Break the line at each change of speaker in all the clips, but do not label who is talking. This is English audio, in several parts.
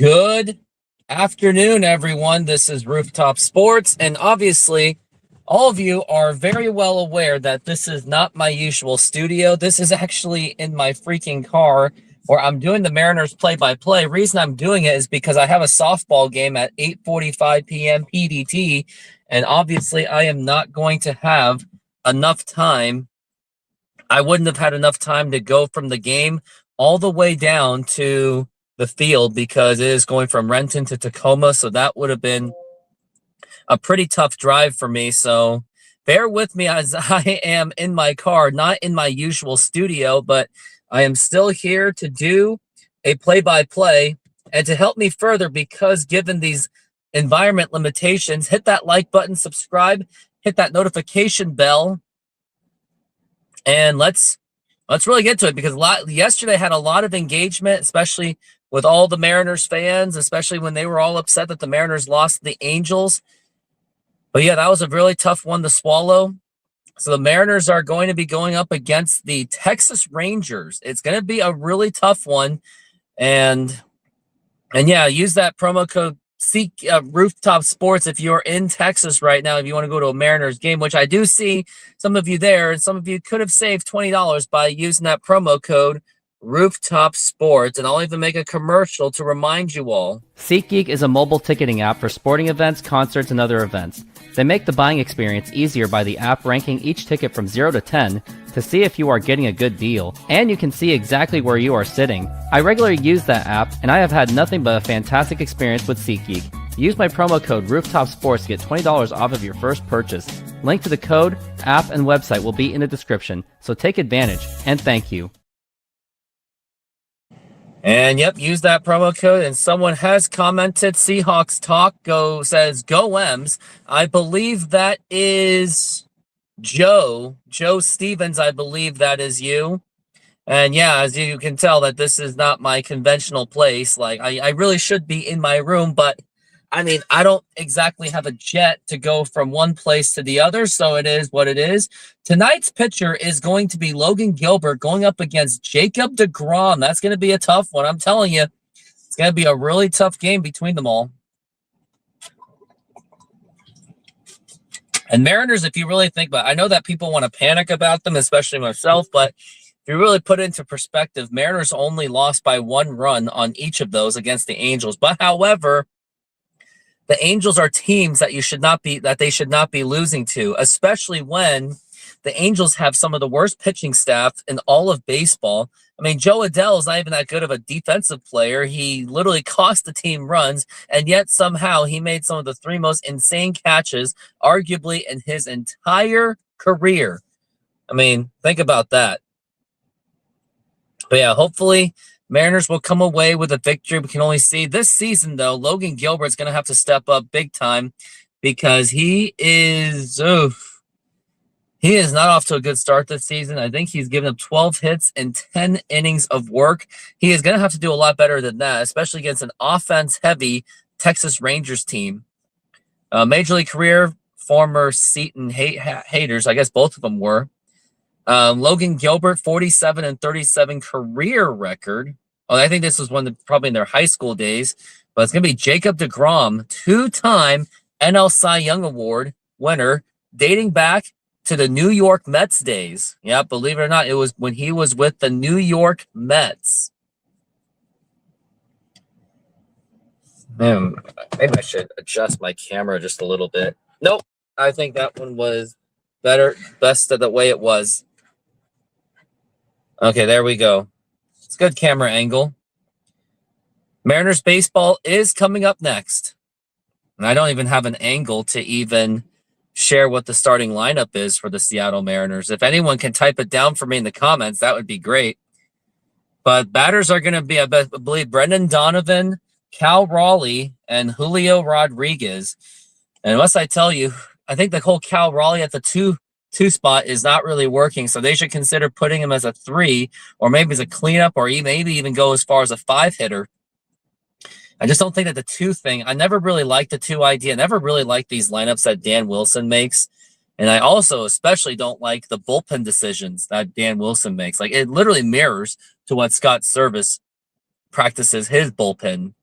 Good afternoon, everyone. This is Rooftop Sports, and obviously, all of you are very well aware that this is not my usual studio. This is actually in my freaking car where I'm doing the Mariners play-by-play. Reason I'm doing it is because I have a softball game at 8:45 p.m. PDT, and obviously, I am not going to have enough time. I wouldn't have had enough time to go from the game all the way down to the field because it is going from Renton to Tacoma. So that would have been a pretty tough drive for me. So bear with me as I am in my car, not in my usual studio, but I am still here to do a play-by-play and to help me further because given these environment limitations, hit that like button, subscribe, hit that notification bell, and let's really get to it because yesterday had a lot of engagement, especially with all the Mariners fans, especially when they were all upset that the Mariners lost the Angels. But yeah, that was a really tough one to swallow. So the Mariners are going to be going up against the Texas Rangers. It's going to be a really tough one. And yeah, use that promo code Rooftop Sports if you're in Texas right now, if you want to go to a Mariners game, which I do see some of you there, and some of you could have saved $20 by using that promo code Rooftop Sports, and I'll even make a commercial to remind you all.
SeatGeek is a mobile ticketing app for sporting events, concerts, and other events. They make the buying experience easier by the app ranking each ticket from 0 to 10 to see if you are getting a good deal, and you can see exactly where you are sitting. I regularly use that app, and I have had nothing but a fantastic experience with SeatGeek. Use my promo code RooftopSports to get $20 off of your first purchase. Link to the code, app, and website will be in the description, so take advantage, and thank you.
And yep, use that promo code. And someone has commented, Seahawks Talk says, go M's. I believe that is Joe Stevens. I believe that is you. And yeah, as you can tell that this is not my conventional place. Like I really should be in my room, but I mean, I don't exactly have a jet to go from one place to the other, so it is what it is. Tonight's pitcher is going to be Logan Gilbert going up against Jacob deGrom. That's going to be a tough one. I'm telling you, it's going to be a really tough game between them all. And Mariners, if you really think about it, I know that people want to panic about them, especially myself, but if you really put it into perspective, Mariners only lost by 1 run on each of those against the Angels. But however, the Angels are teams that they should not be losing to, especially when the Angels have some of the worst pitching staff in all of baseball. I mean, Joe Adell is not even that good of a defensive player. He literally cost the team runs, and yet somehow he made some of the 3 most insane catches, arguably in his entire career. I mean, think about that. But yeah, hopefully Mariners will come away with a victory. We can only see this season, though. Logan Gilbert's going to have to step up big time because he is not off to a good start this season. I think he's given up 12 hits and 10 innings of work. He is going to have to do a lot better than that, especially against an offense-heavy Texas Rangers team. Major League career, former Seton haters. I guess both of them were. Logan Gilbert, 47-37 career record. Oh, I think this was probably in their high school days, but it's going to be Jacob deGrom, 2-time NL Cy Young Award winner, dating back to the New York Mets days. Yeah, believe it or not, it was when he was with the New York Mets. Man, maybe I should adjust my camera just a little bit. Nope, I think that one was best of the way it was. Okay, there we go. It's a good camera angle. Mariners baseball is coming up next. And I don't even have an angle to even share what the starting lineup is for the Seattle Mariners. If anyone can type it down for me in the comments, that would be great. But batters are going to be, I believe, Brendan Donovan, Cal Raleigh, and Julio Rodriguez. And unless I tell you, I think the whole Cal Raleigh at the two spot is not really working, so they should consider putting him as a 3 or maybe as a cleanup or maybe even go as far as a 5-hitter. I just don't think that the 2 thing, I never really liked the 2 idea. I never really liked these lineups that Dan Wilson makes. And I also especially don't like the bullpen decisions that Dan Wilson makes. Like, it literally mirrors to what Scott Service practices his bullpen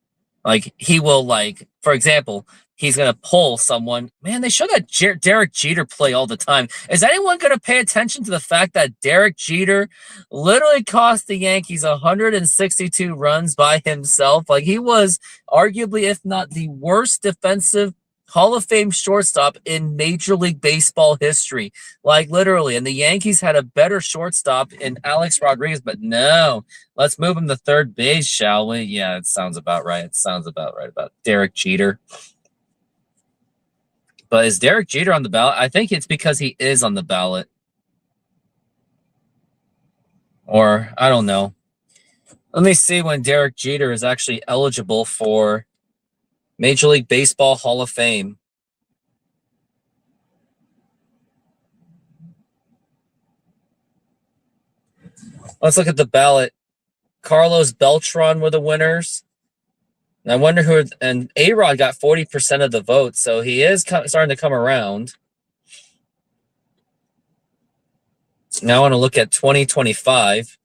Like, he will, like, for example, he's going to pull someone. Man, they show that Derek Jeter play all the time. Is anyone going to pay attention to the fact that Derek Jeter literally cost the Yankees 162 runs by himself? Like, he was arguably, if not the worst defensive Hall of Fame shortstop in Major League Baseball history. Like, literally. And the Yankees had a better shortstop in Alex Rodriguez, but no. Let's move him to third base, shall we? Yeah, it sounds about right. It sounds about right about Derek Jeter. But is Derek Jeter on the ballot? I think it's because he is on the ballot. Or, I don't know. Let me see when Derek Jeter is actually eligible for Major League Baseball Hall of Fame. Let's look at the ballot. Carlos Beltran were the winners. And I wonder who, and A-Rod got 40% of the vote, so he is starting to come around. Now I want to look at 2025.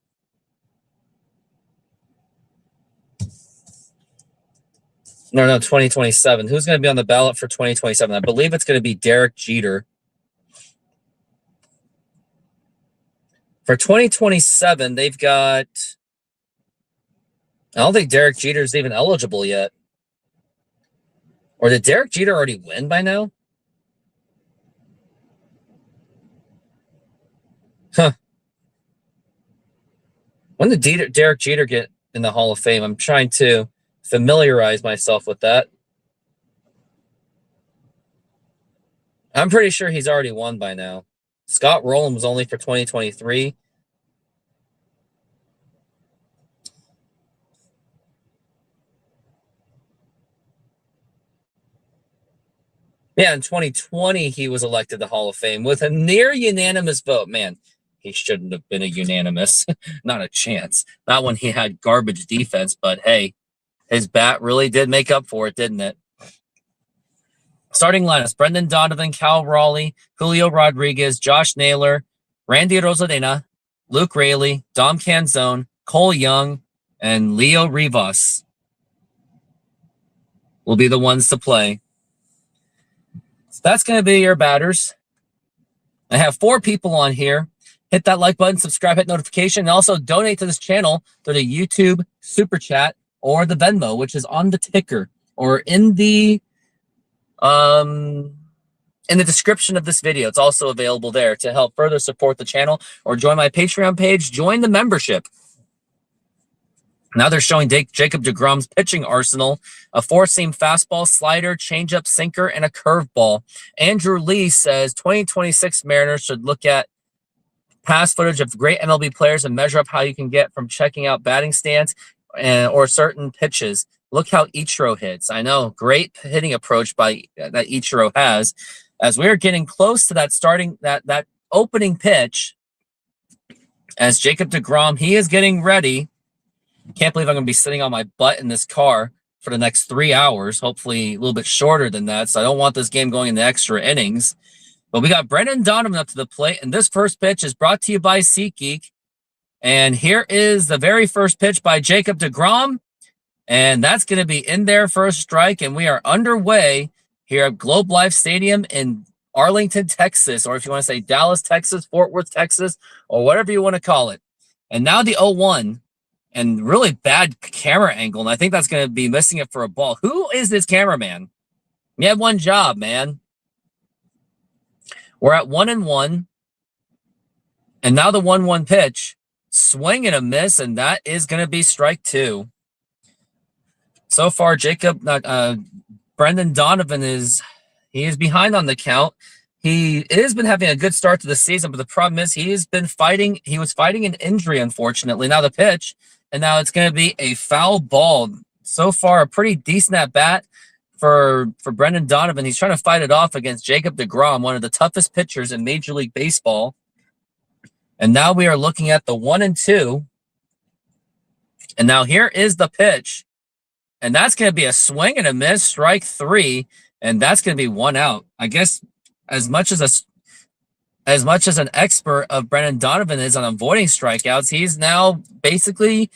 No, 2027. Who's going to be on the ballot for 2027? I believe it's going to be Derek Jeter. For 2027, they've got... I don't think Derek Jeter is even eligible yet. Or did Derek Jeter already win by now? Huh. When did Derek Jeter get in the Hall of Fame? I'm trying to familiarize myself with that. I'm pretty sure he's already won by now. Scott Rowland was only for 2023. Yeah, in 2020, he was elected to the Hall of Fame with a near unanimous vote. Man, he shouldn't have been a unanimous. Not a chance. Not when he had garbage defense, but hey, his bat really did make up for it, didn't it? Starting lineups: Brendan Donovan, Cal Raleigh, Julio Rodriguez, Josh Naylor, Randy Rosarena, Luke Raley, Dom Canzone, Cole Young, and Leo Rivas will be the ones to play. So that's going to be your batters. I have 4 people on here. Hit that like button, subscribe, hit notification, and also donate to this channel through the YouTube Super Chat or the Venmo, which is on the ticker or in the description of this video. It's also available there to help further support the channel, or join my Patreon page, join the membership. Now they're showing Jacob deGrom's pitching arsenal: a 4-seam fastball, slider, changeup, sinker, and a curveball. Andrew Lee says 2026 Mariners should look at past footage of great MLB players and measure up how you can get from checking out batting stance or certain pitches. Look how Ichiro hits. I know, great hitting approach by that Ichiro has. As we're getting close to that opening pitch, as Jacob deGrom, he is getting ready. Can't believe I'm going to be sitting on my butt in this car for the next 3 hours, hopefully a little bit shorter than that. So I don't want this game going into extra innings. But we got Brendan Donovan up to the plate, and this first pitch is brought to you by SeatGeek. And here is the very first pitch by Jacob deGrom, and that's going to be in there for a strike, and we are underway here at Globe Life Stadium in Arlington, Texas, or if you want to say Dallas, Texas, Fort Worth, Texas, or whatever you want to call it. And now the 0-1, and really bad camera angle, and I think that's going to be missing it for a ball. Who is this cameraman? You had one job, man. We're at 1-1, and now the 1-1 pitch, swing and a miss, and that is going to be strike 2. So far, Brendan Donovan is behind on the count. He has been having a good start to the season, but the problem is he was fighting an injury, unfortunately. Now the pitch, and now it's going to be a foul ball. So far, a pretty decent at bat for Brendan Donovan. He's trying to fight it off against Jacob deGrom, one of the toughest pitchers in Major League Baseball. And now we are looking at the 1-2. And now here is the pitch. And that's going to be a swing and a miss, strike 3. And that's going to be 1 out. I guess as much as an expert of Brendan Donovan is on avoiding strikeouts, he's now basically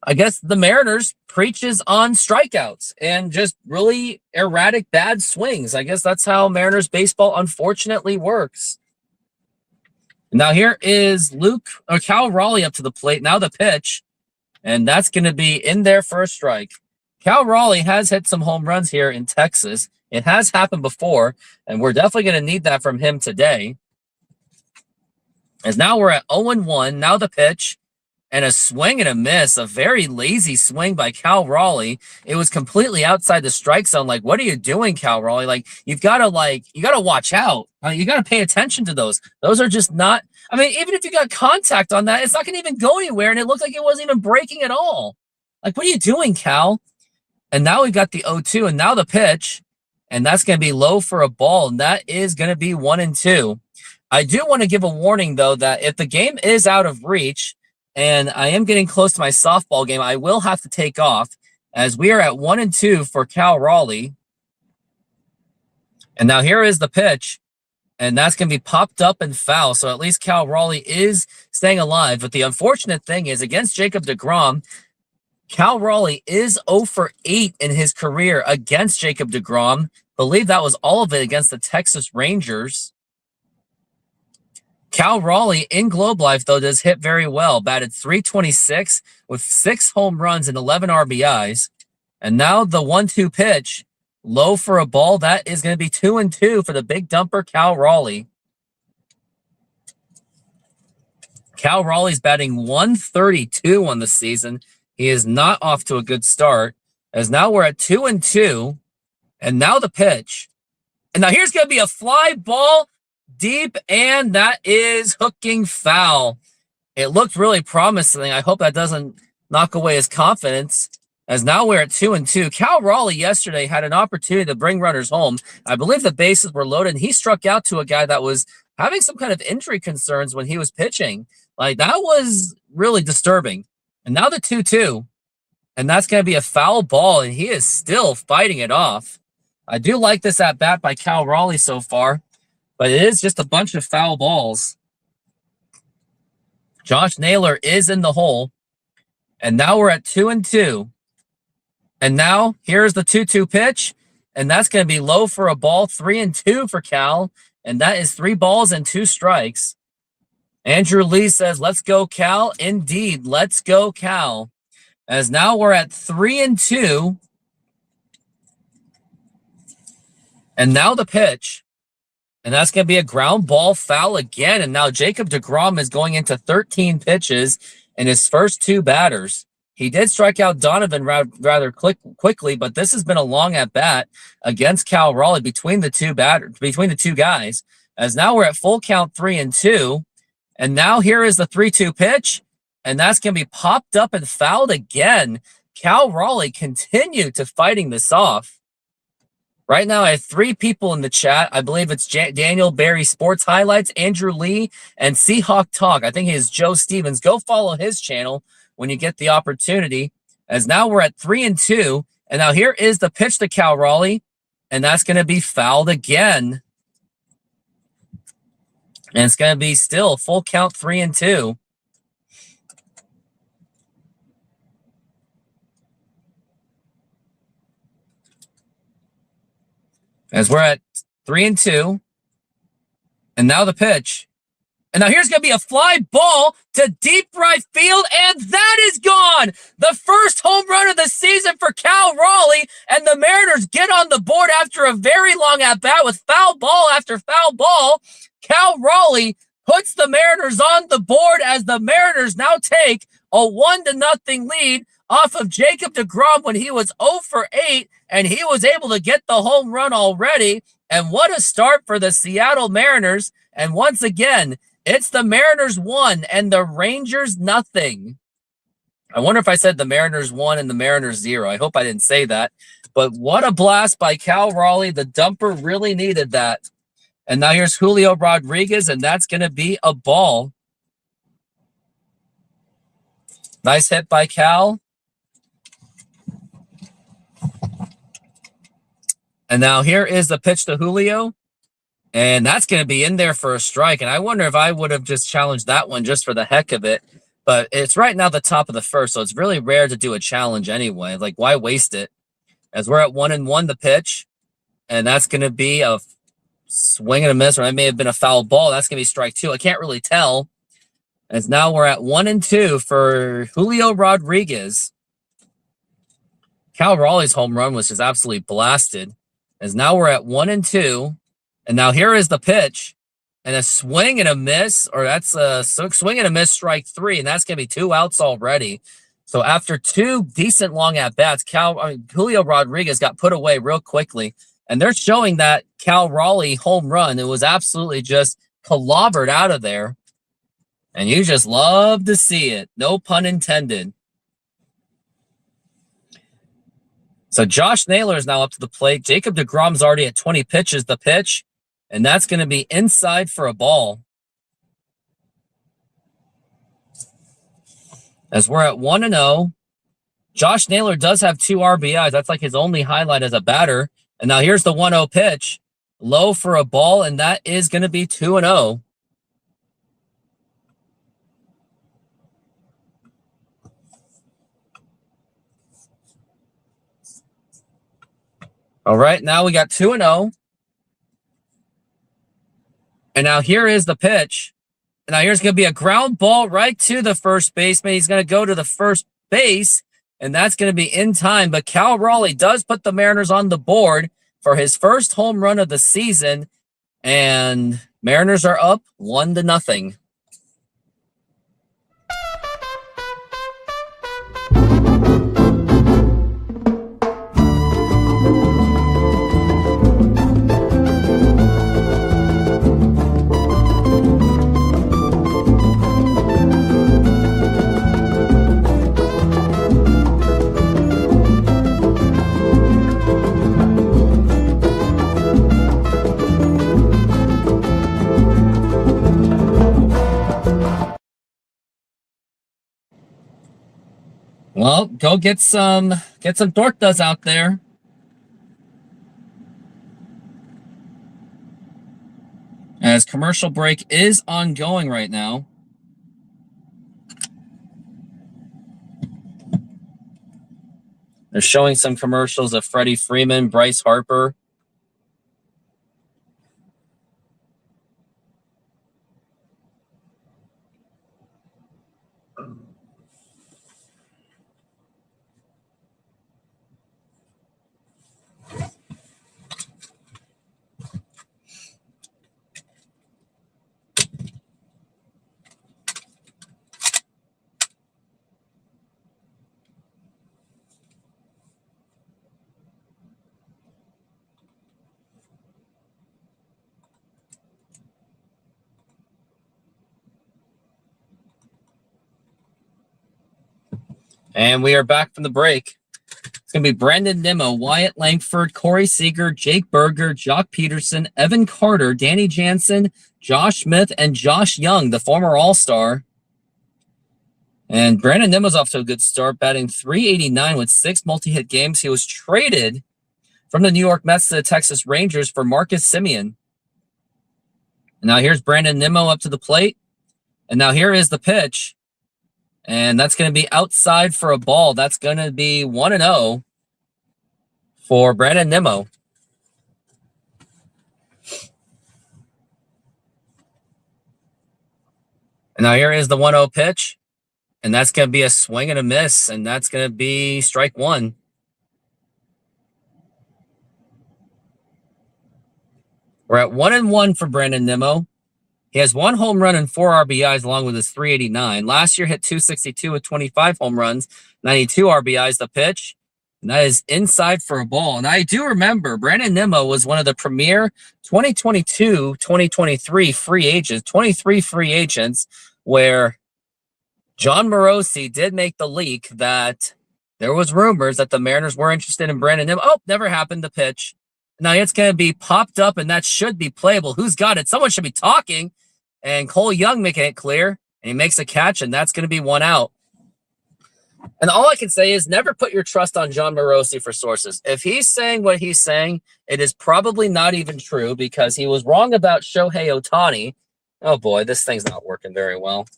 I guess the Mariners preaches on strikeouts and just really erratic bad swings. I guess that's how Mariners baseball unfortunately works. Now here is Cal Raleigh up to the plate. Now the pitch, and that's going to be in there for a strike. Cal Raleigh has hit some home runs here in Texas. It has happened before, and we're definitely going to need that from him today. As now we're at 0-1. Now the pitch, and a swing and a miss. A very lazy swing by Cal Raleigh. It was completely outside the strike zone. Like, what are you doing, Cal Raleigh? Like, you gotta watch out. You gotta pay attention to those. Those are just not. I mean, even if you got contact on that, it's not gonna even go anywhere, and it looked like it wasn't even breaking at all. Like, what are you doing, Cal? And now we got the 0-2, and now the pitch, and that's gonna be low for a ball, and that is gonna be 1-2. I do want to give a warning, though, that if the game is out of reach and I am getting close to my softball game, I will have to take off as we are at 1-2 for Cal Raleigh. And now here is the pitch, and that's going to be popped up and foul. So at least Cal Raleigh is staying alive. But the unfortunate thing is against Jacob deGrom, Cal Raleigh is 0-for-8 in his career against Jacob deGrom. I believe that was all of it against the Texas Rangers. Cal Raleigh in Globe Life, though, does hit very well. Batted .326 with 6 home runs and 11 RBIs. And now the 1-2 pitch, low for a ball. That is going to be 2-2 for the big dumper, Cal Raleigh. Cal Raleigh's batting .132 on the season. He is not off to a good start, as now we're at 2-2. And now the pitch. And now here's going to be a fly ball deep, and that is hooking foul. It looked really promising. I hope that doesn't knock away his confidence, as now we're at 2-2. Cal Raleigh yesterday had an opportunity to bring runners home. I believe the bases were loaded, and he struck out to a guy that was having some kind of injury concerns when he was pitching. Like, that was really disturbing. And now the 2-2, and that's going to be a foul ball, and he is still fighting it off. I do like this at bat by Cal Raleigh so far, but it is just a bunch of foul balls. Josh Naylor is in the hole. And now we're at 2-2. And now here's the 2-2 pitch. And that's going to be low for a ball. 3-2 for Cal. And that is 3 balls and 2 strikes. Andrew Lee says, let's go, Cal. Indeed, let's go, Cal. As now we're at 3-2. And now the pitch. And that's going to be a ground ball foul again. And now Jacob deGrom is going into 13 pitches in his first 2 batters. He did strike out Donovan rather quickly, but this has been a long at bat against Cal Raleigh between the two guys. As now we're at full count 3-2. And now here is the 3-2 pitch. And that's going to be popped up and fouled again. Cal Raleigh continued to fighting this off. Right now, I have 3 people in the chat. I believe it's Daniel Barry Sports Highlights, Andrew Lee, and Seahawk Talk. I think he is Joe Stevens. Go follow his channel when you get the opportunity. As now we're at 3-2. And now here is the pitch to Cal Raleigh. And that's going to be fouled again. And it's going to be still full count 3-2. As we're at 3-2. And now the pitch. And now here's going to be a fly ball to deep right field, and that is gone. The first home run of the season for Cal Raleigh, and the Mariners get on the board after a very long at-bat with foul ball after foul ball. Cal Raleigh puts the Mariners on the board as the Mariners now take a 1-0 lead off of Jacob deGrom when he was 0-for-8, and he was able to get the home run already. And what a start for the Seattle Mariners. And once again, it's the Mariners 1 and the Rangers nothing. I wonder if I said the Mariners 1 and the Mariners 0. I hope I didn't say that. But what a blast by Cal Raleigh. The dumper really needed that. And now here's Julio Rodriguez, and that's going to be a ball. Nice hit by Cal. And now here is the pitch to Julio. And that's going to be in there for a strike. And I wonder if I would have just challenged that one just for the heck of it. But it's right now the top of the first, so it's really rare to do a challenge anyway. Like, why waste it? As we're at 1-1, the pitch, and that's going to be a swing and a miss, or it may have been a foul ball. That's going to be strike 2. I can't really tell. As now we're at 1-2 for Julio Rodriguez. Cal Raleigh's home run was just absolutely blasted. As now we're at 1-2, and now here is the pitch. And a swing and a miss, or that's a swing and a miss, strike 3, and that's going to be 2 outs already. So after 2 decent long at-bats, Julio Rodriguez got put away real quickly. And they're showing that Cal Raleigh home run. It was absolutely just clobbered out of there. And you just love to see it. No pun intended. So Josh Naylor is now up to the plate. Jacob deGrom's already at 20 pitches. The pitch. And that's going to be inside for a ball. As we're at 1-0, Josh Naylor does have 2 RBIs. That's like his only highlight as a batter. And now here's the 1-0 pitch. Low for a ball, and that is going to be 2-0. All right, now we got 2-0. And now here is the pitch. And now here's going to be a ground ball right to the first baseman. He's going to go to the first base, and that's going to be in time. But Cal Raleigh does put the Mariners on the board for his first home run of the season. And Mariners are up 1-0. Well, go get some tortas out there. As commercial break is ongoing right now. They're showing some commercials of Freddie Freeman, Bryce Harper. And we are back from the break. It's going to be Brandon Nimmo, Wyatt Langford, Corey Seager, Jake Berger, Jock Peterson, Evan Carter, Danny Jansen, Josh Smith, and Josh Young, the former All-Star. And Brandon Nimmo's off to a good start, batting .389 with 6 multi-hit games. He was traded from the New York Mets to the Texas Rangers for Marcus Semien. And now here's Brandon Nimmo up to the plate. And now here is the pitch. And that's going to be outside for a ball. That's going to be 1-0 for Brandon Nimmo. And now here is the 1-0 pitch. And that's going to be a swing and a miss. And that's going to be strike 1. We're at 1-1 for Brandon Nimmo. He has 1 home run and 4 RBIs along with his .389. Last year hit .262 with 25 home runs, 92 RBIs. The pitch, and that is inside for a ball. And I do remember Brandon Nimmo was one of the premier 2022-2023 free agents, 23 free agents, where John Morosi did make the leak that there was rumors that the Mariners were interested in Brandon Nimmo. Oh, never happened. The pitch. Now it's going to be popped up, and that should be playable. Who's got it? Someone should be talking. And Cole Young making it clear, and he makes a catch, and that's going to be 1 out. And all I can say is never put your trust on John Morosi for sources. If he's saying what he's saying, it is probably not even true because he was wrong about Shohei Ohtani. Oh, boy, this thing's not working very well.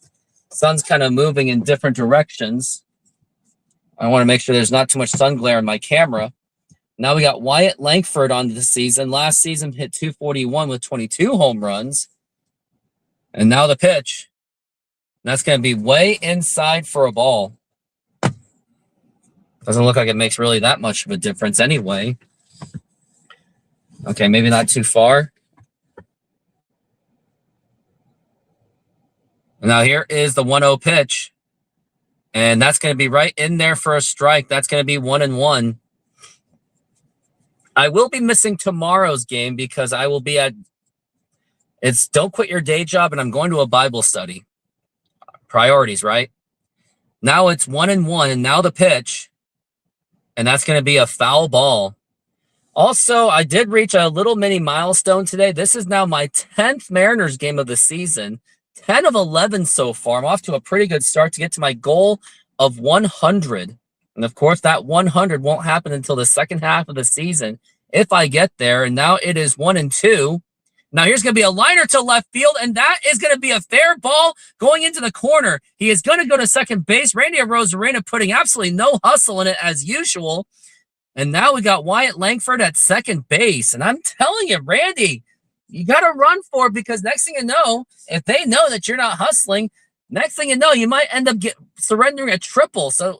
Sun's kind of moving in different directions. I want to make sure there's not too much sun glare in my camera. Now we got Wyatt Langford on the season. Last season hit 241 with 22 home runs. And now the pitch. That's going to be way inside for a ball. Doesn't look like it makes really that much of a difference anyway. Okay, maybe not too far. Now here is the 1-0 pitch. And that's going to be right in there for a strike. That's going to be 1-1. I will be missing tomorrow's game because I will be it's don't quit your day job, and I'm going to a Bible study. Priorities, right? Now it's 1-1, and now the pitch. And that's going to be a foul ball. Also, I did reach a little mini milestone today. This is now my 10th Mariners game of the season. 10 of 11 so far. I'm off to a pretty good start to get to my goal of 100. And of course, that 100 won't happen until the second half of the season if I get there. And now it is 1-2. Now here's going to be a liner to left field, and that is going to be a fair ball going into the corner. He is going to go to second base. Randy Arozarena putting absolutely no hustle in it as usual. And now we got Wyatt Langford at second base. And I'm telling you, Randy, you got to run for it, because next thing you know, if they know that you're not hustling, next thing you know, you might end up surrendering a triple. So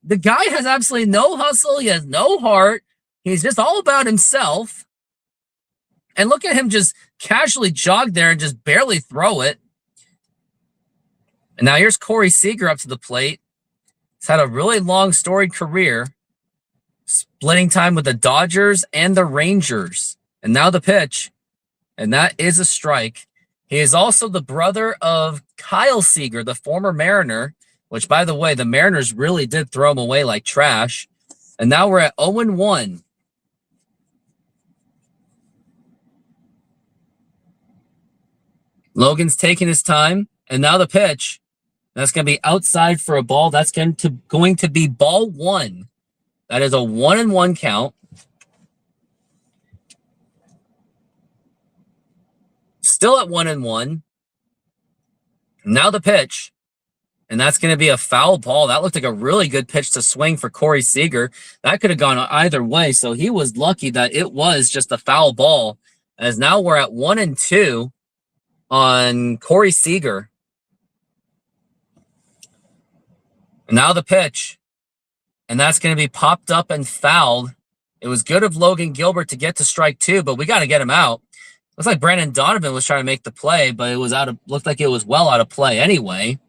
the guy has absolutely no hustle. He has no heart. He's just all about himself. And look at him just casually jog there and just barely throw it. And now here's Corey Seager up to the plate. He's had a really long storied career, splitting time with the Dodgers and the Rangers. And now the pitch. And that is a strike. He is also the brother of Kyle Seager, the former Mariner, which, by the way, the Mariners really did throw him away like trash. And now we're at 0-1. Logan's taking his time, and now the pitch. That's going to be outside for a ball. That's going to be ball one. That is a 1-1 count. Still at 1-1. Now the pitch, and that's going to be a foul ball. That looked like a really good pitch to swing for Corey Seager. That could have gone either way, so he was lucky that it was just a foul ball. As now we're at 1-2. On Corey Seager. And now the pitch. And that's going to be popped up and fouled. It was good of Logan Gilbert to get to strike two, but we got to get him out. Looks like Brandon Donovan was trying to make the play, but it was looked like it was well out of play anyway.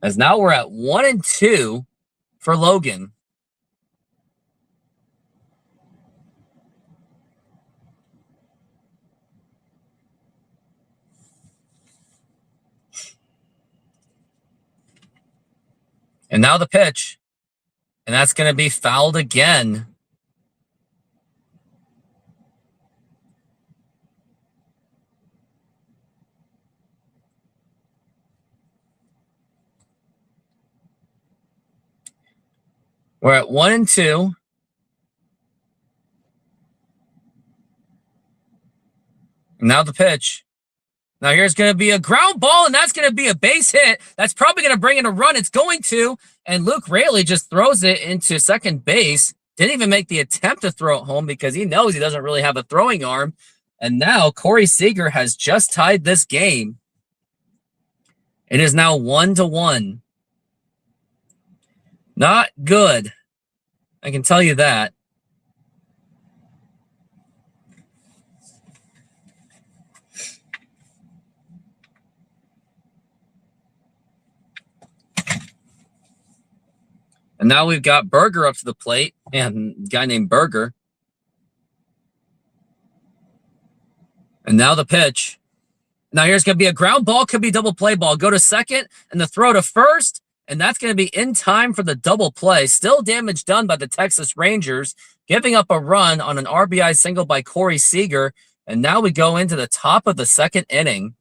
As now we're at 1-2 for Logan. And now the pitch. And that's going to be fouled again. We're at 1-2. And now the pitch. Now here's going to be a ground ball, and that's going to be a base hit. That's probably going to bring in a run. It's going to. And Luke Raley just throws it into second base. Didn't even make the attempt to throw it home because he knows he doesn't really have a throwing arm. And now Corey Seager has just tied this game. It is now 1-1. Not good. I can tell you that. And now we've got Berger up to the plate, and a guy named Berger. And now the pitch. Now here's going to be a ground ball, could be double play ball. Go to second, and the throw to first, and that's going to be in time for the double play. Still damage done by the Texas Rangers, giving up a run on an RBI single by Corey Seager. And now we go into the top of the second inning.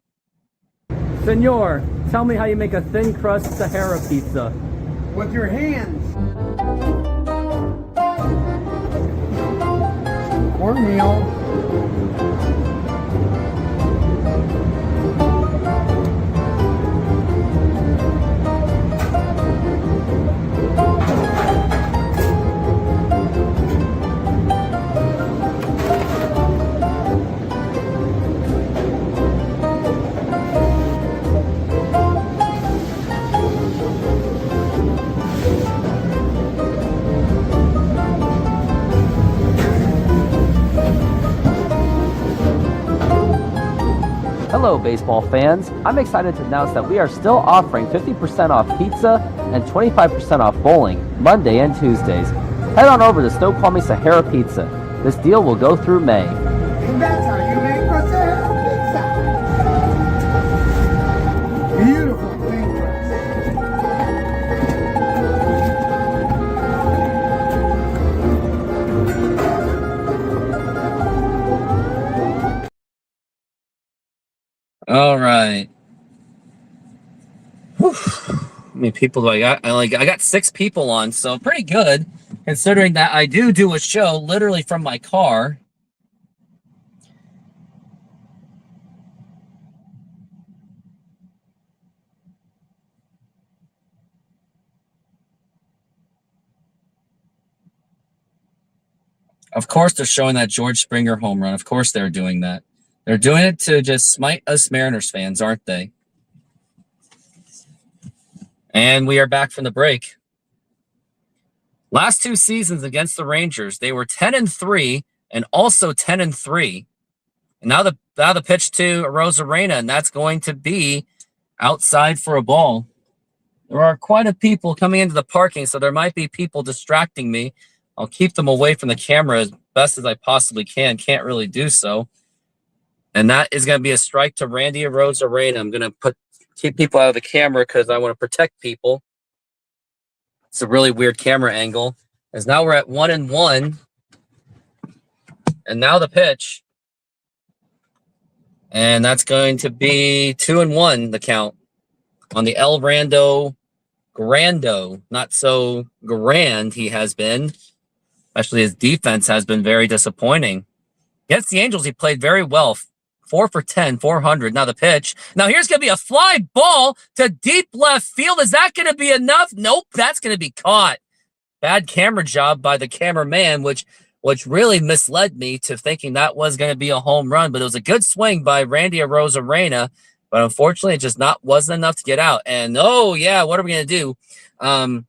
Senor, tell me how you make a thin crust Sahara pizza.
With your hands. Cornmeal.
Hello, baseball fans. I'm excited to announce that we are still offering 50% off pizza and 25% off bowling Monday and Tuesdays. Head on over to Snoqualmie Sahara Pizza. This deal will go through May.
And that's how you make a Sahara pizza. Beautiful thing.
All right. Whew. How many people do I got? I got 6 people on, so pretty good considering that I do a show literally from my car. Of course, they're showing that George Springer home run. Of course, they're doing that. They're doing it to just smite us Mariners fans, aren't they? And we are back from the break. Last 2 seasons against the Rangers, they were 10-3 and also 10-3. And now the pitch to Rosarena, and that's going to be outside for a ball. There are quite a people coming into the parking, so there might be people distracting me. I'll keep them away from the camera as best as I possibly can. Can't really do so. And that is going to be a strike to Randy Rosarena. I'm going to keep people out of the camera because I want to protect people. It's a really weird camera angle. As now we're at 1-1. And now the pitch. And that's going to be 2-1, the count. On the El Grando. Not so grand he has been. Especially his defense has been very disappointing. Against the Angels, he played very well. 4 for 10, 400. Now the pitch. Now here's going to be a fly ball to deep left field. Is that going to be enough? Nope, that's going to be caught. Bad camera job by the cameraman, which really misled me to thinking that was going to be a home run. But it was a good swing by Randy Rosarena. But unfortunately, it just wasn't enough to get out. And, oh, yeah, what are we going to do? So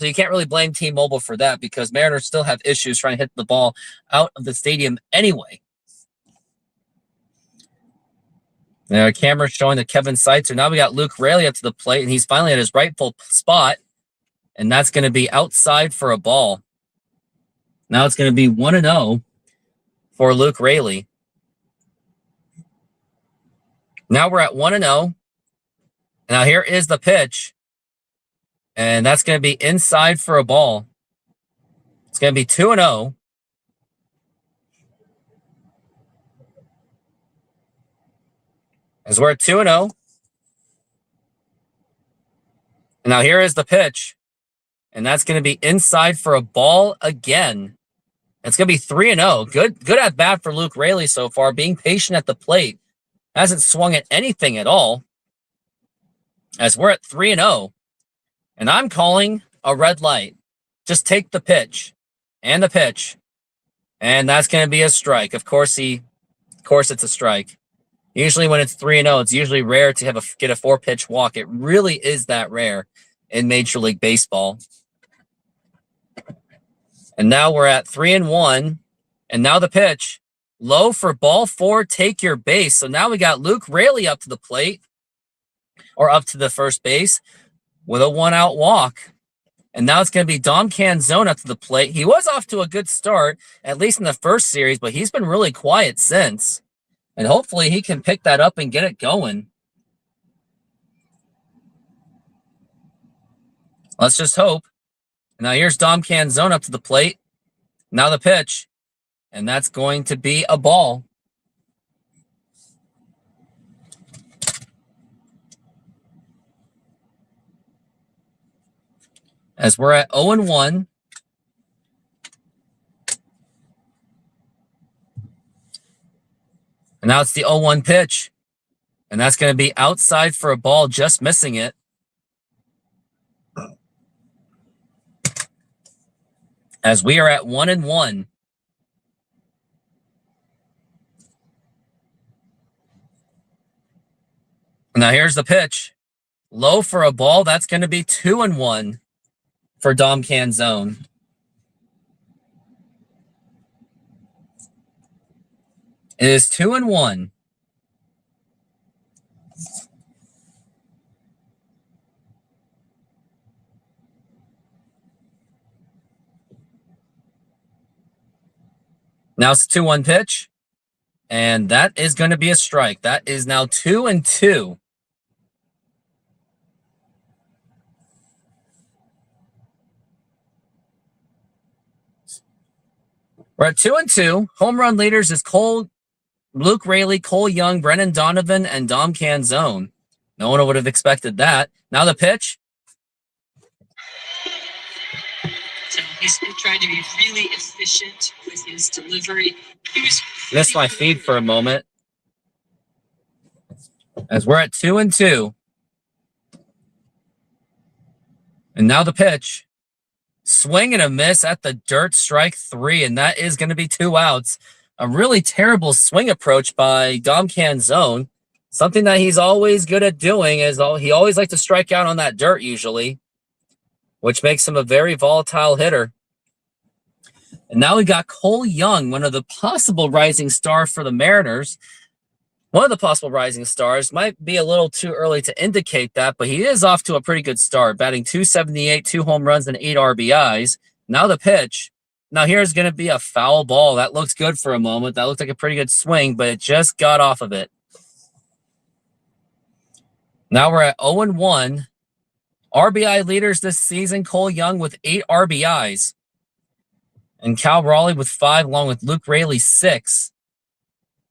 you can't really blame T-Mobile for that because Mariners still have issues trying to hit the ball out of the stadium anyway. Now, camera showing that Kevin Seitzer. Now we got Luke Raley up to the plate, and he's finally at his rightful spot. And that's going to be outside for a ball. Now it's going to be 1-0 for Luke Raley. Now we're at 1-0. Now here is the pitch. And that's going to be inside for a ball. It's going to be 2-0. As we're at 2-0. And now here is the pitch. And that's going to be inside for a ball again. It's going to be 3-0. Good at bat for Luke Raley so far. Being patient at the plate. Hasn't swung at anything at all. As we're at 3-0. And I'm calling a red light. Just take the pitch. And the pitch. And that's going to be a strike. Of course it's a strike. Usually when it's 3-0, it's usually rare to get a 4-pitch walk. It really is that rare in Major League Baseball. And now we're at 3-1. And now the pitch. Low for ball 4, take your base. So now we got Luke Raley up to the plate. Or up to the first base. With a 1-out walk. And now it's going to be Dom Canzone up to the plate. He was off to a good start, at least in the first series, but he's been really quiet since. And hopefully he can pick that up and get it going. Let's just hope. Now here's Dom Canzone up to the plate. Now the pitch. And that's going to be a ball. As we're at 0-1. And now it's the 0-1 pitch. And that's going to be outside for a ball, just missing it. As we are at 1-1. Now here's the pitch. Low for a ball. That's going to be 2-1 for Dom Canzone. It is 2-1. Now it's a 2-1 pitch, and that is going to be a strike. That is now 2-2. We're at 2-2. Home run leaders is Luke Raley, Cole Young, Brennan Donovan, and Dom Canzone. No one would have expected that. Now the pitch.
So he's trying to be really efficient with his delivery.
Missed my feed for a moment. As we're at 2-2. And now the pitch. Swing and a miss at the dirt, strike 3, and that is going to be 2 outs. A really terrible swing approach by Dom Canzone. Something that he's always good at doing is he always likes to strike out on that dirt usually, which makes him a very volatile hitter. And now we got Cole Young, one of the possible rising stars for the Mariners. One of the possible rising stars. Might be a little too early to indicate that, but he is off to a pretty good start, batting .278, 2 home runs, and 8 RBIs. Now the pitch. Now here's going to be a foul ball. That looks good for a moment. That looked like a pretty good swing, but it just got off of it. Now we're at 0-1. RBI leaders this season, Cole Young with 8 RBIs. And Cal Raleigh with 5, along with Luke Raley 6.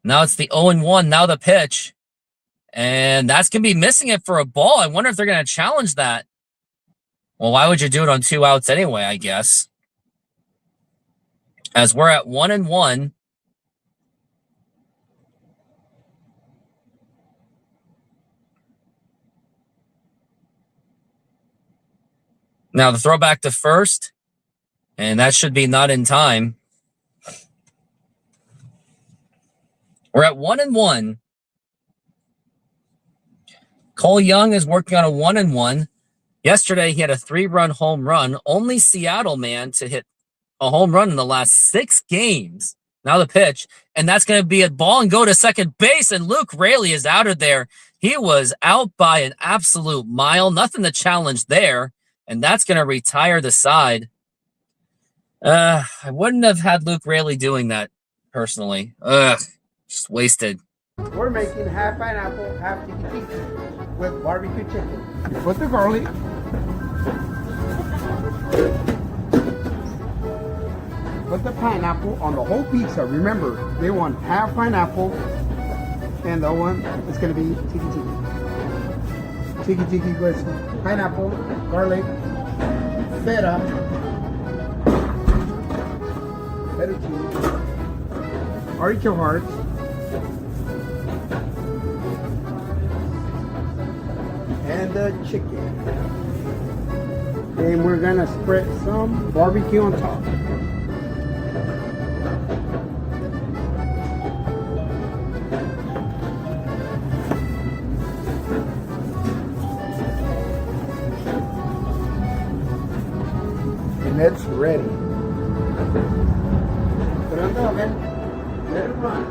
Now it's the 0-1. Now the pitch. And that's going to be missing it for a ball. I wonder if they're going to challenge that. Well, why would you do it on 2 outs anyway, I guess? As we're at 1-1. Now the throw back to first. And that should be not in time. We're at 1-1. Cole Young is working on a 1-1. Yesterday, he had a 3-run home run. Only Seattle man to hit a home run in the last 6 games. Now the pitch. And that's going to be a ball and go to second base. And Luke Raley is out of there. He was out by an absolute mile. Nothing to challenge there. And that's going to retire the side. I wouldn't have had Luke Raley doing that personally. Just wasted.
We're making half pineapple, half tiki with barbecue chicken. You put the garlic. Put the pineapple on the whole pizza. Remember, they want half pineapple, and the one is going to be tiki. Tiki with pineapple, garlic, feta cheese, artichoke hearts, and the chicken. And we're gonna spread some barbecue on top. And it's ready. Put it on the oven. Let it run.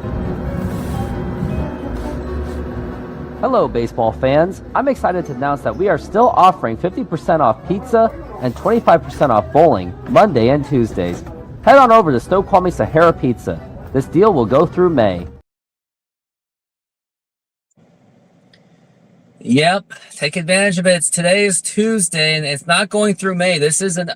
Hello, baseball fans. I'm excited to announce that we are still offering 50% off pizza and 25% off bowling Monday and Tuesdays. Head on over to Snoqualmie Sahara Pizza. This deal will go through May.
Yep, take advantage of it. Today is Tuesday, and it's not going through May. This is an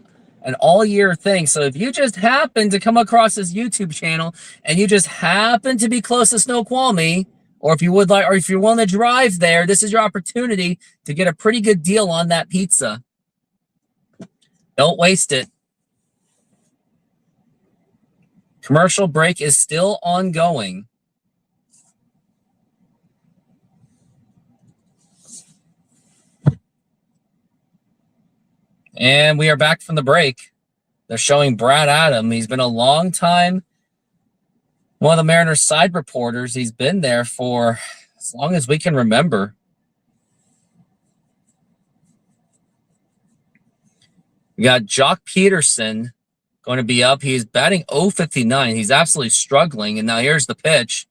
all-year thing. So if you just happen to come across this YouTube channel and you just happen to be close to Snoqualmie, or if you would like, or if you're willing to drive there, this is your opportunity to get a pretty good deal on that pizza. Don't waste it. Commercial break is still ongoing. And we are back from the break. They're showing Brad Adam. He's been a long time one of the Mariners side reporters. He's been there for as long as we can remember. We got Jock Peterson going to be up. He's batting .059. He's absolutely struggling. And now here's the pitch.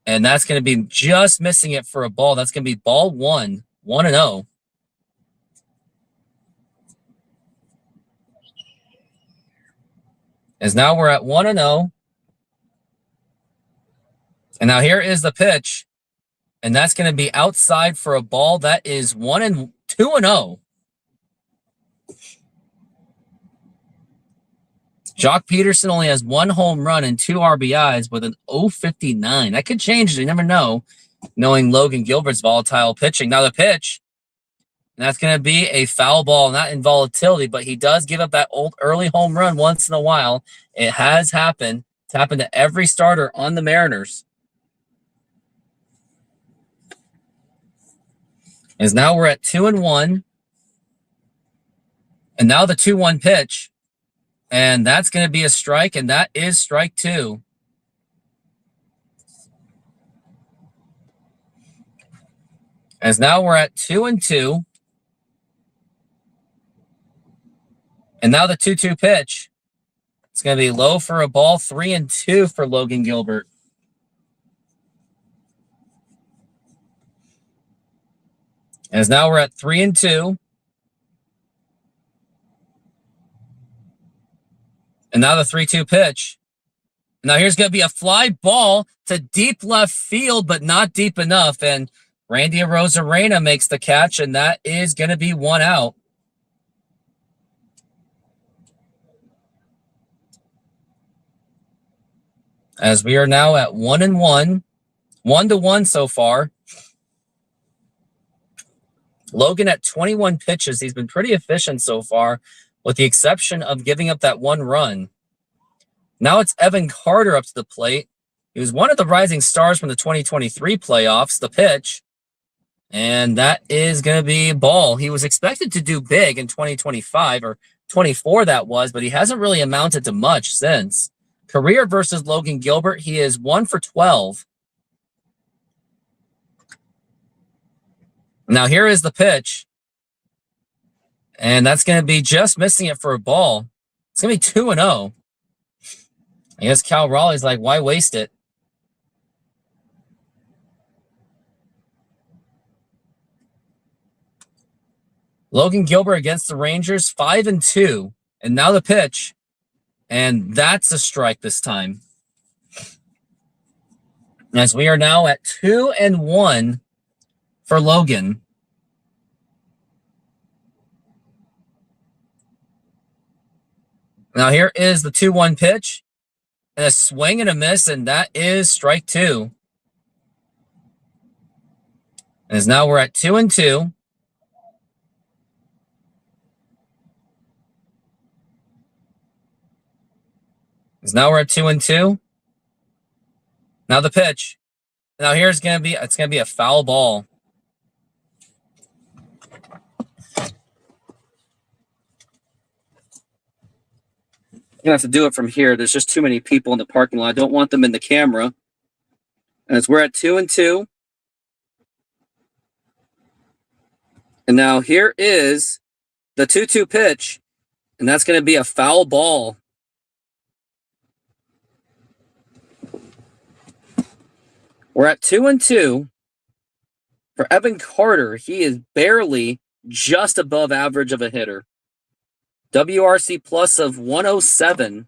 And that's going to be just missing it for a ball. That's going to be ball 1, 1-0. As now we're at 1-0. And now here is the pitch. And that's going to be outside for a ball. That is 2-0. Jock Peterson only has 1 home run and 2 RBIs with an 0.59. That could change. You never know, knowing Logan Gilbert's volatile pitching. Now the pitch, and that's going to be a foul ball, not in volatility, but he does give up that old early home run once in a while. It has happened. It's happened to every starter on the Mariners. As now we're at 2-1. And now the 2-1 pitch. And that's going to be a strike, and that is strike 2. As now we're at 2-2. And now the 2-2 pitch. It's going to be low for a ball, 3-2 for Logan Gilbert. As now we're at 3-2. And now the 3-2 pitch. Now here's going to be a fly ball to deep left field, but not deep enough. And Randy Arozarena makes the catch, and that is going to be 1 out. As we are now at 1-1, 1-1 so far. Logan at 21 pitches. He's been pretty efficient so far, with the exception of giving up that 1 run. Now it's Evan Carter up to the plate. He was one of the rising stars from the 2023 playoffs, the pitch. And that is going to be a ball. He was expected to do big in 2025, or 24 that was, but he hasn't really amounted to much since. Career versus Logan Gilbert, he is 1 for 12. Now here is the pitch. And that's going to be just missing it for a ball. It's going to be 2-0. I guess Cal Raleigh's like, why waste it? Logan Gilbert against the Rangers, 5-2. And now the pitch. And that's a strike this time. As we are now at 2-1 for Logan. Now here is the 2-1 pitch. And a swing and a miss, and that is strike 2. As now we're at 2-2. As now we're at 2-2. Now the pitch. Now here's going to be, it's going to be a foul ball. I'm going to have to do it from here. There's just too many people in the parking lot. I don't want them in the camera. As we're at 2-2. And now here is the 2-2 pitch. And that's going to be a foul ball. We're at 2-2. For Evan Carter, he is barely just above average of a hitter. WRC plus of 107.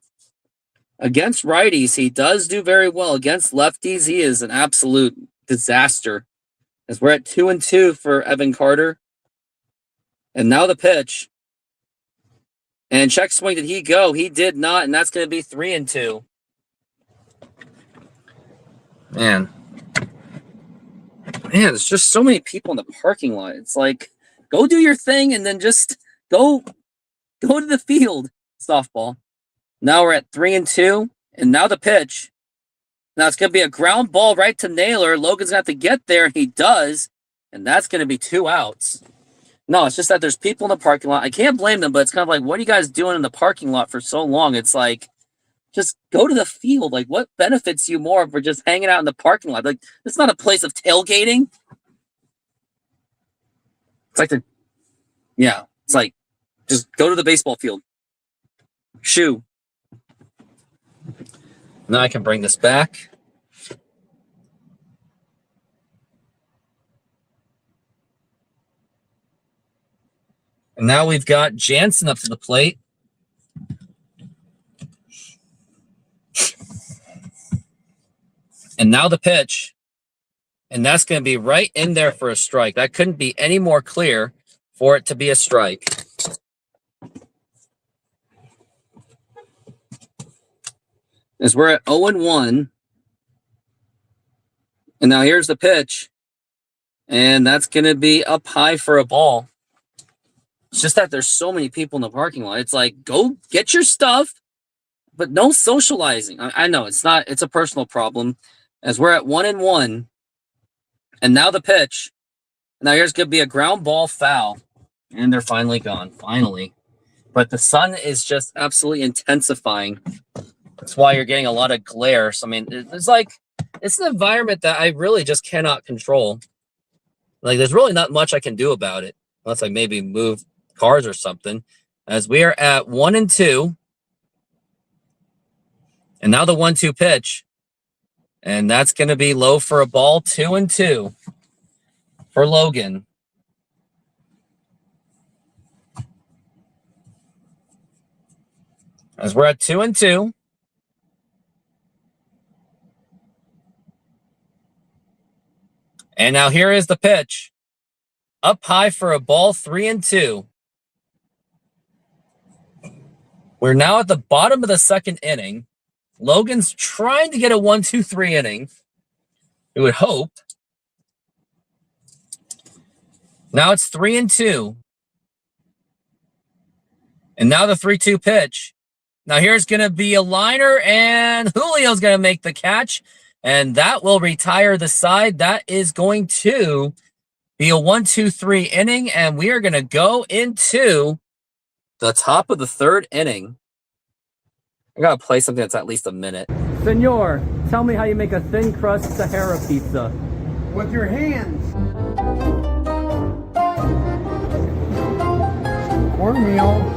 Against righties, he does do very well. Against lefties, he is an absolute disaster. As we're at 2-2 for Evan Carter. And now the pitch. And check swing, did he go? He did not, and that's going to be 3-2. Man, there's just so many people in the parking lot. It's like, go do your thing and then just go to the field. Softball. Now we're at 3-2, and now the pitch. Now it's going to be a ground ball right to Naylor. Logan's going to have to get there, and he does, and that's going to be 2 outs. No, it's just that there's people in the parking lot. I can't blame them, but it's kind of like, what are you guys doing in the parking lot for so long? It's like, just go to the field. Like, what benefits you more for just hanging out in the parking lot? Like, it's not a place of tailgating. It's like it's like, just go to the baseball field. Shoo. Now I can bring this back. And now we've got Jansen up to the plate. And now the pitch. And that's going to be right in there for a strike. That couldn't be any more clear for it to be a strike. As we're at 0-1. And now here's the pitch. And that's going to be up high for a ball. It's just that there's so many people in the parking lot. It's like, go get your stuff, but no socializing. I know it's a personal problem. As we're at 1-1. And now the pitch. Now here's going to be a ground ball foul. And they're finally gone. Finally. But the sun is just absolutely intensifying. That's why you're getting a lot of glare. So, I mean, it's an environment that I really just cannot control. Like, there's really not much I can do about it. Unless I maybe move cars or something. As we are at 1-2. And now the 1-2 pitch. And that's going to be low for a ball. 2-2 for Logan. As we're at 2-2. And now here is the pitch. Up high for a ball. 3-2. We're now at the bottom of the second inning. Logan's trying to get a 1-2-3 inning. We would hope. Now it's 3-2. And now the 3-2 pitch. Now here's going to be a liner, and Julio's going to make the catch. And that will retire the side. That is going to be a 1-2-3 inning. And we are going to go into the top of the third inning. I got to play something that's at least a minute.
Senor, tell me how you make a thin crust Sahara pizza.
With your hands. Cornmeal.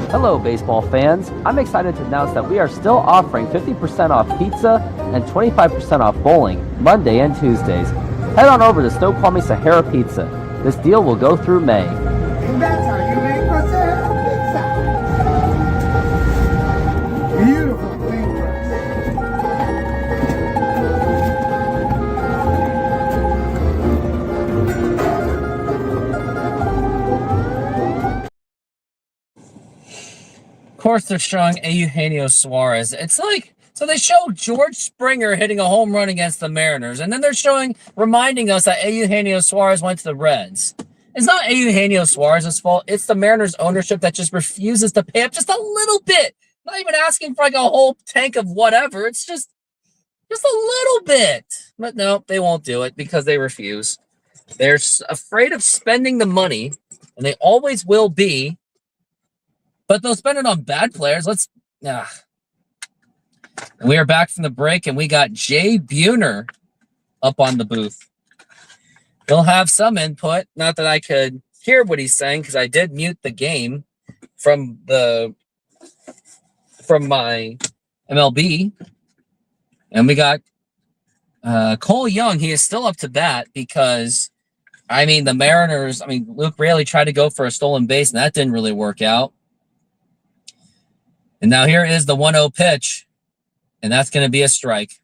Hello, baseball fans. I'm excited to announce that we are still offering 50% off pizza and 25% off bowling Monday and Tuesdays. Head on over to Snoqualmie Sahara Pizza. This deal will go through May.
And that's how you make a Sahara pizza. Beautiful thing.
Of course, they're showing Eugenio Suarez. It's like, so they show George Springer hitting a home run against the Mariners, and then they're reminding us that Eugenio Suarez went to the Reds. It's not Eugenio Suarez's fault. It's the Mariners ownership that just refuses to pay up just a little bit. Not even asking for like a whole tank of whatever. It's just a little bit. But no, they won't do it because they refuse. They're afraid of spending the money, and they always will be. But they'll spend it on bad players. And we are back from the break, and we got Jay Buhner up on the booth. He'll have some input. Not that I could hear what he's saying, because I did mute the game from my MLB. And we got Cole Young. He is still up to bat because, the Mariners, Luke Raley tried to go for a stolen base, and that didn't really work out. And now here is the 1-0 pitch, and that's going to be a strike.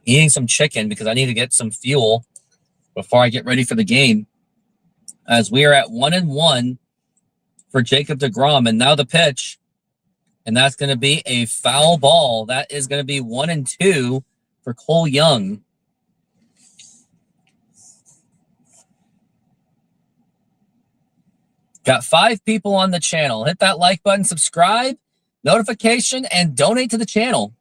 Eating some chicken because I need to get some fuel before I get ready for the game. As we are at 1-1 for Jacob deGrom, and now the pitch, and that's going to be a foul ball. That is going to be 1-2 for Cole Young. Got 5 people on the channel. Hit that like button, subscribe, notification, and donate to the channel.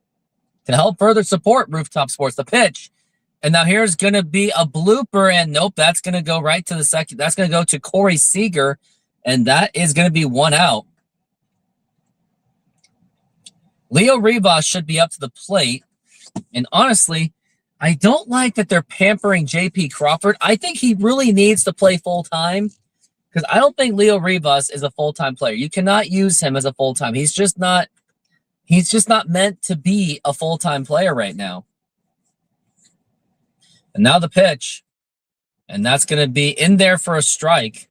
To help further support Rooftop Sports, the pitch. And now here's going to be a blooper, and nope, that's going to go right to the second. That's going to go to Corey Seager, and that is going to be 1 out. Leo Rivas should be up to the plate, and honestly, I don't like that they're pampering J.P. Crawford. I think he really needs to play full-time because I don't think Leo Rivas is a full-time player. You cannot use him as a full-time. He's just not meant to be a full-time player right now. And now the pitch. And that's going to be in there for a strike.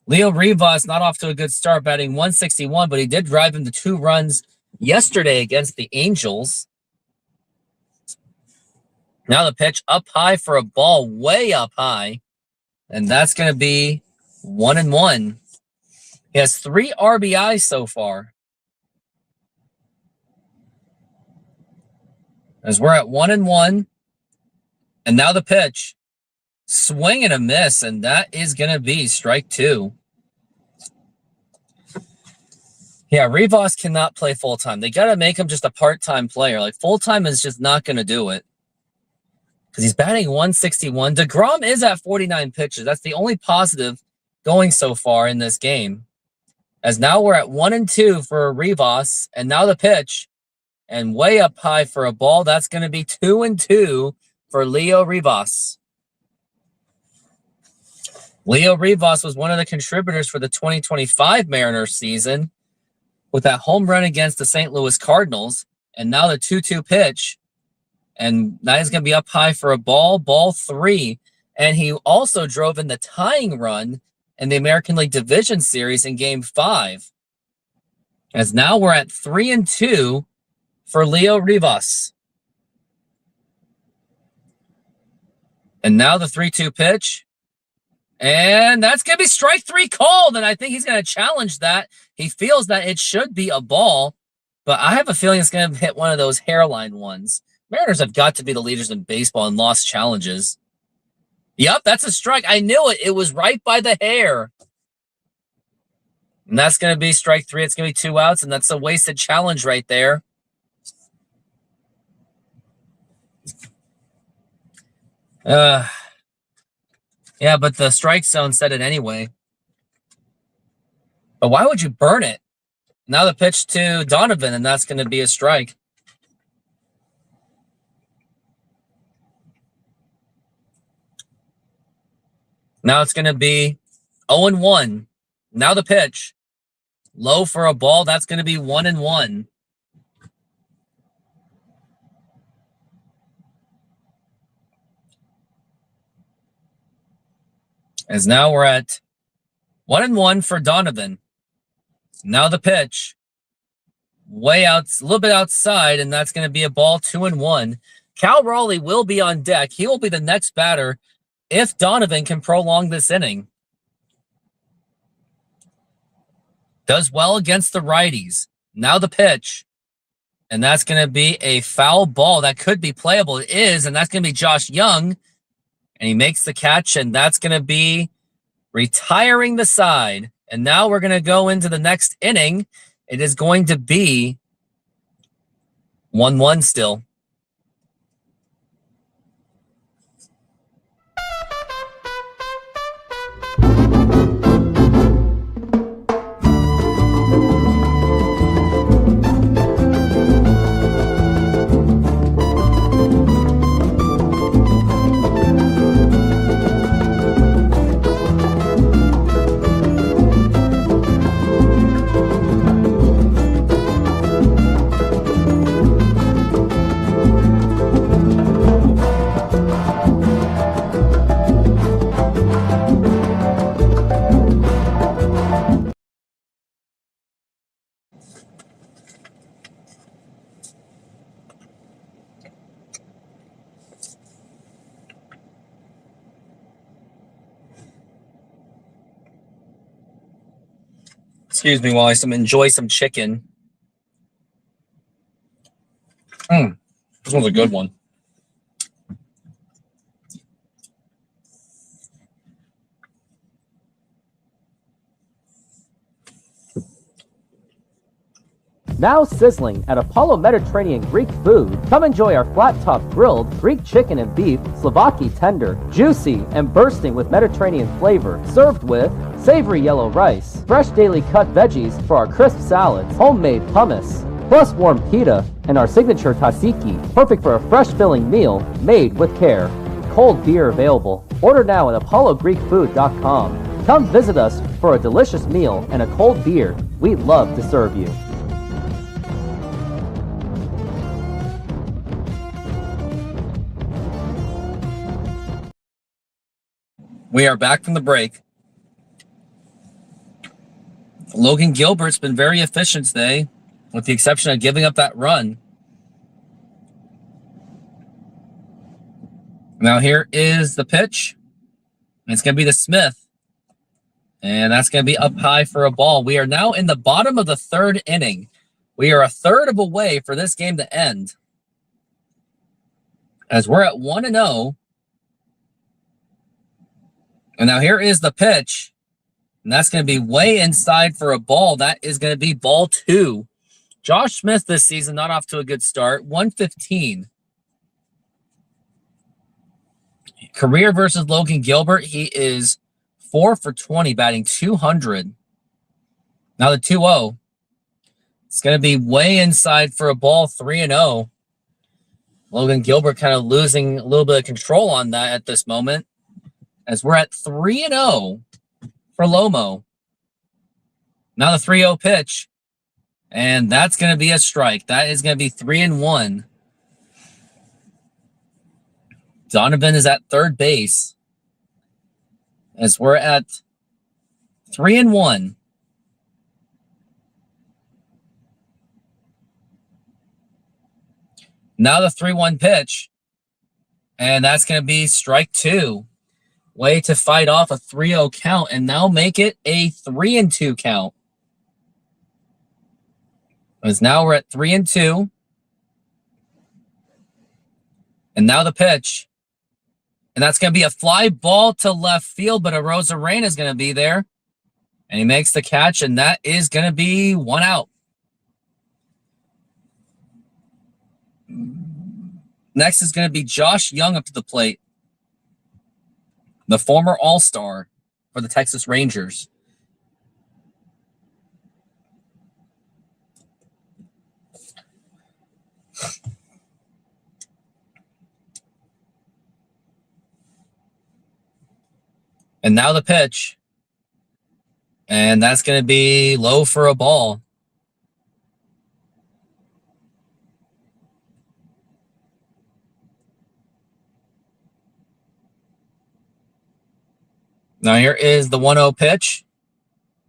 Leo Rivas not off to a good start, batting 161, but he did drive him to 2 runs yesterday against the Angels. Now the pitch up high for a ball, way up high. And that's going to be 1-1. He has 3 RBIs so far. As we're at 1-1. And now the pitch. Swing and a miss, and that is going to be strike 2. Yeah, Rivas cannot play full-time. They got to make him just a part-time player. Like, full-time is just not going to do it. Because he's batting 161. DeGrom is at 49 pitches. That's the only positive going so far in this game. As now we're at 1-2 for Rivas, and now the pitch. And way up high for a ball. That's going to be 2-2 for Leo Rivas. Leo Rivas was one of the contributors for the 2025 Mariners season with that home run against the St. Louis Cardinals. And now the 2-2 pitch. And that is going to be up high for a ball 3. And he also drove in the tying run in the American League Division Series in Game 5. As now we're at 3-2 for Leo Rivas. And now the 3-2 pitch. And that's going to be strike 3 called, and I think he's going to challenge that. He feels that it should be a ball, but I have a feeling it's going to hit one of those hairline ones. Mariners have got to be the leaders in baseball in lost challenges. Yep, that's a strike. I knew it. It was right by the hair. And that's going to be strike 3. It's going to be 2 outs, and that's a wasted challenge right there. Yeah, but the strike zone said it anyway. But why would you burn it? Now the pitch to Donovan, and that's going to be a strike. Now it's going to be 0-1. Now the pitch. Low for a ball. That's going to be 1-1. As now we're at 1-1 for Donovan. Now the pitch. Way out, a little bit outside, and that's going to be a ball 2-1. Cal Raleigh will be on deck. He will be the next batter if Donovan can prolong this inning. Does well against the righties. Now the pitch. And that's going to be a foul ball that could be playable. It is, and that's going to be Josh Young. And he makes the catch, and that's going to be retiring the side. And now we're going to go into the next inning. It is going to be 1-1 still. Excuse me while I enjoy some chicken. This one's a good one.
Now sizzling at Apollo Mediterranean Greek Food. Come enjoy our flat-top grilled Greek chicken and beef, Slovaki tender, juicy and bursting with Mediterranean flavor, served with savory yellow rice, fresh daily cut veggies for our crisp salads, homemade hummus, plus warm pita, and our signature tzatziki, perfect for a fresh filling meal made with care. Cold beer available. Order now at apollogreekfood.com. Come visit us for a delicious meal and a cold beer. We'd love to serve you.
We are back from the break. Logan Gilbert's been very efficient today, with the exception of giving up that run. Now here is the pitch. It's going to be to Smith. And that's going to be up high for a ball. We are now in the bottom of the third inning. We are a third of a way for this game to end, as we're at 1-0. And now here is the pitch. And that's going to be way inside for a ball. That is going to be ball 2. Josh Smith this season not off to a good start. 115. Career versus Logan Gilbert. He is 4 for 20, batting 200. Now the 2-0. It's going to be way inside for a ball, 3-0. Logan Gilbert kind of losing a little bit of control on that at this moment, as we're at 3-0 for Lomo. Now the 3-0 pitch, and that's going to be a strike. That is going to be 3-1. Donovan is at third base, as we're at 3-1. Now the 3-1 pitch, and that's going to be strike 2. Way to fight off a 3-0 count and now make it a 3-2 count. As now we're at 3-2. And now the pitch. And that's going to be a fly ball to left field, but a Rosarena is going to be there. And he makes the catch, and that is going to be 1 out. Next is going to be Josh Young up to the plate, the former All-Star for the Texas Rangers. And now the pitch. And that's going to be low for a ball. Now here is the 1-0 pitch.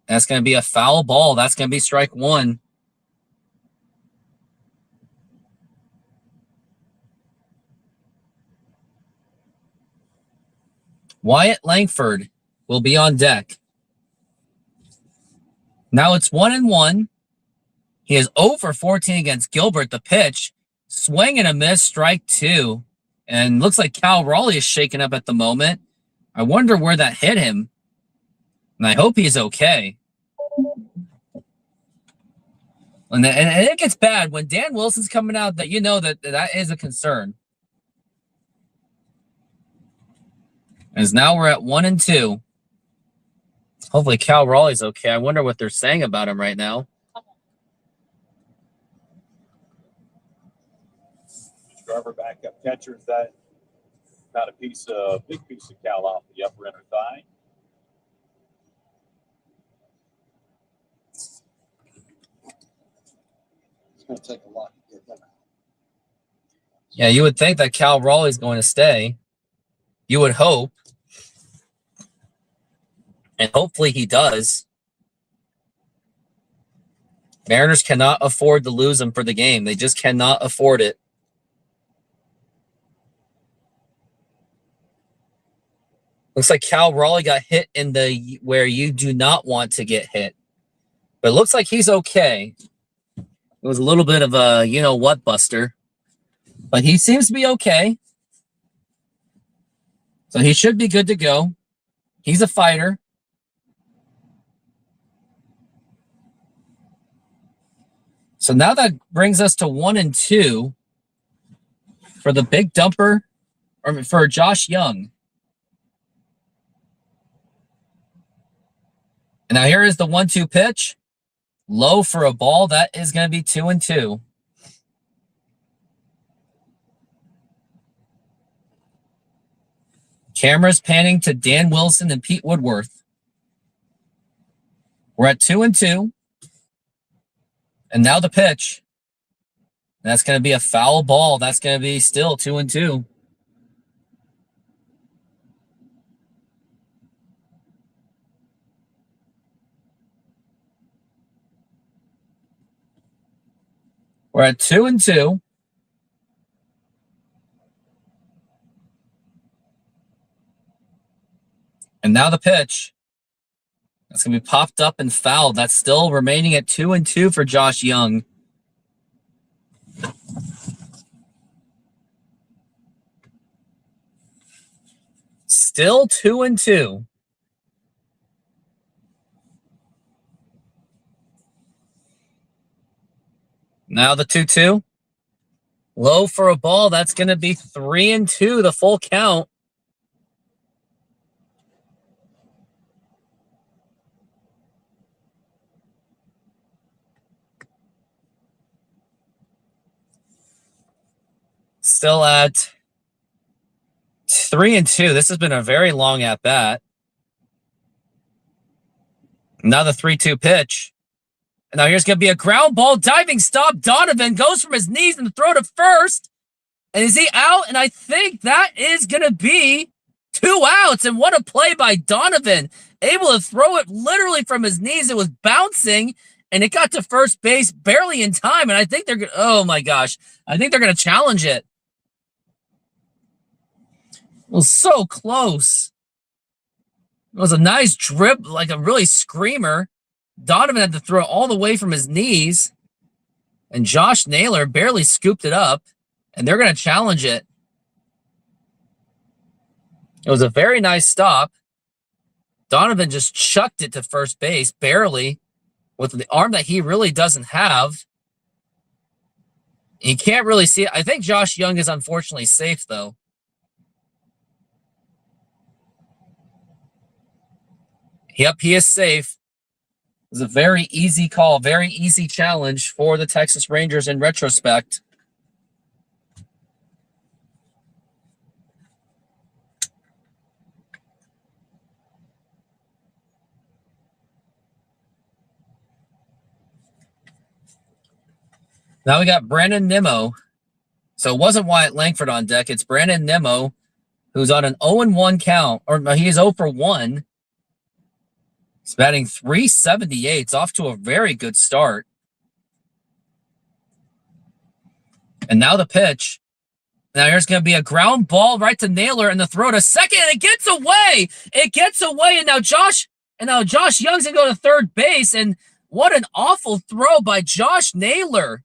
That's going to be a foul ball. That's going to be strike 1. Wyatt Langford will be on deck. Now it's 1-1. He is 0 for 14 against Gilbert. The pitch, swing and a miss, strike 2. And looks like Cal Raleigh is shaken up at the moment. I wonder where that hit him. And I hope he's okay. And it gets bad when Dan Wilson's coming out, that you know that is a concern. As now we're at 1-2. Hopefully Cal Raleigh's okay. I wonder what they're saying about him right now.
Driver backup catcher, is that got a big piece of Cal off the upper inner thigh.
It's going to take a lot to get that out.
Yeah, you would think that Cal Raleigh's going to stay. You would hope. And hopefully he does. Mariners cannot afford to lose him for the game. They just cannot afford it. Looks like Cal Raleigh got hit in the where you do not want to get hit. But it looks like he's okay. It was a little bit of a you-know-what buster. But he seems to be okay. So he should be good to go. He's a fighter. So now that brings us to 1-2 for the big dumper, or for Josh Young. And now here is the 1-2 pitch. Low for a ball. That is going to be 2-2. Cameras panning to Dan Wilson and Pete Woodworth. We're at 2-2. And now the pitch. That's going to be a foul ball. That's going to be still 2-2. We're at 2-2. And now the pitch. That's going to be popped up and fouled. That's still remaining at 2-2 for Josh Young. Still 2-2. Now the 2-2. Low for a ball. That's going to be 3-2, the full count. Still at 3-2. This has been a very long at bat. Now the 3-2 pitch. And now here's going to be a ground ball, diving stop. Donovan goes from his knees and throw to first. And is he out? And I think that is going to be 2 outs. And what a play by Donovan. Able to throw it literally from his knees. It was bouncing, and it got to first base barely in time. And I think they're going to, oh my gosh, I think they're going to challenge it. It was so close. It was a nice drip, like a really screamer. Donovan had to throw it all the way from his knees. And Josh Naylor barely scooped it up. And they're going to challenge it. It was a very nice stop. Donovan just chucked it to first base, barely, with the arm that he really doesn't have. He can't really see it. I think Josh Young is unfortunately safe, though. Yep, he is safe. It was a very easy call, very easy challenge for the Texas Rangers in retrospect. Now we got Brandon Nimmo. So it wasn't Wyatt Langford on deck. It's Brandon Nimmo, who's on an 0-1 count, or he is 0 for 1. He's batting .378. It's off to a very good start. And now the pitch. Now here's going to be a ground ball right to Naylor, and the throw to second, and it gets away. It gets away, and now Josh Young's going to go to third base, and what an awful throw by Josh Naylor.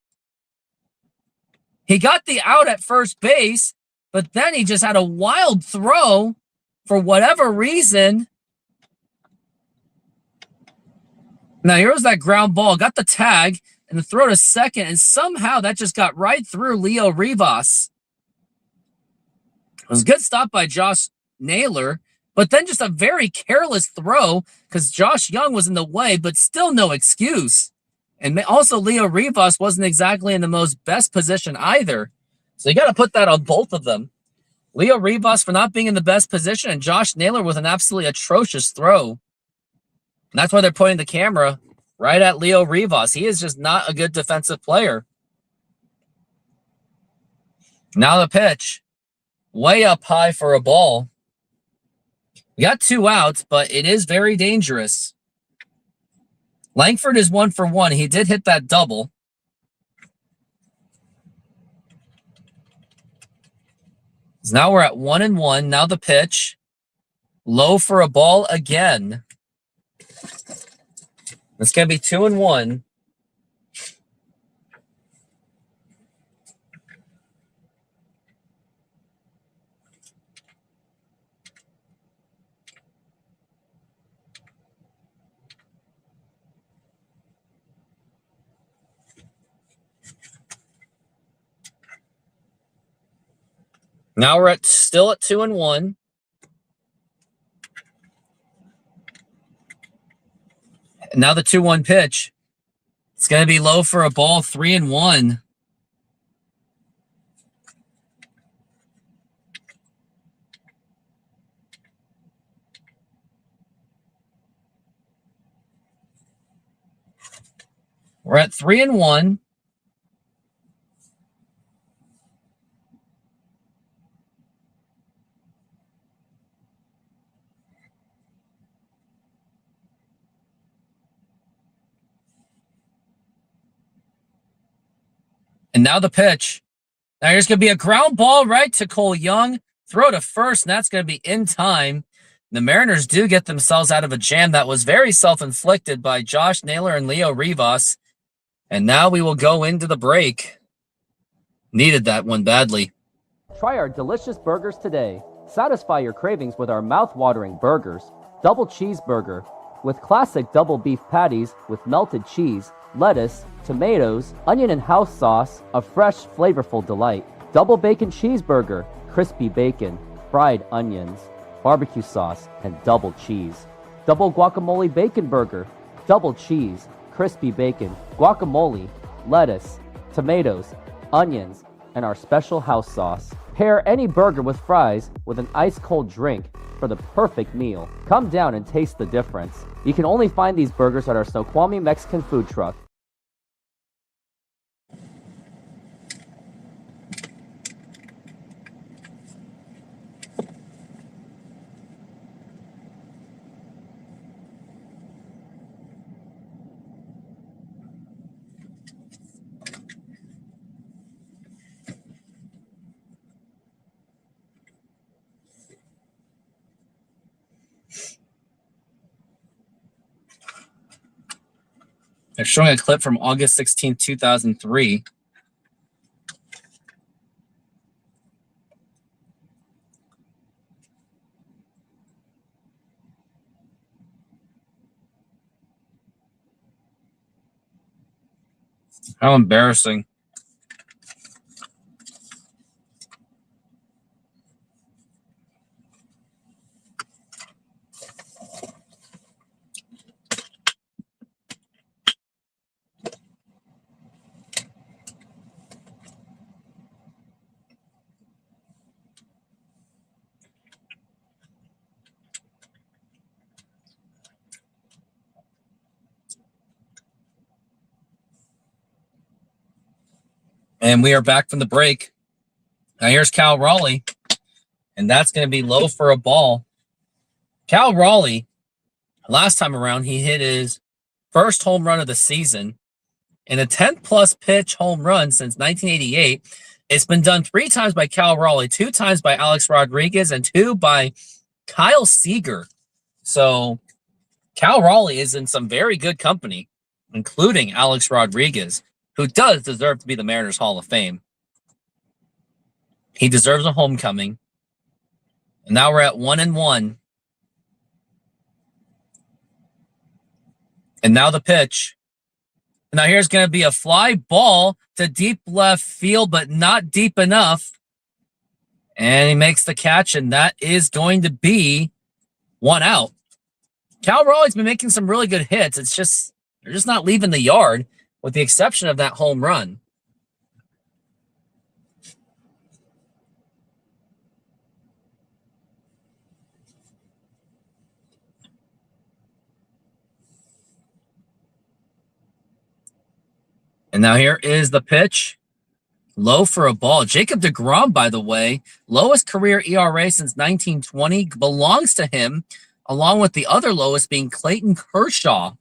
He got the out at first base, but then he just had a wild throw for whatever reason. Now, here's that ground ball. Got the tag and the throw to second, and somehow that just got right through Leo Rivas. It was a good stop by Josh Naylor, but then just a very careless throw because Josh Young was in the way, but still no excuse. And also, Leo Rivas wasn't exactly in the most best position either. So you got to put that on both of them. Leo Rivas for not being in the best position, and Josh Naylor with an absolutely atrocious throw. And that's why they're putting the camera right at Leo Rivas. He is just not a good defensive player. Now the pitch. Way up high for a ball. We got 2 outs, but it is very dangerous. Langford is 1 for 1. He did hit that double. So now we're at 1-1. Now the pitch. Low for a ball again. It's going to be 2-1. Now we're still at 2-1. And now the 2-1 pitch. It's going to be low for a ball, 3-1. We're at 3-1. And now the pitch. Now here's going to be a ground ball right to Cole Young. Throw to first, and that's going to be in time. The Mariners do get themselves out of a jam that was very self-inflicted by Josh Naylor and Leo Rivas. And now we will go into the break. Needed that one badly.
Try our delicious burgers today. Satisfy your cravings with our mouth-watering burgers. Double cheeseburger with classic double beef patties with melted cheese, lettuce, tomatoes, onion and house sauce, a fresh, flavorful delight. Double bacon cheeseburger, crispy bacon, fried onions, barbecue sauce, and double cheese. Double guacamole bacon burger, double cheese, crispy bacon, guacamole, lettuce, tomatoes, onions, and our special house sauce. Pair any burger with fries with an ice-cold drink for the perfect meal. Come down and taste the difference. You can only find these burgers at our Snoqualmie Mexican food truck.
They're showing a clip from August 16th, 2003. How embarrassing. And we are back from the break. Now here's Cal Raleigh, and that's going to be low for a ball. Cal Raleigh, last time around, he hit his first home run of the season in a 10-plus pitch home run since 1988. It's been done 3 times by Cal Raleigh, 2 times by Alex Rodriguez, and 2 by Kyle Seager. So Cal Raleigh is in some very good company, including Alex Rodriguez, who does deserve to be the Mariners Hall of Fame. He deserves a homecoming. And now we're at 1-1. And now the pitch. Now here's going to be a fly ball to deep left field, but not deep enough. And he makes the catch, and that is going to be 1 out. Cal Raleigh's been making some really good hits. It's just, they're just not leaving the yard, with the exception of that home run. And now here is the pitch. Low for a ball. Jacob deGrom, by the way, lowest career ERA since 1920, belongs to him, along with the other lowest being Clayton Kershaw.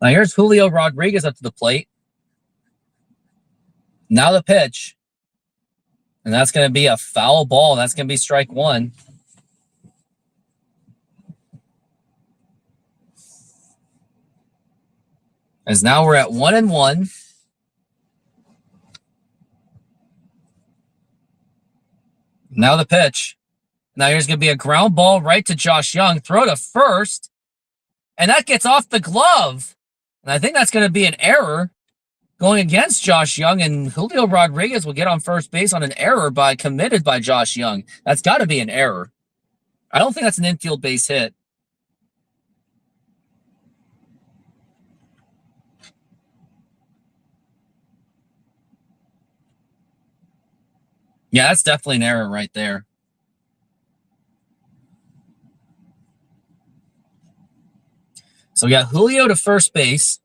Now here's Julio Rodriguez up to the plate. Now the pitch. And that's going to be a foul ball. That's going to be strike 1. As now we're at 1-1. Now the pitch. Now here's going to be a ground ball right to Josh Young. Throw to first. And that gets off the glove. And I think that's going to be an error. going against Josh Young, and Julio Rodriguez will get on first base on an error committed by Josh Young. That's got to be an error. I don't think that's an infield base hit. Yeah, that's definitely an error right there. So we got Julio to first base.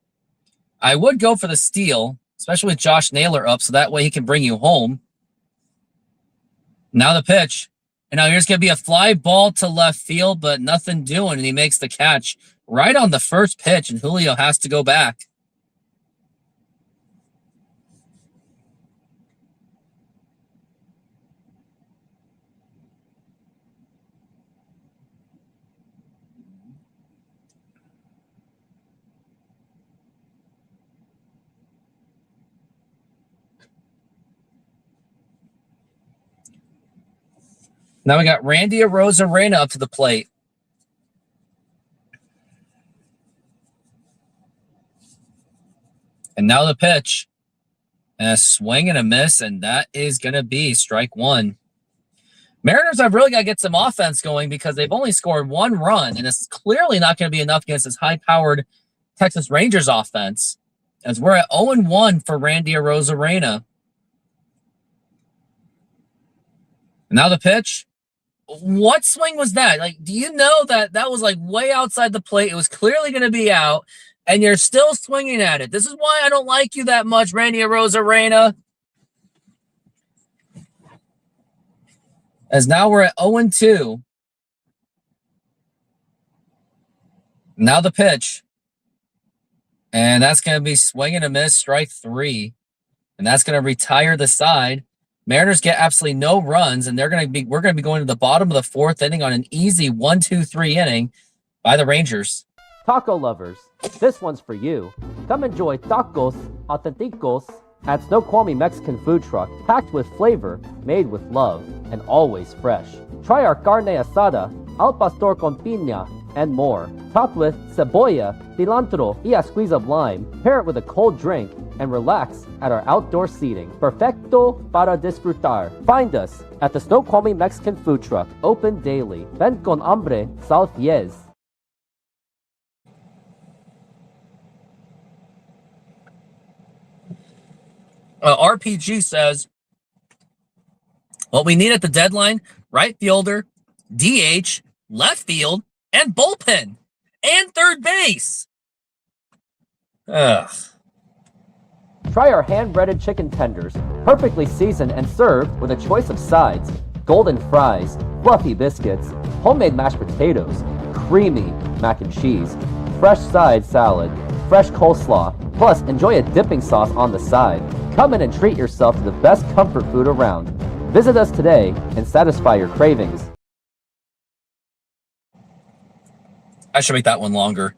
I would go for the steal, especially with Josh Naylor up, so that way he can bring you home. Now the pitch. And now here's going to be a fly ball to left field, but nothing doing, and he makes the catch right on the first pitch, and Julio has to go back. Now we got Randy Arozarena up to the plate. And now the pitch. And a swing and a miss, and that is going to be strike one. Mariners have really got to get some offense going because they've only scored one run, and it's clearly not going to be enough against this high-powered Texas Rangers offense, as we're at 0-1 for Randy Arozarena. Now the pitch. What swing was that? Like, do you know that was like way outside the plate? It was clearly going to be out, and you're still swinging at it. This is why I don't like you that much, Randy Arozarena. As now we're at 0-2. Now the pitch. And that's going to be swing and a miss, strike three. And that's going to retire the side. Mariners get absolutely no runs, and we're going to be going to the bottom of the fourth inning on an easy 1-2-3 inning by the Rangers.
Taco lovers, this one's for you. Come enjoy tacos auténticos at Snoqualmie Mexican food truck, packed with flavor, made with love, and always fresh. Try our carne asada, al pastor con piña, and more. Topped with cebolla, cilantro, y a squeeze of lime. Pair it with a cold drink and relax at our outdoor seating. Perfecto para disfrutar. Find us at the Snoqualmie Mexican food truck, open daily. Ven con hambre, sal fiez.
RPG says, what we need at the deadline, right fielder, DH, left field, and bullpen, and third base. Ugh.
Try our hand-breaded chicken tenders, perfectly seasoned and served with a choice of sides, golden fries, fluffy biscuits, homemade mashed potatoes, creamy mac and cheese, fresh side salad, fresh coleslaw, plus enjoy a dipping sauce on the side. Come in and treat yourself to the best comfort food around. Visit us today and satisfy your cravings.
I should make that one longer.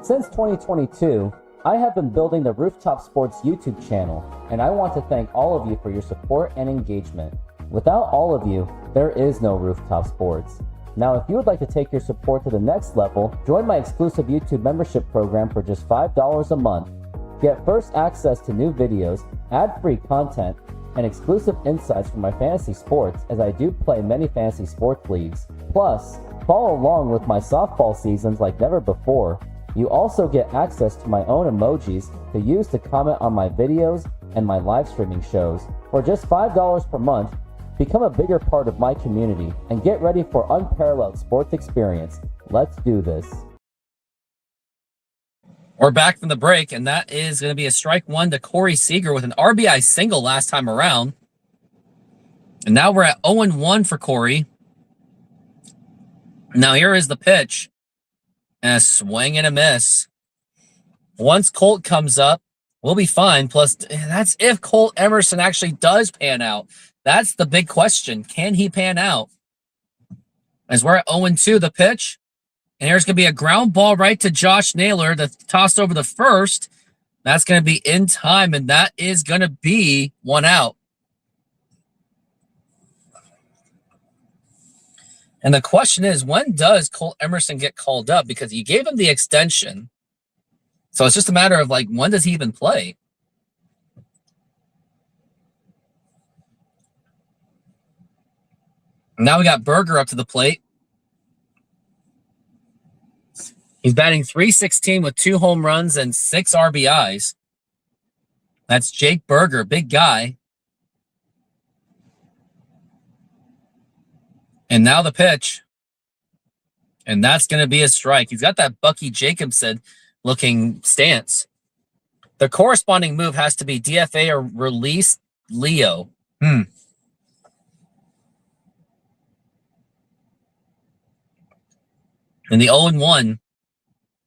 Since 2022, I have been building the Rooftop Sports YouTube channel, and I want to thank all of you for your support and engagement. Without all of you, there is no Rooftop Sports. Now, if you would like to take your support to the next level, join my exclusive YouTube membership program for just $5 a month. Get first access to new videos, ad-free content, and exclusive insights from my fantasy sports, as I do play many fantasy sports leagues. Plus, follow along with my softball seasons like never before. You also get access to my own emojis to use to comment on my videos and my live streaming shows. For just $5 per month, become a bigger part of my community and get ready for unparalleled sports experience. Let's do this.
We're back from the break, and that is going to be a strike one to Corey Seager with an RBI single last time around. And now we're at 0-1 for Corey. Now here is the pitch. And a swing and a miss. Once Colt comes up, we'll be fine. Plus, that's if Colt Emerson actually does pan out. That's the big question. Can he pan out? As we're at 0-2, the pitch. And here's going to be a ground ball right to Josh Naylor that's tossed over the first. That's going to be in time, and that is going to be one out. And the question is, when does Cole Emerson get called up? Because you gave him the extension. So it's just a matter of, like, when does he even play? Now we got Berger up to the plate. He's batting .316 with 2 home runs and 6 RBIs. That's Jake Berger, big guy. And now the pitch. And that's going to be a strike. He's got that Bucky Jacobson looking stance. The corresponding move has to be DFA or release Leo. And the 0-1.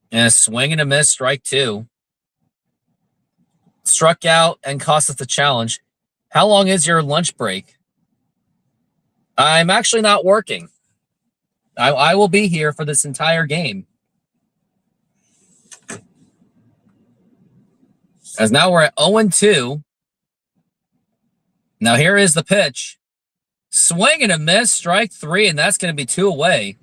And a swing and a miss, strike 2. Struck out and cost us the challenge. How long is your lunch break? I'm actually not working. I will be here for this entire game. As now we're at 0-2. Now here is the pitch. Swing and a miss, strike 3, and that's going to be 2 away.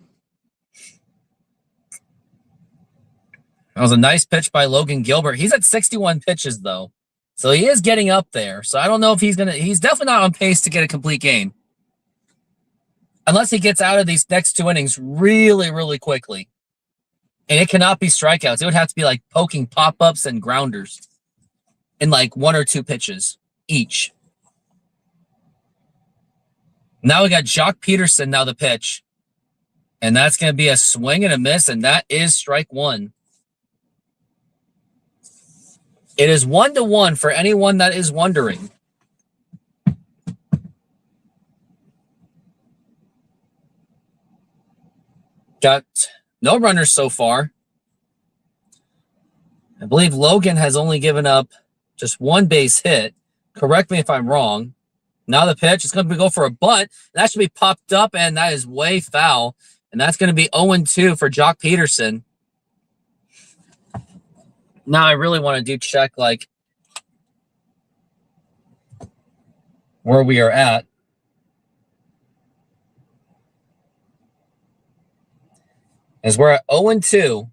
That was a nice pitch by Logan Gilbert. He's at 61 pitches, though. So he is getting up there. So I don't know if he's definitely not on pace to get a complete game. Unless he gets out of these next 2 innings really, really quickly. And it cannot be strikeouts. It would have to be like poking pop-ups and grounders in like 1 or 2 pitches each. Now we got Jock Peterson, now the pitch. And that's going to be a swing and a miss, and that is strike 1. It is 1-1 for anyone that is wondering. Got no runners so far. I believe Logan has only given up just 1 base hit. Correct me if I'm wrong. Now the pitch is going to go for a bunt. That should be popped up, and that is way foul. And that's going to be 0-2 for Jock Peterson. Now I really want to check like where we are at. As we're at 0-2.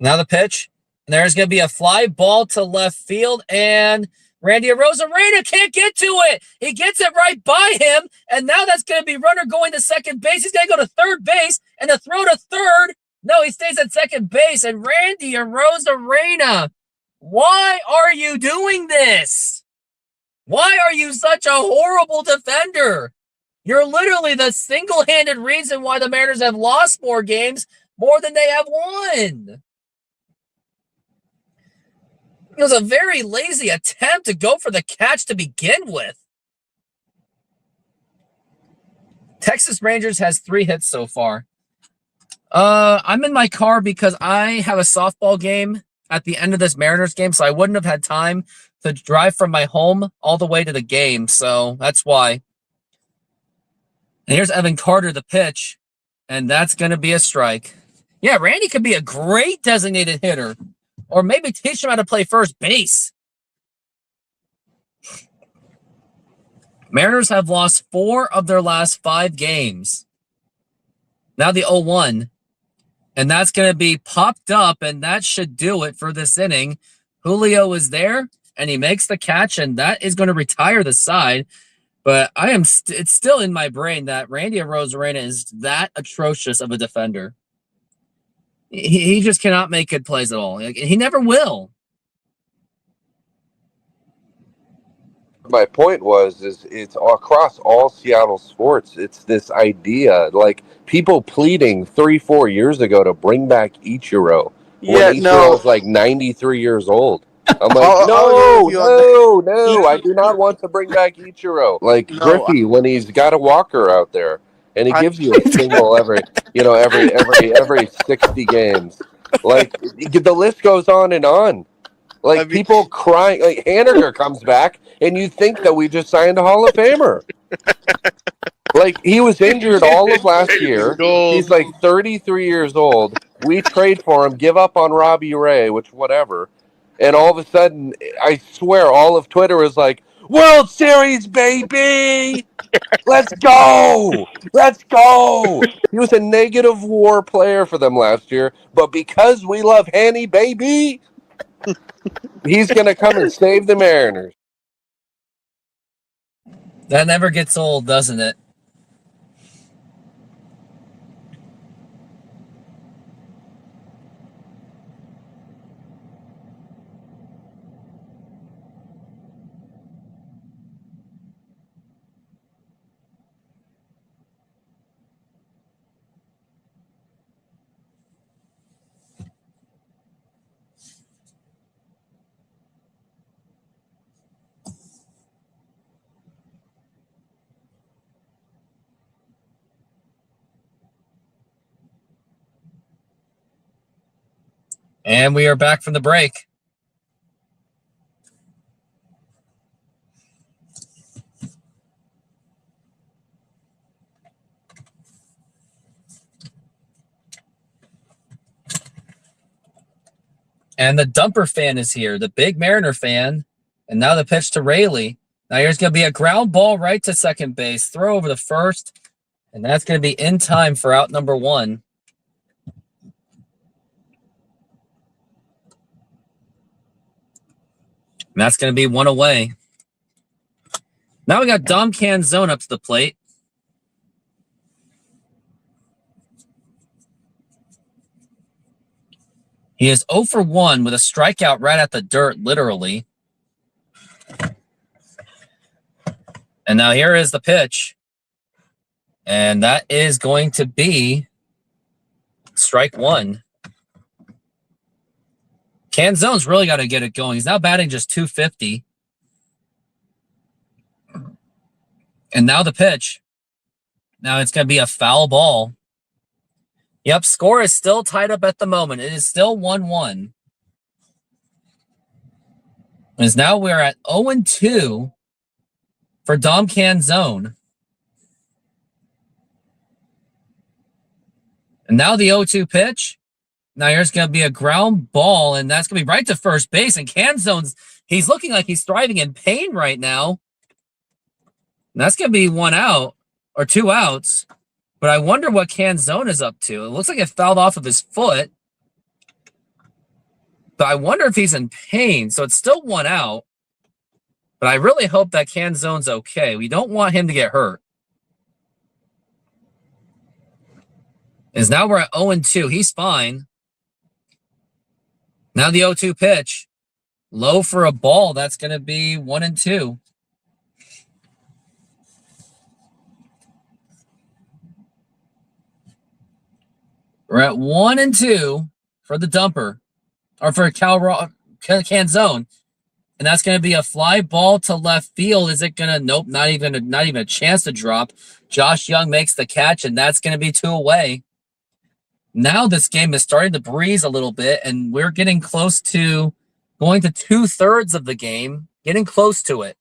Now the pitch. And there's going to be a fly ball to left field. And Randy Arozarena can't get to it. He gets it right by him. And now that's going to be runner going to second base. He's going to go to third base. And the throw to third. No, he stays at second base. And Randy Arozarena, why are you doing this? Why are you such a horrible defender? You're literally the single-handed reason why the Mariners have lost more games more than they have won. It was a very lazy attempt to go for the catch to begin with. Texas Rangers has 3 hits so far. I'm in my car because I have a softball game at the end of this Mariners game, so I wouldn't have had time to drive from my home all the way to the game, so that's why. And here's Evan Carter, the pitch, and that's going to be a strike. Yeah, Randy could be a great designated hitter, or maybe teach him how to play first base. Mariners have lost 4 of their last 5 games. Now the 0-1. And that's going to be popped up, and that should do it for this inning. Julio is there, and he makes the catch, and that is going to retire the side. But it's still in my brain that Randy Arozarena is that atrocious of a defender. He just cannot make good plays at all. He never will.
My point is it's across all Seattle sports. It's this idea, like people pleading 3-4 years ago to bring back Ichiro. When Ichiro's like 93 years old. I'm like, no, I do not want to bring back Ichiro. Like Griffey when he's got a walker out there and he gives you a single every 60 games. Like the list goes on and on. Like people crying, like Haniger comes back and you think that we just signed a Hall of Famer. Like he was injured all of last year. He's like 33 years old. We trade for him, give up on Robbie Ray, which whatever. And all of a sudden, I swear, all of Twitter is like, World Series, baby! Let's go! Let's go! He was a negative WAR player for them last year, but because we love Hanny, baby, he's going to come and save the Mariners.
That never gets old, doesn't it? And we are back from the break. And the dumper fan is here, the big Mariner fan. And now the pitch to Rayleigh. Now here's going to be a ground ball right to second base, throw over the first, and that's going to be in time for out number 1. And that's going to be 1 away. Now we got Dom Canzone up to the plate. He is 0 for 1 with a strikeout right at the dirt, literally. And now here is the pitch. And that is going to be strike 1. Canzone's really got to get it going. He's now batting just .250. And now the pitch. Now it's going to be a foul ball. Yep, score is still tied up at the moment. It is still 1-1. As now we're at 0-2 for Dom Canzone. And now the 0-2 pitch. Now here's going to be a ground ball, and that's going to be right to first base. And Canzone's, he's looking like he's thriving in pain right now. And that's going to be 1 out, or 2 outs. But I wonder what Canzone is up to. It looks like it fouled off of his foot. But I wonder if he's in pain. So it's still 1 out. But I really hope that Canzone's okay. We don't want him to get hurt. As now we're at 0-2. He's fine. Now the 0-2 pitch. Low for a ball. That's going to be 1-2. We're at 1-2 for the dumper, or for Canzone, and that's going to be a fly ball to left field. Is it going to? Nope, not even a chance to drop. Josh Young makes the catch, and that's going to be 2 away. Now this game is starting to breeze a little bit, and we're getting close to going to 2/3 of the game, getting close to it.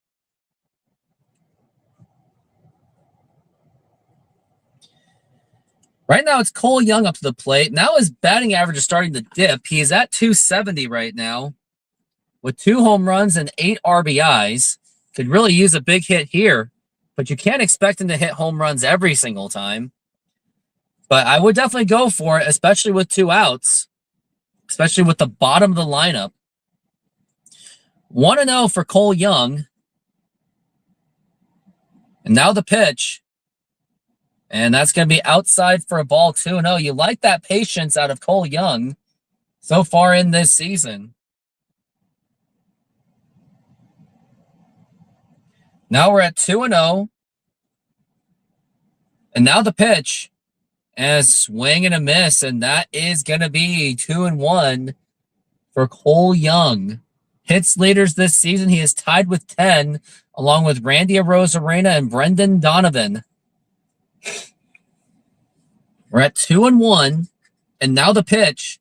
Right now, it's Cole Young up to the plate. Now his batting average is starting to dip. He is at .270 right now with 2 home runs and 8 RBIs. Could really use a big hit here, but you can't expect him to hit home runs every single time. But I would definitely go for it, especially with 2 outs, especially with the bottom of the lineup. 1-0 for Cole Young. And now the pitch. And that's going to be outside for a ball, 2-0. You like that patience out of Cole Young so far in this season. Now we're at 2-0. And now the pitch. And a swing and a miss. And that is going to be 2-1 for Cole Young. Hits leaders this season. He is tied with 10, along with Randy Arozarena and Brendan Donovan. We're at 2-1, and now the pitch.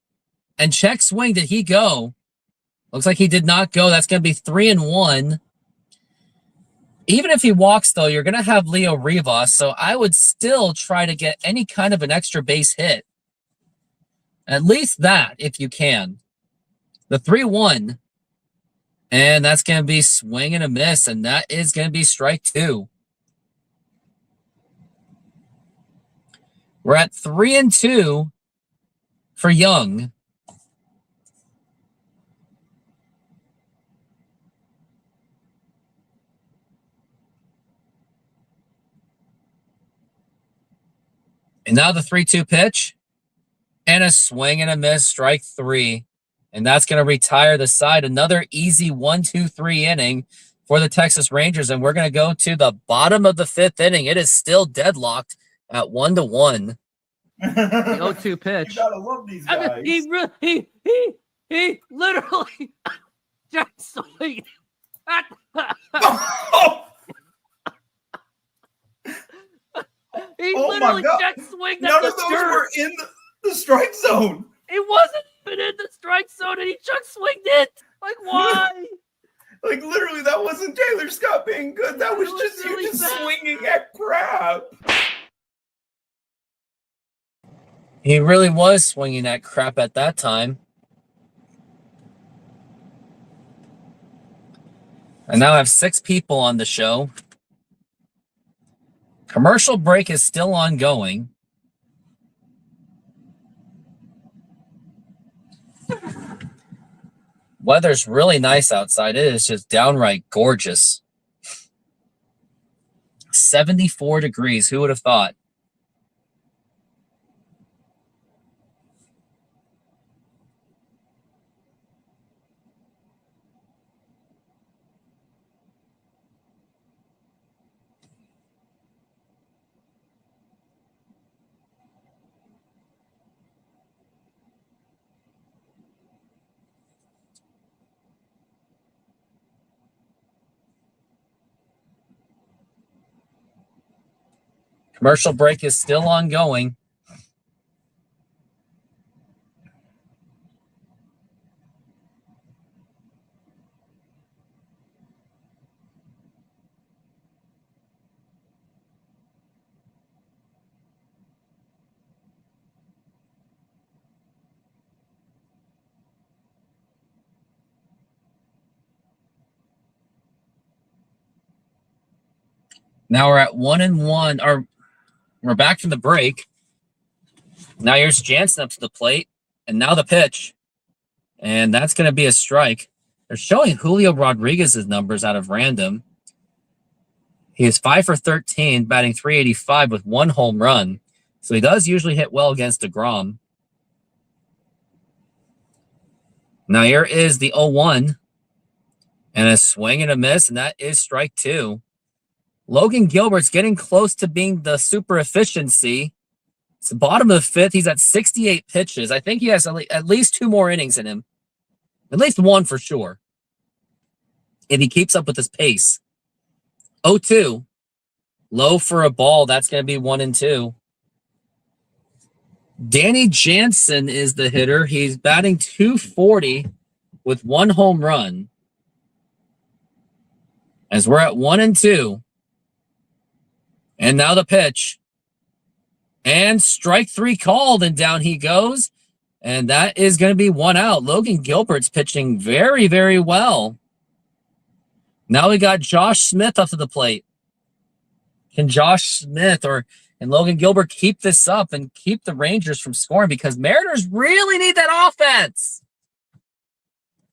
And check swing, did he go? Looks like he did not go. That's going to be 3-1. Even if he walks, though, you're going to have Leo Rivas, so I would still try to get any kind of an extra base hit. At least that, if you can. The 3-1. And that's going to be swing and a miss, and that is going to be strike 2. We're at 3-2 for Young. And now the 3-2 pitch. And a swing and a miss, strike 3. And that's going to retire the side. Another easy 1-2-3 inning for the Texas Rangers. And we're going to go to the bottom of the 5th inning. It is still deadlocked at 1-1.
The 0-2 pitch.
You gotta love these guys.
I mean, he literally just swing. He literally just swinged at
None
the
of those
dirt.
were in the strike zone.
It wasn't even in the strike zone, and he just swinged it. Like, why?
Like, literally, that wasn't Taylor Scott being good. That was just
really
you just
bad.
swinging at crap.
He really was swinging that crap at that time. I now have 6 people on the show. Commercial break is still ongoing. Weather's really nice outside. It is just downright gorgeous. 74 degrees. Who would have thought? Commercial break is still ongoing. Now we're at 1-1, or we're back from the break. Now here's Jansen up to the plate, and now the pitch. And that's going to be a strike. They're showing Julio Rodriguez's numbers out of random. He is 5 for 13, batting .385 with 1 home run. So he does usually hit well against DeGrom. Now here is the 0-1. And a swing and a miss, and that is strike 2. Logan Gilbert's getting close to being the super efficiency. It's the bottom of the 5th. He's at 68 pitches. I think he has at least 2 more innings in him. At least 1 for sure. If he keeps up with his pace. 0-2. Low for a ball. That's going to be 1-2. Danny Jansen is the hitter. He's batting .240 with 1 home run. As we're at 1-2. And now the pitch. And strike 3 called, and down he goes. And that is going to be 1 out. Logan Gilbert's pitching very, very well. Now we got Josh Smith up to the plate. Can Josh Smith and Logan Gilbert keep this up and keep the Rangers from scoring? Because Mariners really need that offense.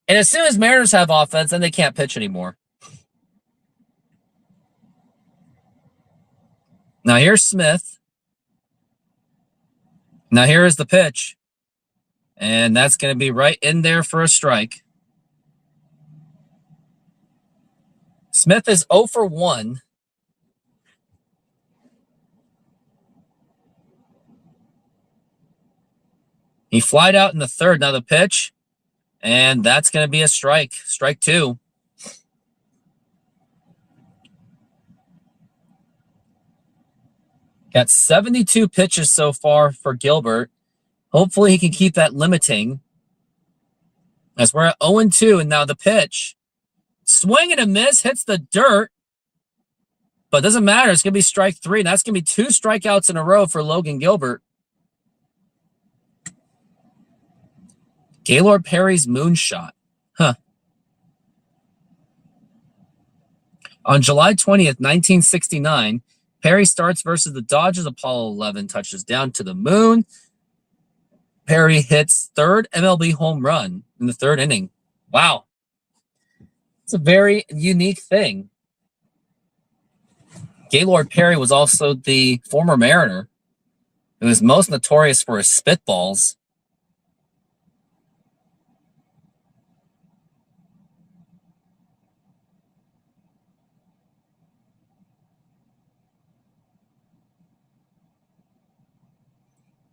And as soon as Mariners have offense, then they can't pitch anymore. Now here's Smith. Now here is the pitch. And that's going to be right in there for a strike. Smith is 0 for 1. He flied out in the 3rd. Now the pitch. And that's going to be a strike. Strike 2. Got 72 pitches so far for Gilbert. Hopefully he can keep that limiting. As we're at 0-2, and now the pitch. Swing and a miss, hits the dirt. But it doesn't matter. It's going to be strike 3, and that's going to be 2 strikeouts in a row for Logan Gilbert. Gaylord Perry's moonshot. Huh. On July 20th, 1969, Perry starts versus the Dodgers. Apollo 11 touches down to the moon. Perry hits third MLB home run in the third inning. Wow. It's a very unique thing. Gaylord Perry was also the former Mariner who is most notorious for his spitballs.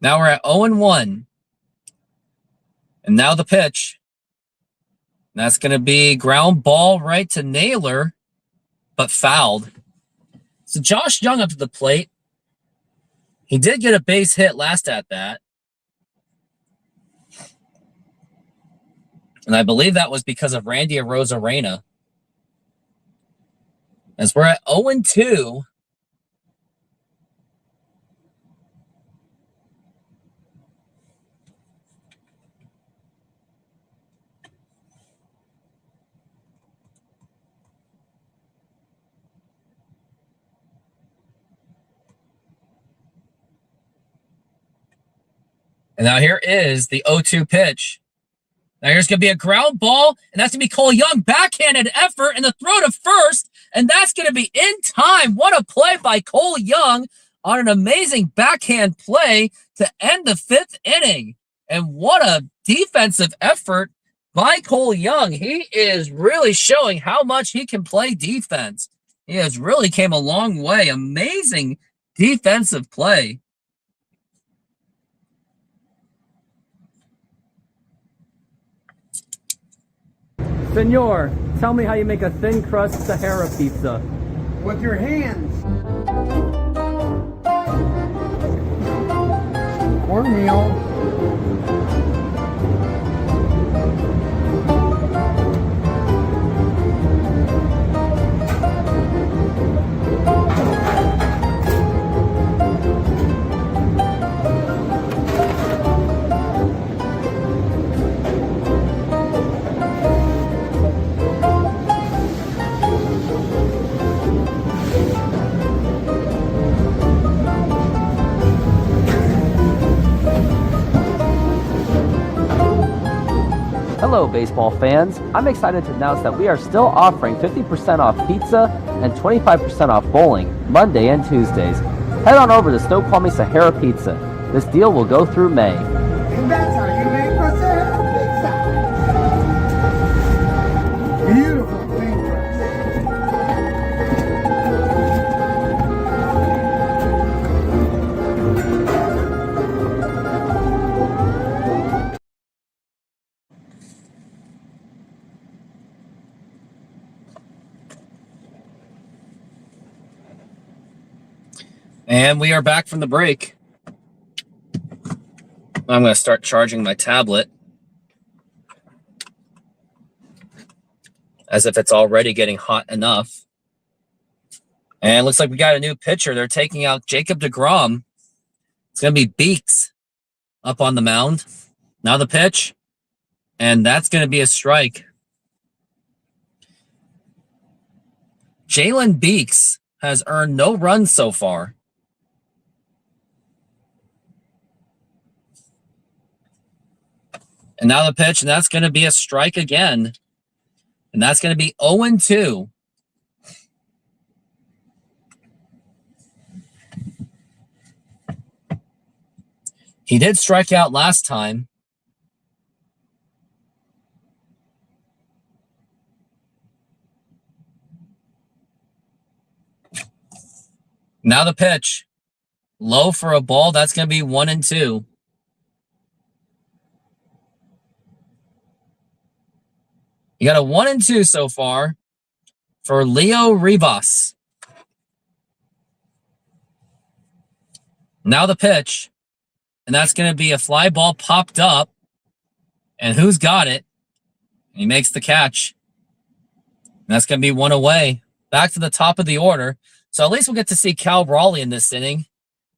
Now we're at 0-1. And now the pitch. That's going to be ground ball right to Naylor, but fouled. So Josh Young up to the plate. He did get a base hit last at bat. And I believe that was because of Randy Arozarena. As we're at 0-2. And now here is the 0-2 pitch. Now here's going to be a ground ball, and that's going to be Cole Young. Backhanded effort, and the throw to first, and that's going to be in time. What a play by Cole Young on an amazing backhand play to end the fifth inning. And what a defensive effort by Cole Young. He is really showing how much he can play defense. He has really came a long way. Amazing defensive play.
Senor, tell me how you make a thin crust Sahara pizza.
With your hands. Cornmeal.
Hello, baseball fans. I'm excited to announce that we are still offering 50% off pizza and 25% off bowling Monday and Tuesdays. Head on over to Snoqualmie Sahara Pizza. This deal will go through May.
And that's how you make a Sahara pizza. Beautiful thing.
And we are back from the break. I'm going to start charging my tablet as if it's already getting hot enough. And it looks like we got a new pitcher. They're taking out Jacob deGrom. It's going to be Beeks up on the mound. Now the pitch. And that's going to be a strike. Jalen Beeks has earned no runs so far. And now the pitch, and that's going to be a strike again. And that's going to be 0-2. He did strike out last time. Now the pitch. Low for a ball. That's going to be 1-2. You got a 1-2 so far for Leo Rivas. Now the pitch. And that's going to be a fly ball popped up. And who's got it? And he makes the catch. And that's going to be one away. Back to the top of the order. So at least we'll get to see Cal Raleigh in this inning.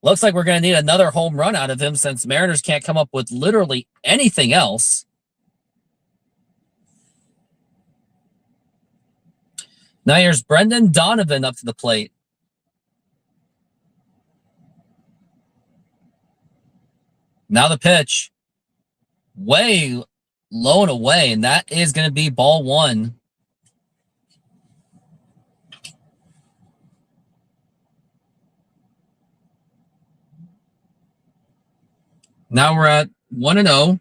Looks like we're going to need another home run out of him since Mariners can't come up with literally anything else. Now here's Brendan Donovan up to the plate. Now the pitch. Way low and away, and that is going to be ball one. Now we're at 1-0.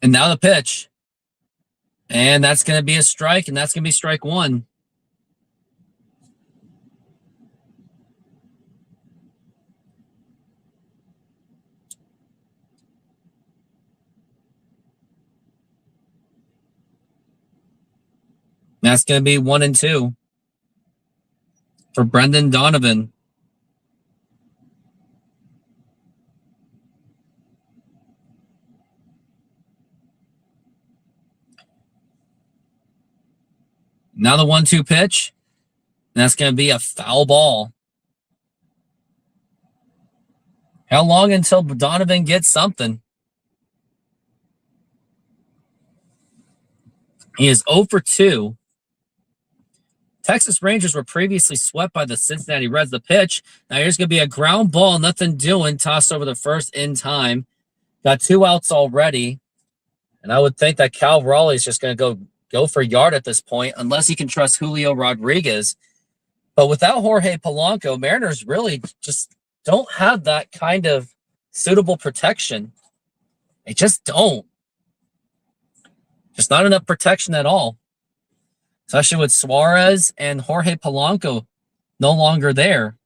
And now the pitch. And that's going to be a strike, and that's going to be strike one. That's going to be 1-2 for Brendan Donovan. Now the 1-2 pitch. And that's going to be a foul ball. How long until Donovan gets something? He is 0 for 2. Texas Rangers were previously swept by the Cincinnati Reds. The pitch. Now here's going to be a ground ball, nothing doing, tossed over the first in time. Got 2 outs already. And I would think that Cal Raleigh is just going to go for yard at this point, unless he can trust Julio Rodriguez. But without Jorge Polanco, Mariners really just don't have that kind of suitable protection. They just don't. Just not enough protection at all. Especially with Suarez and Jorge Polanco no longer there.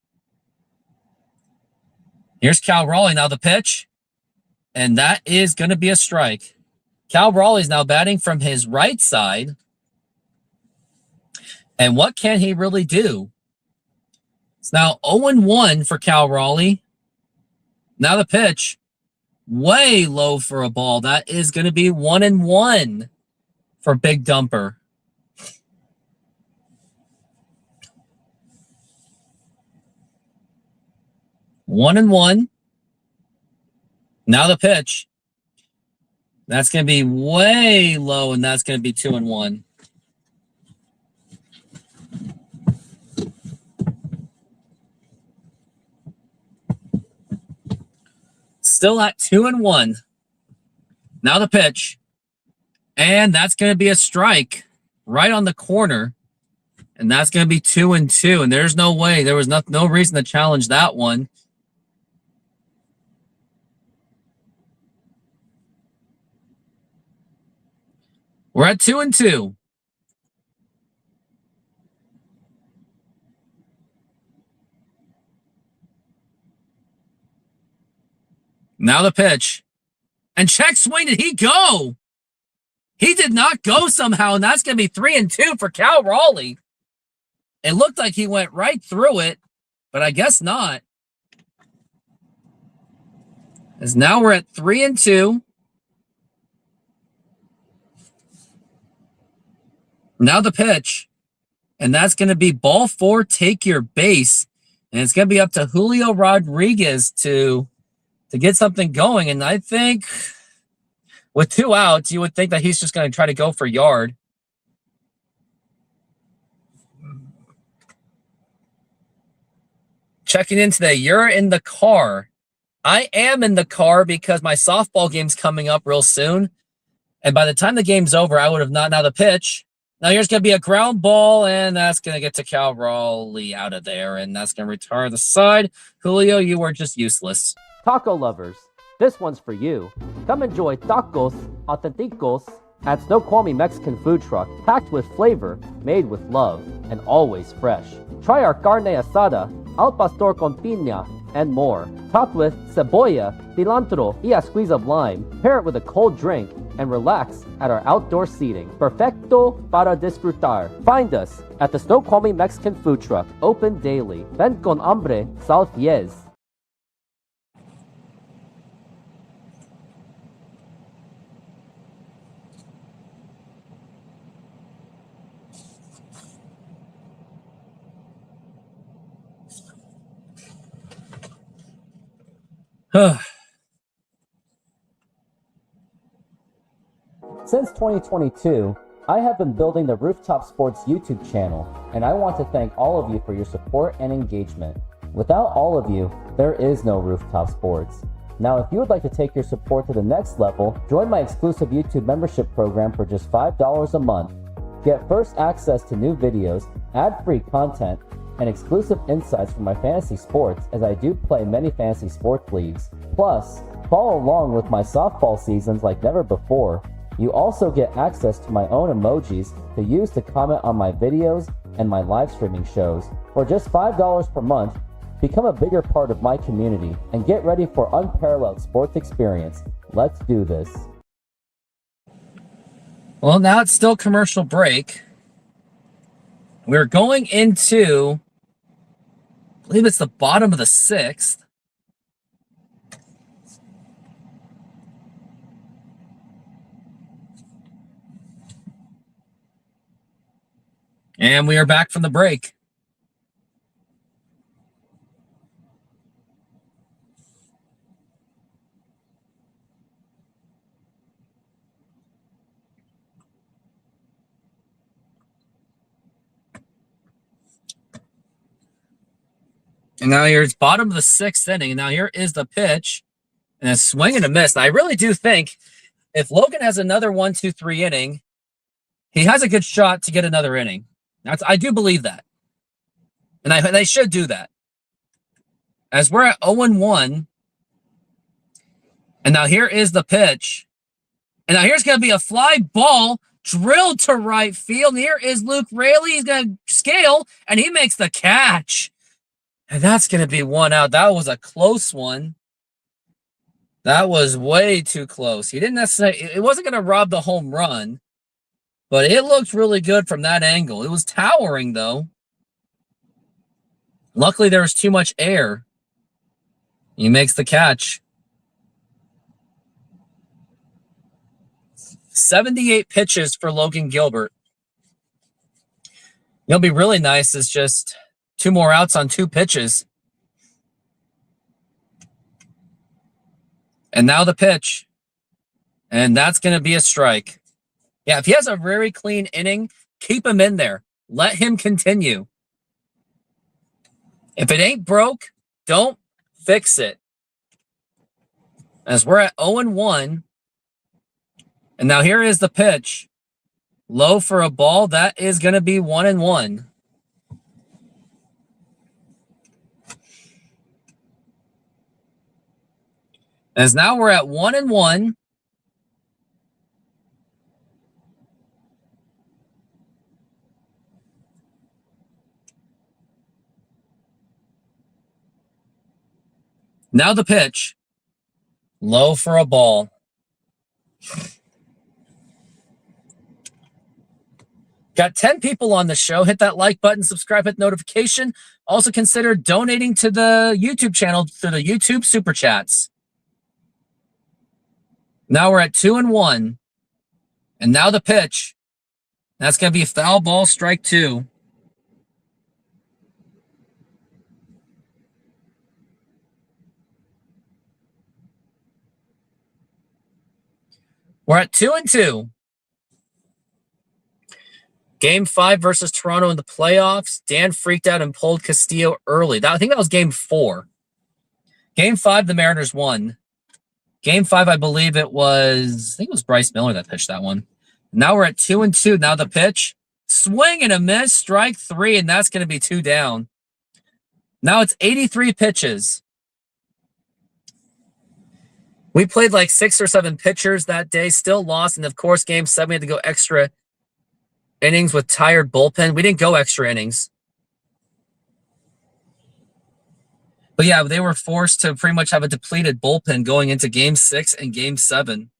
Here's Cal Raleigh. Now the pitch. And that is going to be a strike. Cal Raleigh's now batting from his right side. And what can he really do? It's now 0-1 for Cal Raleigh. Now the pitch. Way low for a ball. That is going to be 1-1 for Big Dumper. One and one. Now the pitch. That's going to be way low, and that's going to be 2-1. Still at 2-1. Now the pitch. And that's going to be a strike right on the corner. And that's going to be 2-2. And there's no way. There was no reason to challenge that one. We're at 2-2. Now the pitch. And check swing, did he go? He did not go somehow, and that's going to be 3-2 for Cal Raleigh. It looked like he went right through it, but I guess not. As now we're at 3-2. Now the pitch. And that's going to be ball 4, take your base. And it's going to be up to Julio Rodriguez to get something going. And I think with 2 outs, you would think that he's just going to try to go for yard. Checking in today. You're in the car. I am in the car because my softball game's coming up real soon. And by the time the game's over, I would have not. Now the pitch. Now here's going to be a ground ball, and that's going to get to Cal Raleigh out of there. And that's going to retire the side. Julio, you are just useless.
Taco lovers, this one's for you. Come enjoy tacos auténticos at Snoqualmie Mexican food truck, packed with flavor, made with love, and always fresh. Try our carne asada, al pastor con piña, and more. Topped with cebolla, cilantro, y a squeeze of lime. Pair it with a cold drink and relax at our outdoor seating. Perfecto para disfrutar. Find us at the Snoqualmie Mexican food truck, open daily. Ven con hambre, sal fies. Since 2022, I have been building the Rooftop Sports YouTube channel, and I want to thank all of you for your support and engagement. Without all of you, there is no Rooftop Sports. Now, if you would like to take your support to the next level, join my exclusive YouTube membership program for just $5 a month. Get first access to new videos, ad-free content, and exclusive insights from my fantasy sports, as I do play many fantasy sports leagues. Plus, follow along with my softball seasons like never before. You also get access to my own emojis to use to comment on my videos and my live streaming shows. For just $5 per month, become a bigger part of my community and get ready for unparalleled sports experience. Let's do this.
Well, now it's still commercial break. We're going into, I believe it's the bottom of the 6th. And we are back from the break. And now here's bottom of the 6th inning. And now here is the pitch. And a swing and a miss. And I really do think if Logan has another 1, 2, 3 inning, he has a good shot to get another inning. I do believe that. And they should do that. As we're at 0-1. And now here is the pitch. And now here's going to be a fly ball drilled to right field. And here is Luke Raley. He's going to scale, and he makes the catch. And that's going to be 1 out. That was a close one. That was way too close. He didn't necessarily, it wasn't going to rob the home run, but it looked really good from that angle. It was towering, though. Luckily, there was too much air. He makes the catch. 78 pitches for Logan Gilbert. It'll be really nice is just 2 more outs on 2 pitches. And now the pitch. And that's going to be a strike. Yeah, if he has a very clean inning, keep him in there. Let him continue. If it ain't broke, don't fix it. As we're at 0-1. And now here is the pitch. Low for a ball. That is going to be 1-1. As now we're at 1-1. Now the pitch. Low for a ball. Got 10 people on the show. Hit that like button, subscribe, hit notification. Also consider donating to the YouTube channel through the YouTube Super Chats. Now we're at 2-1. And now the pitch. That's going to be a foul ball, strike 2. We're at 2-2. Game 5 versus Toronto in the playoffs. Dan freaked out and pulled Castillo early. I think that was game 4. Game 5, the Mariners won. Game 5, I believe it was Bryce Miller that pitched that one. Now we're at 2-2. Now the pitch. Swing and a miss. Strike 3, and that's going to be 2 down. Now it's 83 pitches. We played like 6 or 7 pitchers that day. Still lost. And, of course, game 7, we had to go extra innings with tired bullpen. We didn't go extra innings. But yeah, they were forced to pretty much have a depleted bullpen going into game 6 and game 7.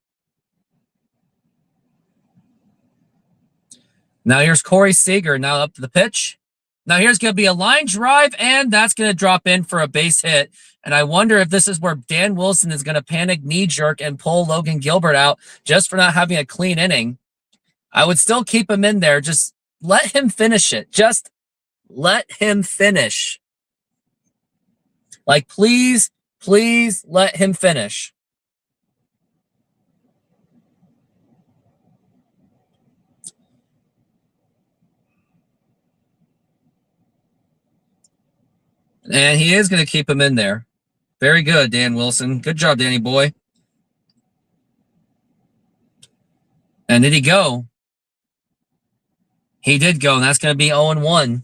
Now here's Corey Seager. Now up to the pitch. Now here's going to be a line drive, and that's going to drop in for a base hit. And I wonder if this is where Dan Wilson is going to panic knee jerk and pull Logan Gilbert out just for not having a clean inning. I would still keep him in there. Just let him finish it. Just let him finish. Like, please Please let him finish. And he is going to keep him in there. Very good, Dan Wilson. Good job, Danny boy. And did he go? He did go, and that's going to be 0-1.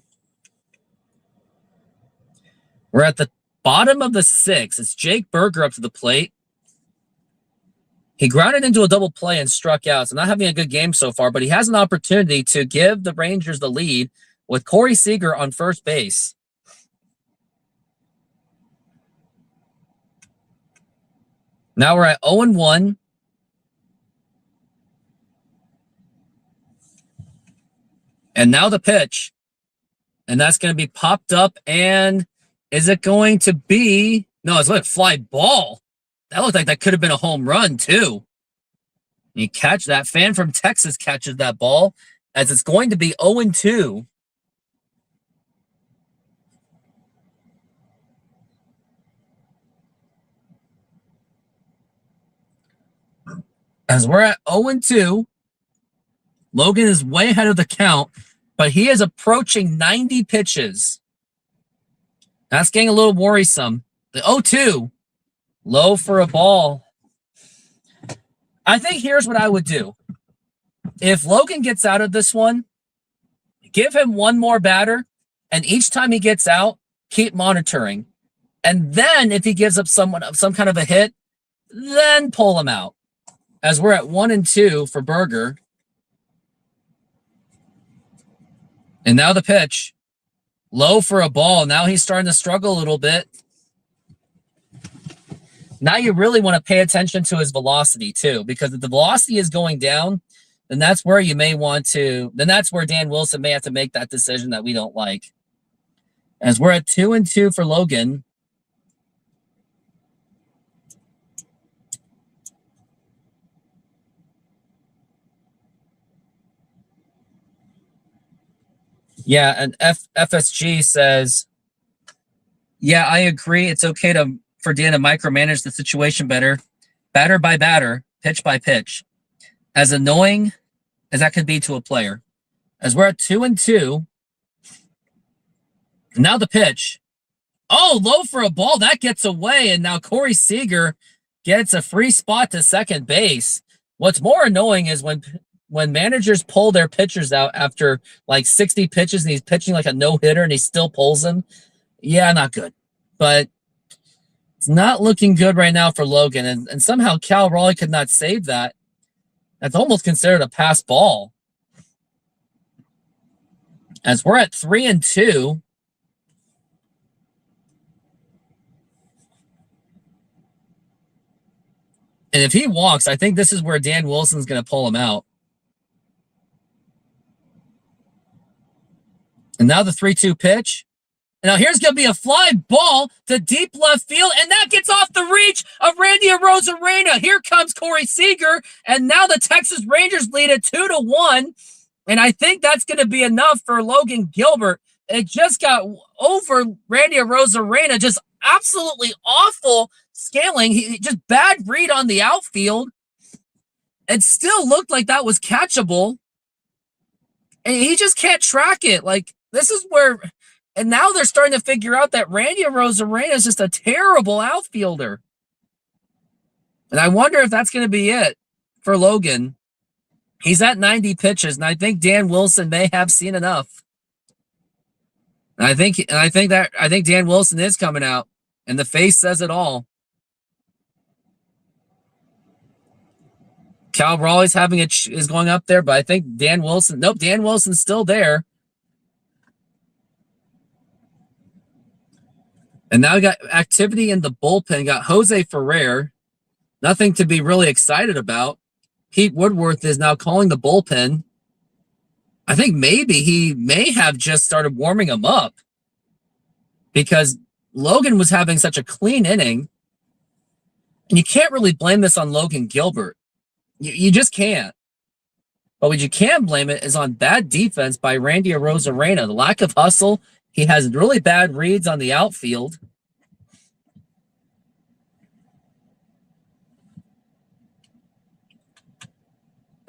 We're at the bottom of the 6th. It's Jake Berger up to the plate. He grounded into a double play and struck out. So not having a good game so far, but he has an opportunity to give the Rangers the lead with Corey Seager on first base. Now we're at 0-1. And now the pitch. And that's going to be popped up. And is it going to be... No, it's like a fly ball. That looked like that could have been a home run, too. You catch that. Fan from Texas catches that ball as it's going to be 0-2. As we're at 0-2, Logan is way ahead of the count, but he is approaching 90 pitches. That's getting a little worrisome. The 0-2, low for a ball. I think here's what I would do. If Logan gets out of this one, give him one more batter, and each time he gets out, keep monitoring. And then if he gives up some kind of a hit, then pull him out. As we're at 1-2 for Berger. And now the pitch. Low for a ball. Now he's starting to struggle a little bit. Now you really want to pay attention to his velocity too, because if the velocity is going down, then that's where you may want to, then that's where Dan Wilson may have to make that decision that we don't like. As we're at 2-2 for Logan. Yeah, and FSG says, yeah, I agree. It's okay for Dan to micromanage the situation better, batter by batter, pitch by pitch. As annoying as that could be to a player. As we're at 2-2. Now the pitch. Oh, low for a ball. That gets away, and now Corey Seager gets a free spot to second base. What's more annoying is when managers pull their pitchers out after like 60 pitches and he's pitching like a no-hitter and he still pulls them. Yeah, not good. But it's not looking good right now for Logan. And somehow Cal Raleigh could not save that. That's almost considered a pass ball. As we're at 3-2. And if he walks, I think this is where Dan Wilson's going to pull him out. And now the 3-2 pitch. Now here's going to be a fly ball to deep left field, and that gets off the reach of Randy Arozarena. Here comes Corey Seager, and now the Texas Rangers lead it 2-1. And I think that's going to be enough for Logan Gilbert. It just got over Randy Arozarena, just absolutely awful scaling. He just bad read on the outfield. It still looked like that was catchable. And he just can't track it. Like, this is where, and now they're starting to figure out that Randy Arozarena is just a terrible outfielder. And I wonder if that's going to be it for Logan. He's at 90 pitches, and I think Dan Wilson may have seen enough. And I think Dan Wilson is coming out, and the face says it all. Cal Raleigh's is going up there, but I think Dan Wilson, nope, Dan Wilson's still there. And now we got activity in the bullpen. Got Jose Ferrer. Nothing to be really excited about. Pete Woodworth is now calling the bullpen. I think maybe he may have just started warming him up because Logan was having such a clean inning. And you can't really blame this on Logan Gilbert. You just can't. But what you can blame it is on bad defense by Randy Arozarena. The lack of hustle. He has really bad reads on the outfield.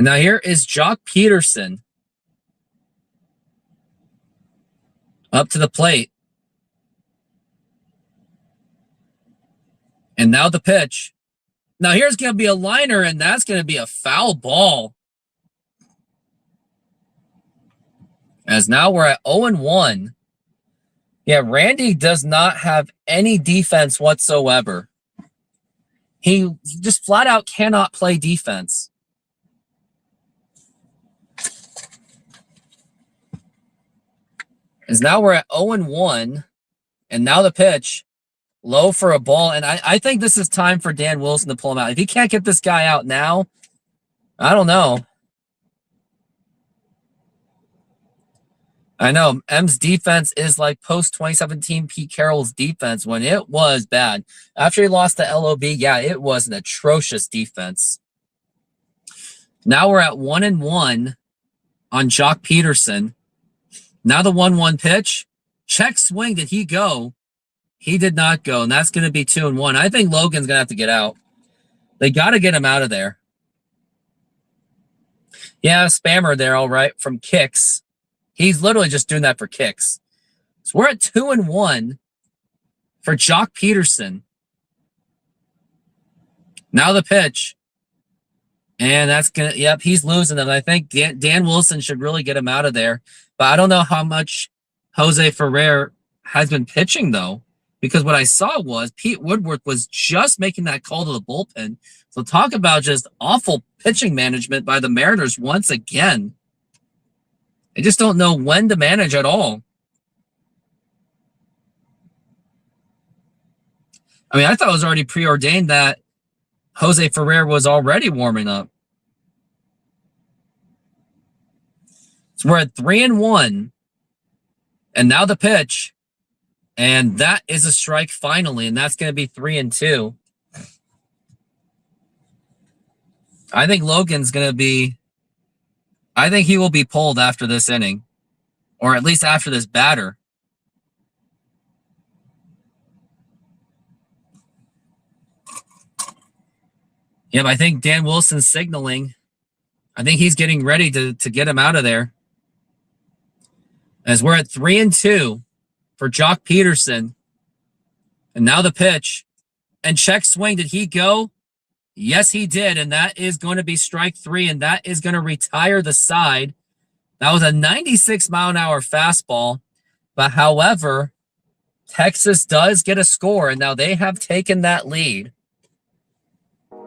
And now here is Jock Peterson up to the plate. And now the pitch. Now here's going to be a liner, and that's going to be a foul ball. As now we're at 0-1. Yeah, Randy does not have any defense whatsoever. He just flat out cannot play defense. As now we're at 0-1. And now the pitch. Low for a ball. And I think this is time for Dan Wilson to pull him out. If he can't get this guy out now, I don't know. I know M's defense is like post 2017 Pete Carroll's defense when it was bad. After he lost to LOB, yeah, it was an atrocious defense. Now we're at 1-1 on Jock Peterson. Now the 1-1 pitch. Check swing. Did he go? He did not go, and that's going to be 2-1. I think Logan's going to have to get out. They got to get him out of there. Yeah, spammer there, all right, from kicks. He's literally just doing that for kicks. So we're at 2-1 for Jock Peterson. Now the pitch. And that's going to, yep, he's losing them. I think Dan Wilson should really get him out of there. But I don't know how much Jose Ferrer has been pitching, though, because what I saw was Pete Woodworth was just making that call to the bullpen. So talk about just awful pitching management by the Mariners once again. They just don't know when to manage at all. I mean, I thought it was already preordained that Jose Ferrer was already warming up. So we're at 3-1. And now the pitch. And that is a strike finally. And that's going to be 3-2. I think Logan's going to be... I think he will be pulled after this inning. Or at least after this batter. Yep, I think Dan Wilson's signaling. I think he's getting ready to get him out of there. As we're at 3-2 for Jock Peterson. And now the pitch. And check swing. Did he go? Yes, he did. And that is going to be strike 3. And that is going to retire the side. That was a 96-mile-an-hour fastball. But however, Texas does get a score. And now they have taken that lead.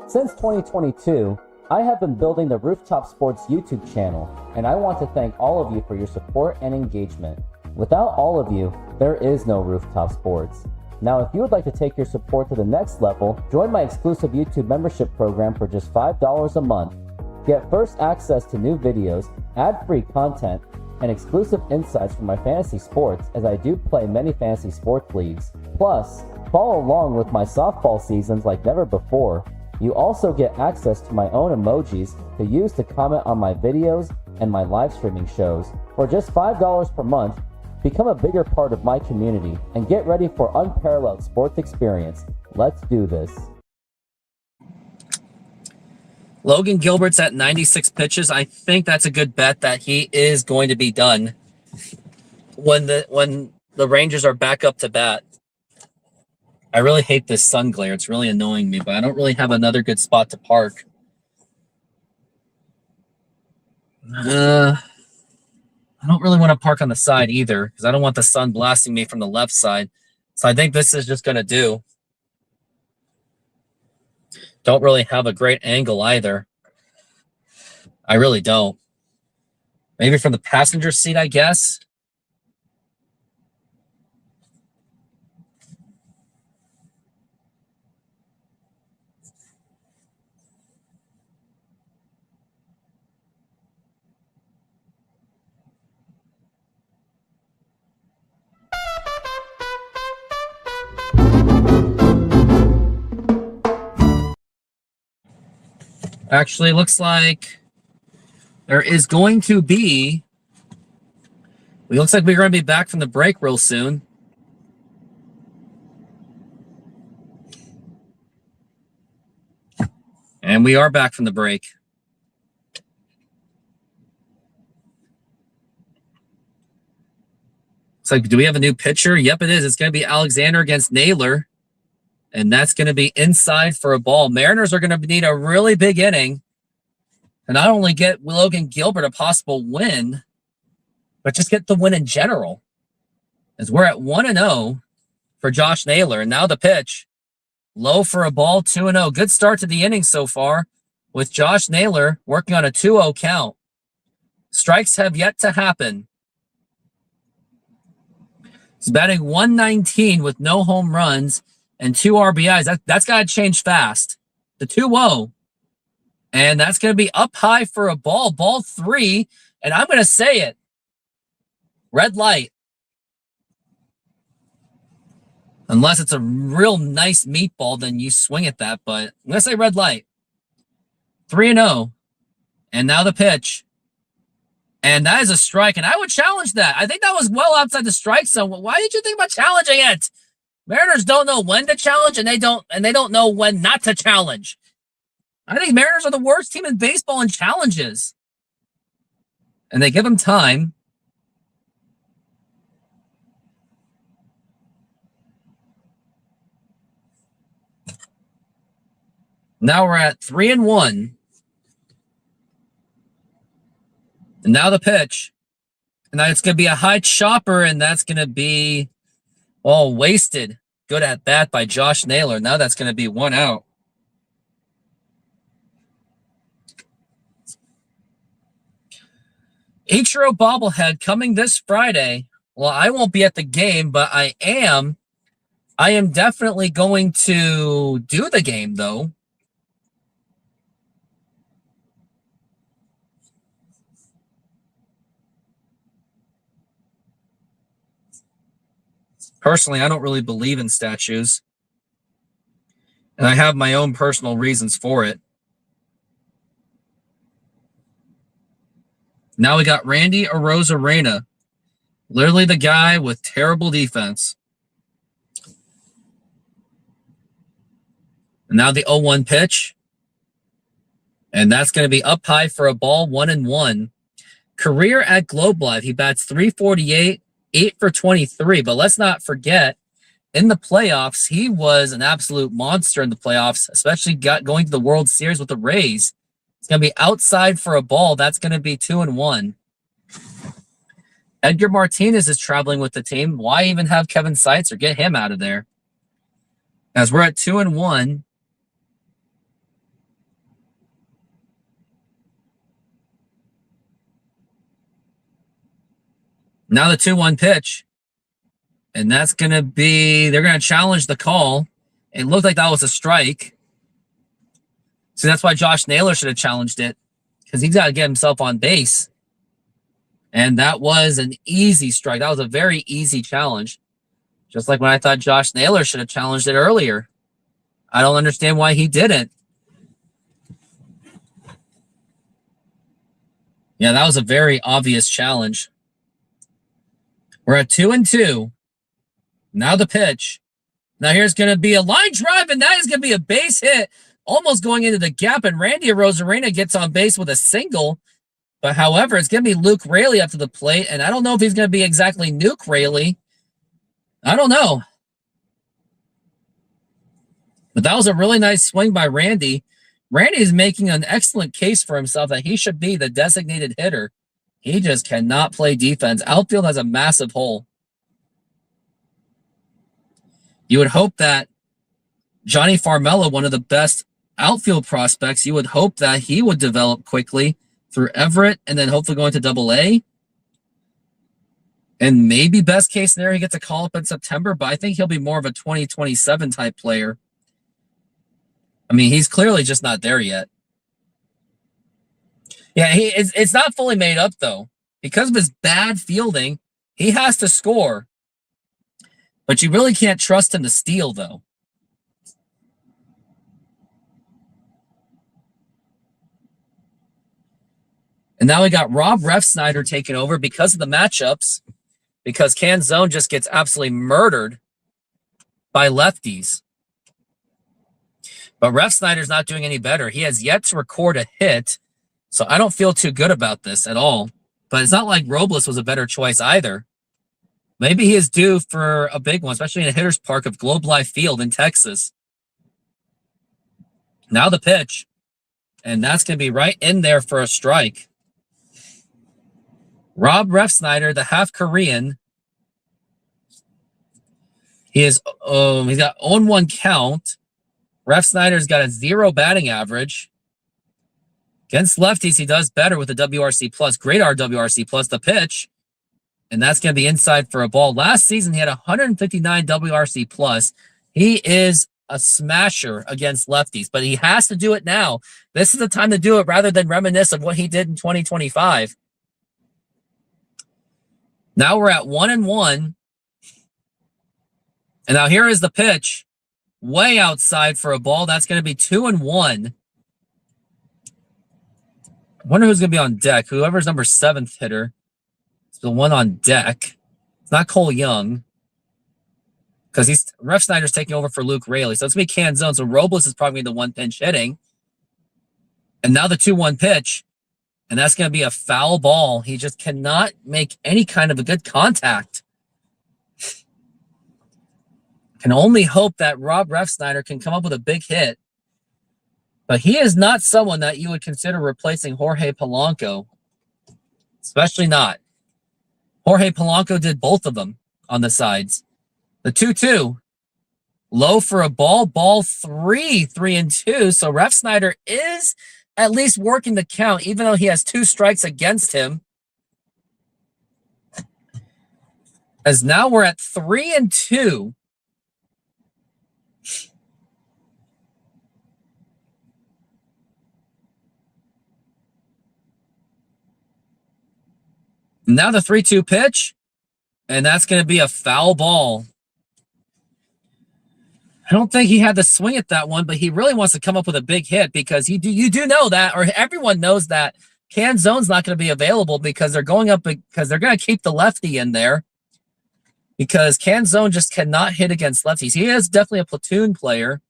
Since 2022, I have been building the Rooftop Sports YouTube channel, and I want to thank all of you for your support and engagement. Without all of you, there is no Rooftop Sports. Now, if you would like to take your support to the next level, join my exclusive YouTube membership program for just $5 a month. Get first access to new videos, ad-free content, and exclusive insights from my fantasy sports, as I do play many fantasy sports leagues. Plus, follow along with my softball seasons like never before. You also get access to my own emojis to use to comment on my videos and my live streaming shows. For just $5 per month, become a bigger part of my community and get ready for unparalleled sports experience. Let's do this.
Logan Gilbert's at 96 pitches. I think that's a good bet that he is going to be done when the Rangers are back up to bat. I really hate this sun glare. It's really annoying me, but I don't really have another good spot to park. I don't really want to park on the side either because I don't want the sun blasting me from the left side. So I think this is just going to do. Don't really have a great angle either. I really don't. Maybe from the passenger seat, I guess. Actually, looks like there is going to be... It looks like we're going to be back from the break real soon. And we are back from the break. It's like, do we have a new pitcher? Yep, it is. It's going to be Alexander against Naylor. And that's going to be inside for a ball. Mariners are going to need a really big inning to not only get Logan Gilbert a possible win, but just get the win in general. As we're at 1-0 for Josh Naylor. And now the pitch. Low for a ball, 2-0. Good start to the inning so far with Josh Naylor working on a 2-0 count. Strikes have yet to happen. He's batting 119 with no home runs and 2 RBIs. That's got to change fast. The 2-0. And that's going to be up high for a ball. Ball 3. And I'm going to say it. Red light. Unless it's a real nice meatball, then you swing at that. But I'm going to say red light. 3-0. And now the pitch. And that is a strike. And I would challenge that. I think that was well outside the strike zone. Why did you think about challenging it? Mariners don't know when to challenge, and they don't know when not to challenge. I think Mariners are the worst team in baseball in challenges. And they give them time. Now we're at 3-1. And now the pitch. And now it's going to be a high chopper, and that's going to be all wasted. Good at bat by Josh Naylor. Now that's going to be 1 out. Ichiro bobblehead coming this Friday. Well, I won't be at the game, but I am definitely going to do the game, though. Personally, I don't really believe in statues. And I have my own personal reasons for it. Now we got Randy Arozarena. Literally the guy with terrible defense. And now the 0-1 pitch. And that's going to be up high for a ball, 1-1. Career at Globe Life, he bats .348. 8 for 23, but let's not forget, in the playoffs, he was an absolute monster in the playoffs, especially going to the World Series with the Rays. It's going to be outside for a ball. That's going to be 2-1. Edgar Martinez is traveling with the team. Why even have Kevin Seitzer? Get him out of there. As we're at 2-1. Now the 2-1 pitch. And that's going to be, they're going to challenge the call. It looked like that was a strike. So that's why Josh Naylor should have challenged it, because he's got to get himself on base. And that was an easy strike. That was a very easy challenge. Just like when I thought Josh Naylor should have challenged it earlier. I don't understand why he didn't. Yeah, that was a very obvious challenge. We're at 2-2. Now the pitch. Now here's going to be a line drive, and that is going to be a base hit, almost going into the gap, and Randy Arozarena gets on base with a single. But however, it's going to be Luke Raley up to the plate, and I don't know if he's going to be exactly Nuke Raley. I don't know. But that was a really nice swing by Randy. Randy is making an excellent case for himself that he should be the designated hitter. He just cannot play defense. Outfield has a massive hole. You would hope that Johnny Farmelo, one of the best outfield prospects, you would hope that he would develop quickly through Everett and then hopefully going to Double-A. And maybe best case scenario, he gets a call up in September, but I think he'll be more of a 2027 type player. I mean, he's clearly just not there yet. Yeah, it's not fully made up, though. Because of his bad fielding, he has to score. But you really can't trust him to steal, though. And now we got Rob Refsnyder taking over because of the matchups. Because Canzone just gets absolutely murdered by lefties. But Refsnyder's not doing any better. He has yet to record a hit. So I don't feel too good about this at all. But it's not like Robles was a better choice either. Maybe he is due for a big one, especially in a hitter's park of Globe Life Field in Texas. Now the pitch. And that's going to be right in there for a strike. Rob Refsnyder, the half Korean. He's got 0-1 count. Refsnyder's got a 0 batting average. Against lefties, he does better with the WRC plus. Great WRC plus. The pitch. And that's going to be inside for a ball. Last season, he had 159 WRC plus. He is a smasher against lefties, but he has to do it now. This is the time to do it rather than reminisce of what he did in 2025. Now we're at 1-1. And now here is the pitch. Way outside for a ball. That's going to be 2-1. I wonder who's going to be on deck. Whoever's number 7th hitter. It's the one on deck. It's not Cole Young. Because Refsnyder's taking over for Luke Raley. So it's going to be Canzone. So Robles is probably the one pinch hitting. And now the 2-1 pitch. And that's going to be a foul ball. He just cannot make any kind of a good contact. Can only hope that Rob Refsnyder can come up with a big hit. But he is not someone that you would consider replacing Jorge Polanco. Especially not. Jorge Polanco did both of them on the sides. The 2-2. Low for a ball. Ball 3-2. So Refsnyder is at least working the count, even though he has 2 strikes against him. As now we're at 3-2. Now the 3-2 pitch. And that's going to be a foul ball. I don't think he had the swing at that one, but he really wants to come up with a big hit because you do know that, or everyone knows that Canzone's not going to be available because they're going to keep the lefty in there because Canzone just cannot hit against lefties. He is definitely a platoon player.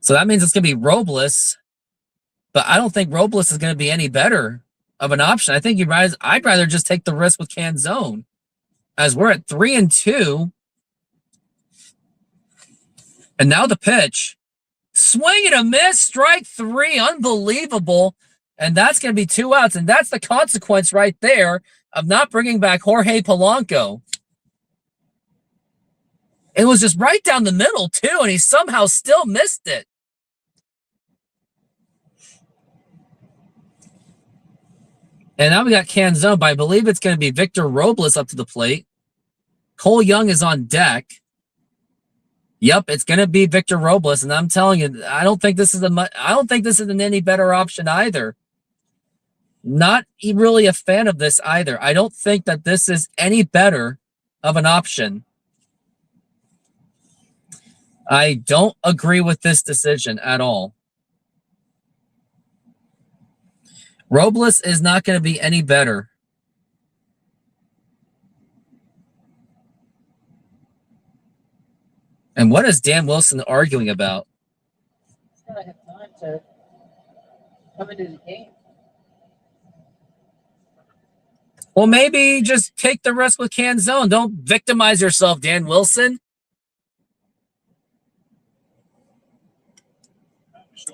So that means it's going to be Robles, but I don't think Robles is going to be any better of an option. I think I'd rather just take the risk with Canzone as we're at 3-2. And now the pitch. Swing and a miss. Strike 3. Unbelievable. And that's going to be 2 outs. And that's the consequence right there of not bringing back Jorge Polanco. It was just right down the middle, too. And he somehow still missed it. And now we got Canzone, but I believe it's going to be Victor Robles up to the plate. Cole Young is on deck. Yep, it's going to be Victor Robles, and I'm telling you, I don't think this is an any better option either. Not really a fan of this either. I don't think that this is any better of an option. I don't agree with this decision at all. Robles is not going to be any better. And what is Dan Wilson arguing about?
He's got to have time to come into the game.
Well, maybe just take the risk with Canzone. Don't victimize yourself, Dan Wilson.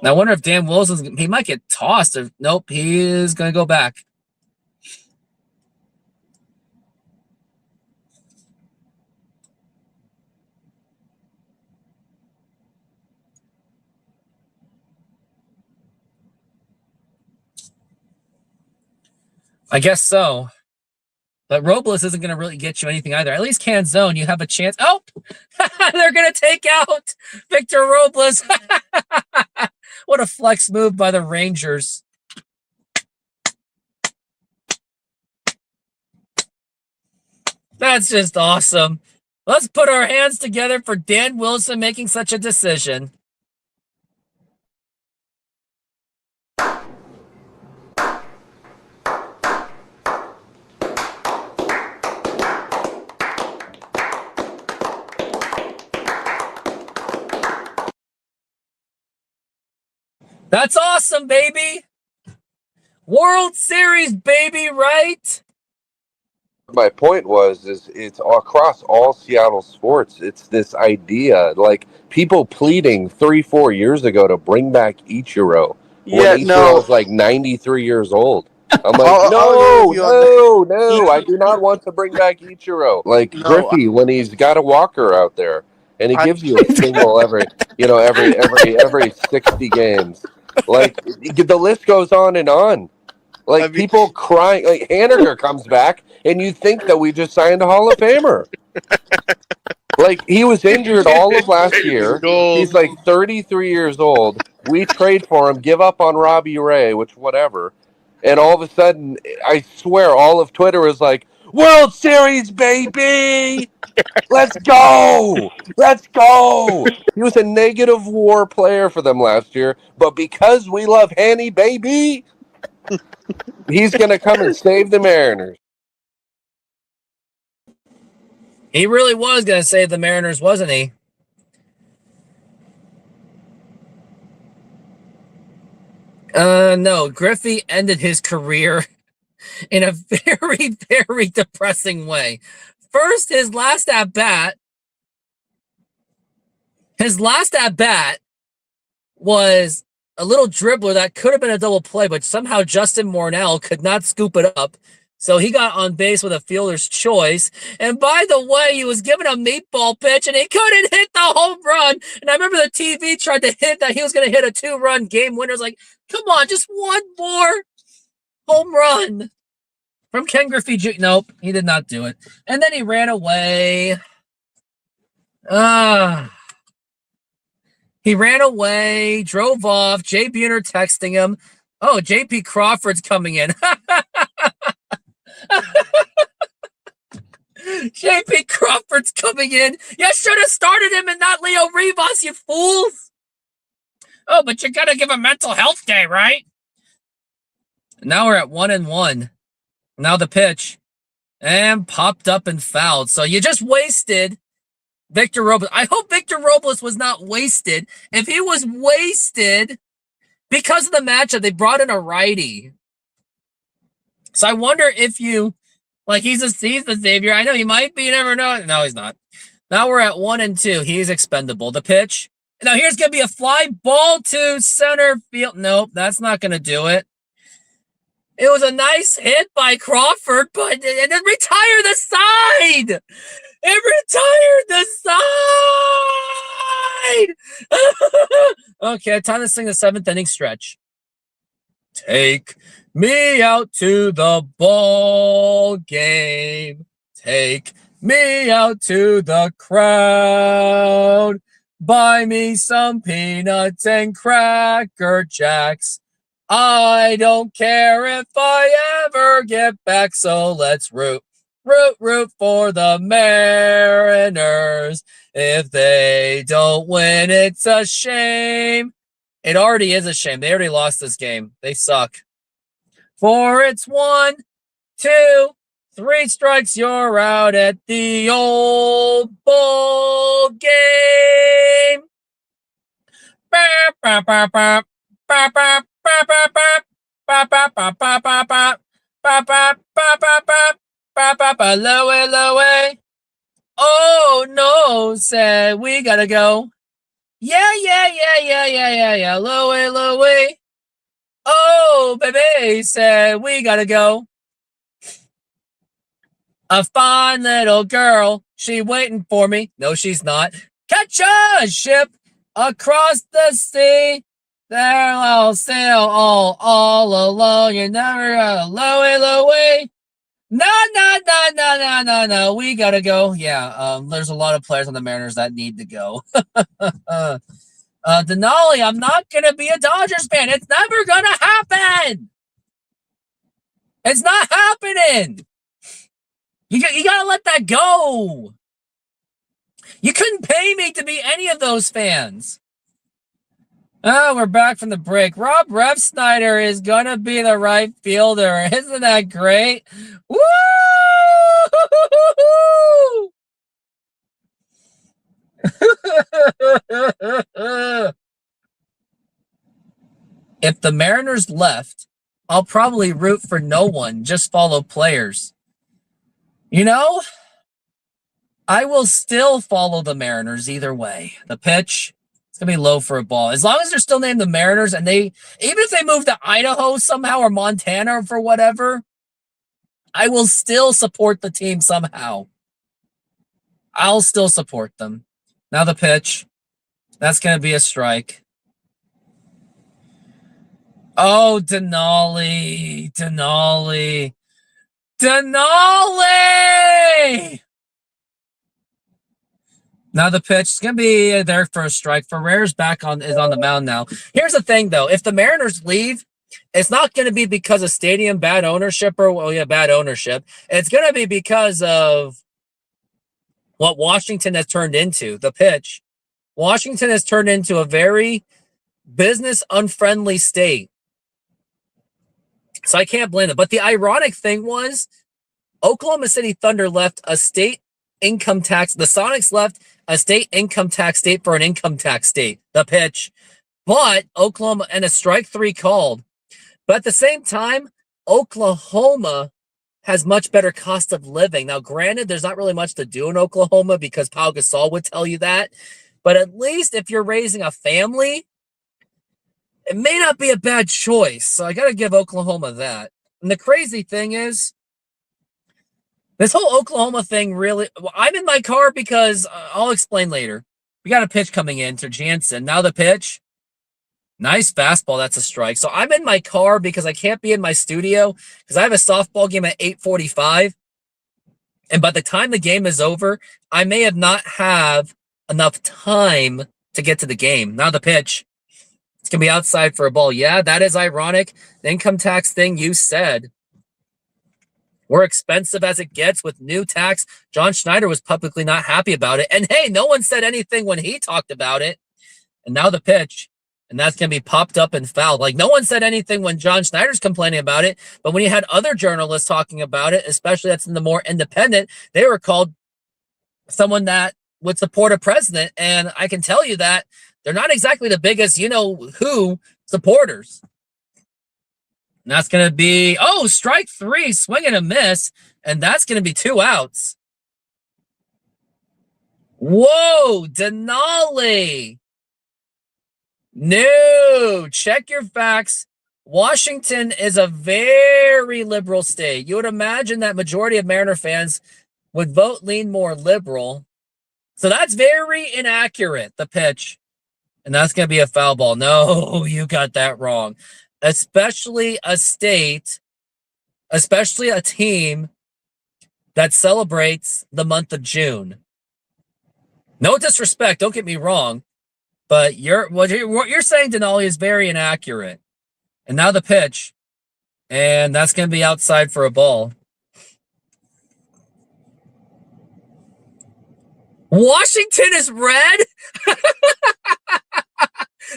Now, I wonder if Dan Wilson, he might get tossed. Nope, he is going to go back. I guess so. But Robles isn't going to really get you anything either. At least Canzone, you have a chance. Oh, they're going to take out Victor Robles. What a flex move by the Rangers. That's just awesome. Let's put our hands together for Dan Wilson making such a decision. That's awesome, baby. World Series, baby, right?
My point was, is it's across all Seattle sports. It's this idea, like people pleading 3-4 years ago to bring back Ichiro when
Yeah,
Ichiro
no,
is like 93 years old. I'm like,
I'll agree with
no,
you on that.
no, no, I
Ichi-
do not want to bring back Ichiro. Like
no,
Griffey when he's got a walker out there and he
I,
gives you a single every 60 games. Like the list goes on and on.
I
Like
mean,
people crying. Like Haniger comes back, and you think that we just signed a Hall of Famer. Like he was injured all of last year.
gold.
He's like 33 years old. We trade for him, give up on Robbie Ray, which whatever, and all of a sudden, I swear, all of Twitter is like, "World Series, baby! Let's go! Let's go!" He was a negative WAR player for them last year, but because we love Hanny, baby. He's going to come and save the Mariners.
He really was going to save the Mariners, wasn't he? No. Griffey ended his career in a very, very depressing way. First, his last at bat was a little dribbler that could have been a double play, but somehow Justin Mornell could not scoop it up. So he got on base with a fielder's choice. And by the way, he was given a meatball pitch and he couldn't hit the home run. And I remember the TV tried to hint that he was going to hit a 2-run game winner. It's like, come on, just one more home run from Ken Griffey Jr. Nope, he did not do it. And then he ran away. He ran away, drove off. Jay Buhner texting him. Oh, JP Crawford's coming in. JP Crawford's coming in. You should have started him and not Leo Rivas, you fools. Oh, but you got to give a mental health day, right? Now we're at 1-1. Now the pitch. And popped up and fouled. So you just wasted Victor Robles. I hope Victor Robles was not wasted. If he was wasted because of the matchup, they brought in a righty. So I wonder if you, like, he's the savior. I know he might be, you never know. No, he's not. Now we're at 1-2. He's expendable. The pitch. Now here's going to be a fly ball to center field. Nope, that's not going to do it. It was a nice hit by Crawford, but and then retire the side. It retired the side. Okay, time to sing the 7th inning stretch. Take me out to the ball game. Take me out to the crowd. Buy me some peanuts and Cracker Jacks. I don't care if I ever get back, so let's root for the Mariners. If they don't win, it's a shame. It already is a shame. They already lost this game. They suck. For it's 1, 2, 3 strikes, you're out at the old ball game. Lowe. Oh no, said we gotta go. Yeah. Lowe. Oh, baby, said we gotta go. A fine little girl, she waiting for me. No, she's not. Catch a ship across the sea. There I'll sail all alone. You're never gonna Lowe. No. We gotta go. Yeah, there's a lot of players on the Mariners that need to go. Denali, I'm not gonna be a Dodgers fan. It's never gonna happen. It's not happening. You gotta let that go. You couldn't pay me to be any of those fans. Oh, we're back from the break. Rob Refsnyder is gonna be the right fielder. Isn't that great? Woo! If the Mariners left, I'll probably root for no one, just follow players. You know, I will still follow the Mariners either way. The pitch, it's going to be low for a ball. As long as they're still named the Mariners and even if they move to Idaho somehow or Montana or for whatever, I will still support the team somehow. I'll still support them. Now the pitch. That's going to be a strike. Oh, Denali. Now the pitch is going to be there for a strike. Ferrer's is on the mound now. Here's the thing, though. If the Mariners leave, it's not going to be because of stadium bad ownership bad ownership. It's going to be because of what Washington has turned into, the pitch. Washington has turned into a very business-unfriendly state. So I can't blame them. But the ironic thing was Oklahoma City Thunder left a state income tax. The Sonics left a state income tax state for an income tax state, the pitch. But Oklahoma, and a strike 3 called. But at the same time, Oklahoma has much better cost of living. Now, granted, there's not really much to do in Oklahoma because Pau Gasol would tell you that. But at least if you're raising a family, it may not be a bad choice. So I got to give Oklahoma that. And the crazy thing is, this whole Oklahoma thing really, I'm in my car because I'll explain later. We got a pitch coming in to Jansen. Now the pitch. Nice fastball. That's a strike. So I'm in my car because I can't be in my studio because I have a softball game at 8:45. And by the time the game is over, I may not have enough time to get to the game. Now the pitch. It's going to be outside for a ball. Yeah, that is ironic. The income tax thing you said. We're expensive as it gets with new tax. John Schneider was publicly not happy about it. And hey, no one said anything when he talked about it. And now the pitch. And that's going to be popped up and fouled. Like, no one said anything when John Schneider's complaining about it. But when you had other journalists talking about it, especially that's in the more independent, they were called someone that would support a president. And I can tell you that they're not exactly the biggest, who supporters. And that's going to be, strike 3, swing and a miss. And that's going to be 2 outs. Whoa, Denali. No, check your facts. Washington is a very liberal state. You would imagine that majority of Mariner fans would lean more liberal. So that's very inaccurate, the pitch. And that's going to be a foul ball. No, you got that wrong. Especially a team that celebrates the month of June. No disrespect, don't get me wrong, but what you're saying, Denali, is very inaccurate. And now the pitch, and that's going to be outside for a ball. Washington is red?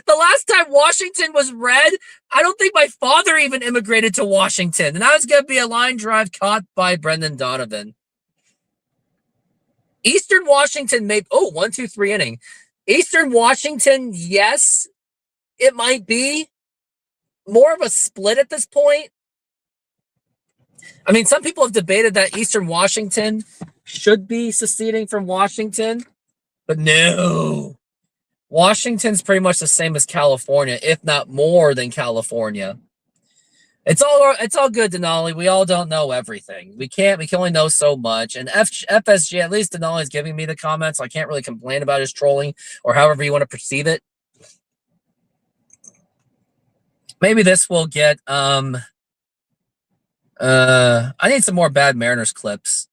The last time Washington was red, I don't think my father even immigrated to Washington. And that was going to be a line drive caught by Brendan Donovan. Eastern Washington made, 1, 2, 3 inning. Eastern Washington, yes, it might be more of a split at this point. I mean, some people have debated that Eastern Washington should be seceding from Washington, but no. Washington's pretty much the same as California, if not more than California. It's all good, Denali. We all don't know everything. We can only know so much. And FSG, at least Denali's giving me the comments, so I can't really complain about his trolling or however you want to perceive it. Maybe this will get I need some more bad Mariners clips.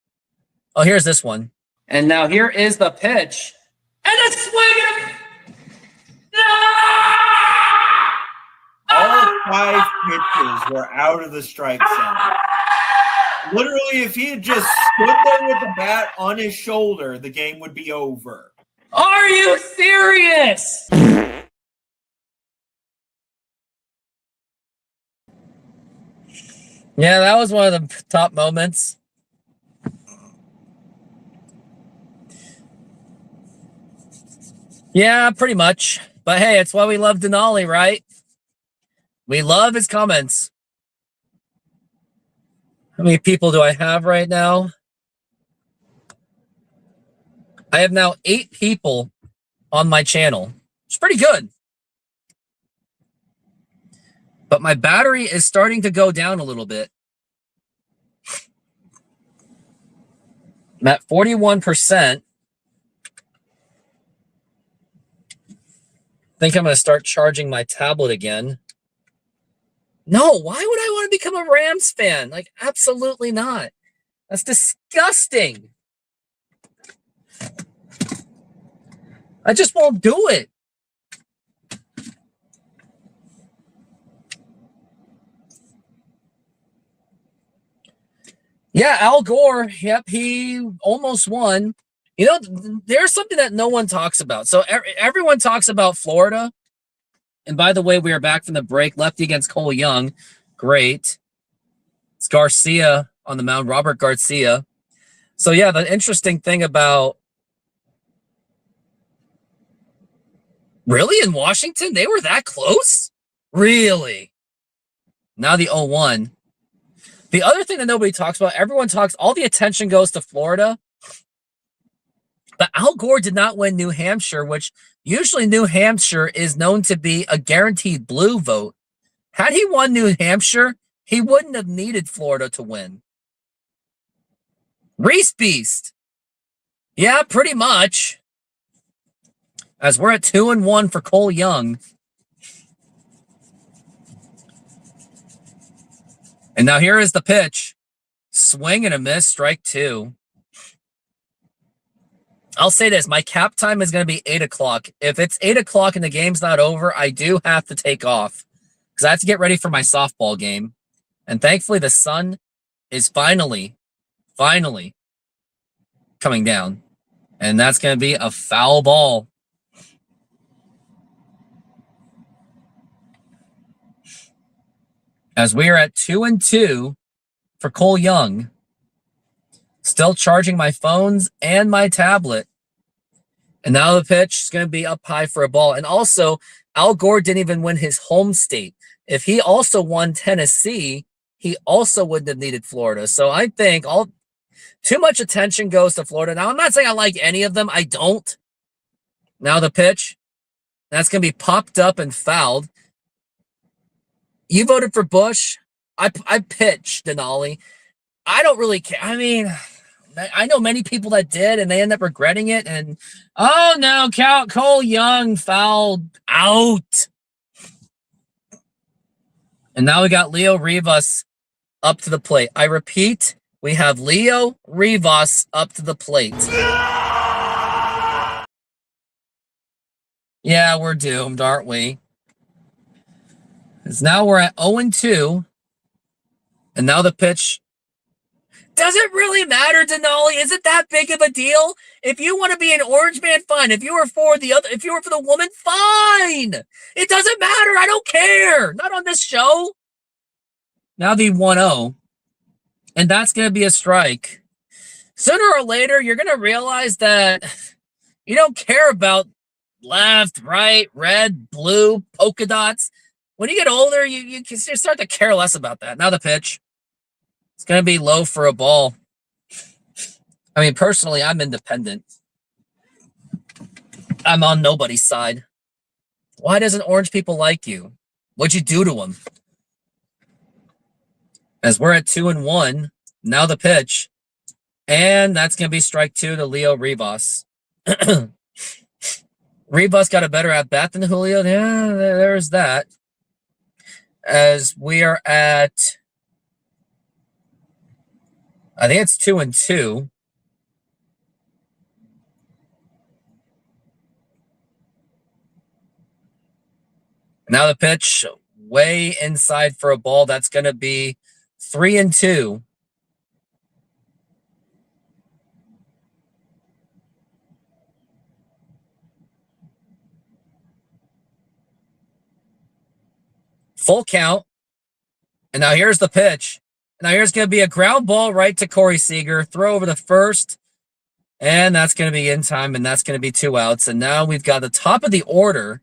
Oh, here's this one. And now here is the pitch. And a swing!
All 5 pitches were out of the strike zone. Literally, if he had just stood there with the bat on his shoulder, the game would be over.
Are you serious? Yeah, that was one of the top moments. Yeah, pretty much. But hey, it's why we love Denali, right? We love his comments. How many people do I have right now? I have now 8 people on my channel. It's pretty good. But my battery is starting to go down a little bit. I'm at 41%. I think I'm going to start charging my tablet again. No, why would I want to become a Rams fan? Like, absolutely not. That's disgusting. I just won't do it. Yeah, Al Gore. Yep, he almost won. You know, there's something that no one talks about. So everyone talks about Florida. And by the way, we are back from the break. Lefty against Cole Young. Great. It's Garcia on the mound, Robert Garcia. So yeah, the interesting thing about... Really? In Washington? They were that close? Really? Now the 0-1. The other thing that nobody talks about, everyone talks, all the attention goes to Florida. But Al Gore did not win New Hampshire, which usually New Hampshire is known to be a guaranteed blue vote. Had he won New Hampshire, he wouldn't have needed Florida to win. Reese Beast. Yeah, pretty much. As we're at 2-1 for Cole Young. And now here is the pitch. Swing and a miss, strike 2. I'll say this, my cap time is going to be 8 o'clock. If it's 8 o'clock and the game's not over, I do have to take off. Because I have to get ready for my softball game. And thankfully the sun is finally coming down. And that's going to be a foul ball. As we are at 2-2 for Cole Young. Still charging my phones and my tablet. And now the pitch is going to be up high for a ball. And also, Al Gore didn't even win his home state. If he also won Tennessee, he also wouldn't have needed Florida. So I think too much attention goes to Florida. Now, I'm not saying I like any of them. I don't. Now the pitch. That's going to be popped up and fouled. You voted for Bush. I pitched Denali. I don't really care. I mean, I know many people that did, and they end up regretting it. And, oh, no, Cole Young fouled out. And now we got Leo Rivas up to the plate. I repeat, we have Leo Rivas up to the plate. Yeah, we're doomed, aren't we? Because now we're at 0-2. And now the pitch. Does it really matter, Denali? Is it that big of a deal? If you want to be an Orange Man, fine. If you were for the woman, fine. It doesn't matter. I don't care. Not on this show. Now the 1-0. And that's going to be a strike. Sooner or later, you're going to realize that you don't care about left, right, red, blue, polka dots. When you get older, you start to care less about that. Now the pitch. It's going to be low for a ball. I mean, personally, I'm independent. I'm on nobody's side. Why doesn't orange people like you? What'd you do to them? As we're at 2-1, now the pitch. And that's going to be strike 2 to Leo Rivas. Rivas got a better at-bat than Julio. Yeah, there's that. As we are at... I think it's 2-2. Now the pitch way inside for a ball. That's going to be 3-2. Full count. And now here's the pitch. Now here's going to be a ground ball right to Corey Seager. Throw over the first. And that's going to be in time, and that's going to be 2 outs. And now we've got the top of the order.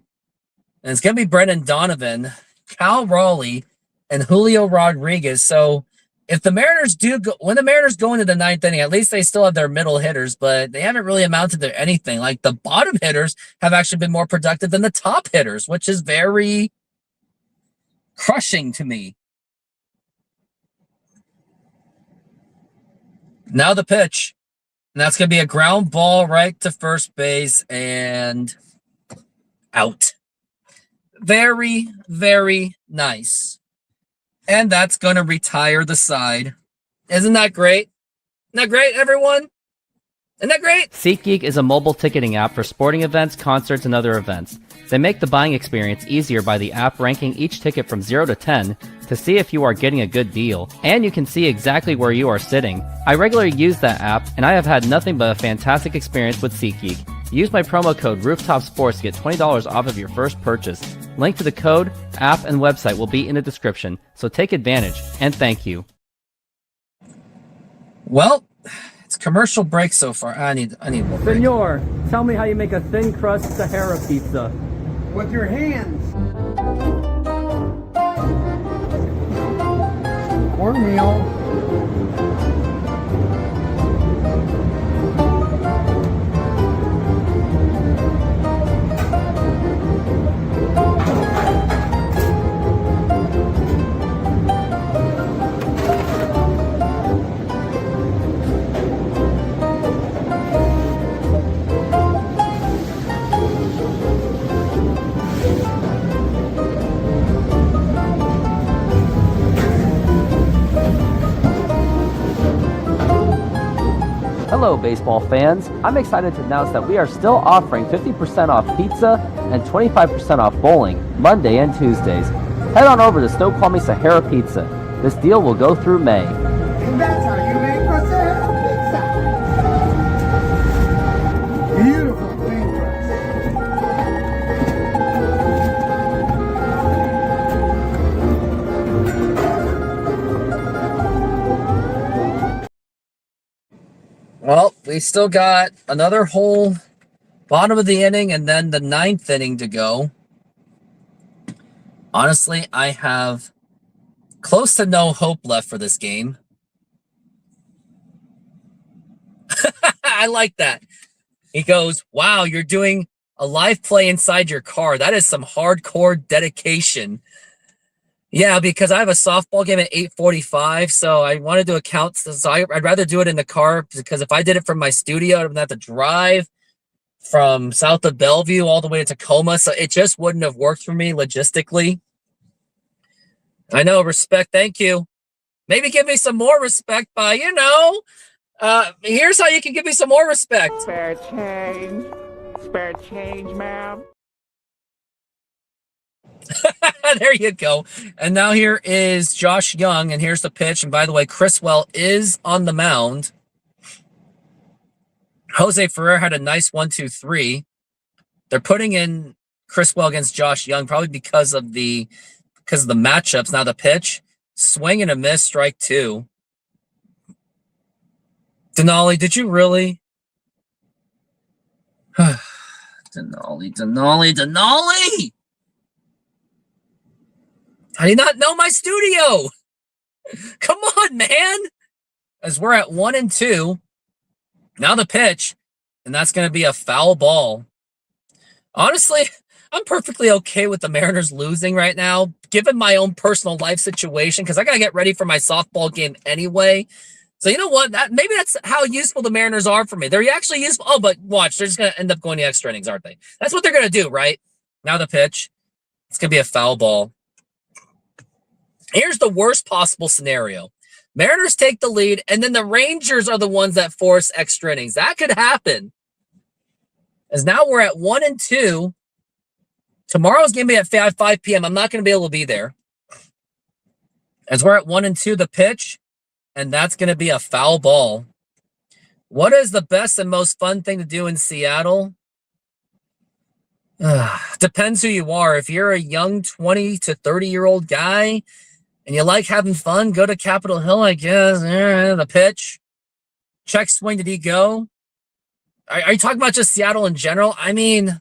And it's going to be Brendan Donovan, Cal Raleigh, and Julio Rodriguez. So if the Mariners when the Mariners go into the ninth inning, at least they still have their middle hitters, but they haven't really amounted to anything. Like the bottom hitters have actually been more productive than the top hitters, which is very crushing to me. Now the pitch. And that's going to be a ground ball right to first base and out. Very, very nice. And that's going to retire the side. Isn't that great? Isn't that great, everyone? Isn't that great?
SeatGeek is a mobile ticketing app for sporting events, concerts, and other events. They make the buying experience easier by the app ranking each ticket from 0 to 10 to see if you are getting a good deal, and you can see exactly where you are sitting. I regularly use that app, and I have had nothing but a fantastic experience with SeatGeek. Use my promo code RoofTopSports to get $20 off of your first purchase. Link to the code, app, and website will be in the description, so take advantage, and thank you.
Well, it's commercial break so far. I need more break.
Senor, tell me how you make a thin crust Sahara pizza.
With your hands. Cornmeal.
Hello, baseball fans. I'm excited to announce that we are still offering 50% off pizza and 25% off bowling Monday and Tuesdays. Head on over to Snoqualmie Sahara Pizza. This deal will go through May.
And that's how you make a Sahara pizza. Beautiful thing.
Well, we still got another whole bottom of the inning and then the ninth inning to go. Honestly, I have close to no hope left for this game. I like that. He goes, wow, you're doing a live play inside your car. That is some hardcore dedication. Yeah, because I have a softball game at 8:45, so I wanted to account. So I'd rather do it in the car, because if I did it from my studio, I'd have to drive from south of Bellevue all the way to Tacoma, so it just wouldn't have worked for me logistically. I know, respect, thank you. Maybe give me some more respect by, here's how you can give me some more respect.
Spare change, ma'am.
There you go. And now here is Josh Young, and here's the pitch. And by the way, Criswell is on the mound. Jose Ferrer had a nice 1-2-3. They're putting in Criswell against Josh Young probably because of the matchups. Now the pitch, swing and a miss, strike two. Denali, did you really? Denali! How do you not know my studio? Come on, man. As we're at 1-2. Now the pitch, and that's going to be a foul ball. Honestly, I'm perfectly okay with the Mariners losing right now, given my own personal life situation, because I got to get ready for my softball game anyway. So you know what? Maybe that's how useful the Mariners are for me. They're actually useful. Oh, but watch, they're just going to end up going to extra innings, aren't they? That's what they're going to do, right? Now the pitch. It's going to be a foul ball. Here's the worst possible scenario. Mariners take the lead, and then the Rangers are the ones that force extra innings. That could happen. As now we're at 1-2. Tomorrow's going to be at 5 p.m. I'm not going to be able to be there. As we're at 1-2, the pitch, and that's going to be a foul ball. What is the best and most fun thing to do in Seattle? Depends who you are. If you're a young 20 to 30-year-old guy, and you like having fun, go to Capitol Hill, I guess. The pitch. Check swing, did he go? Are you talking about just Seattle in general? I mean,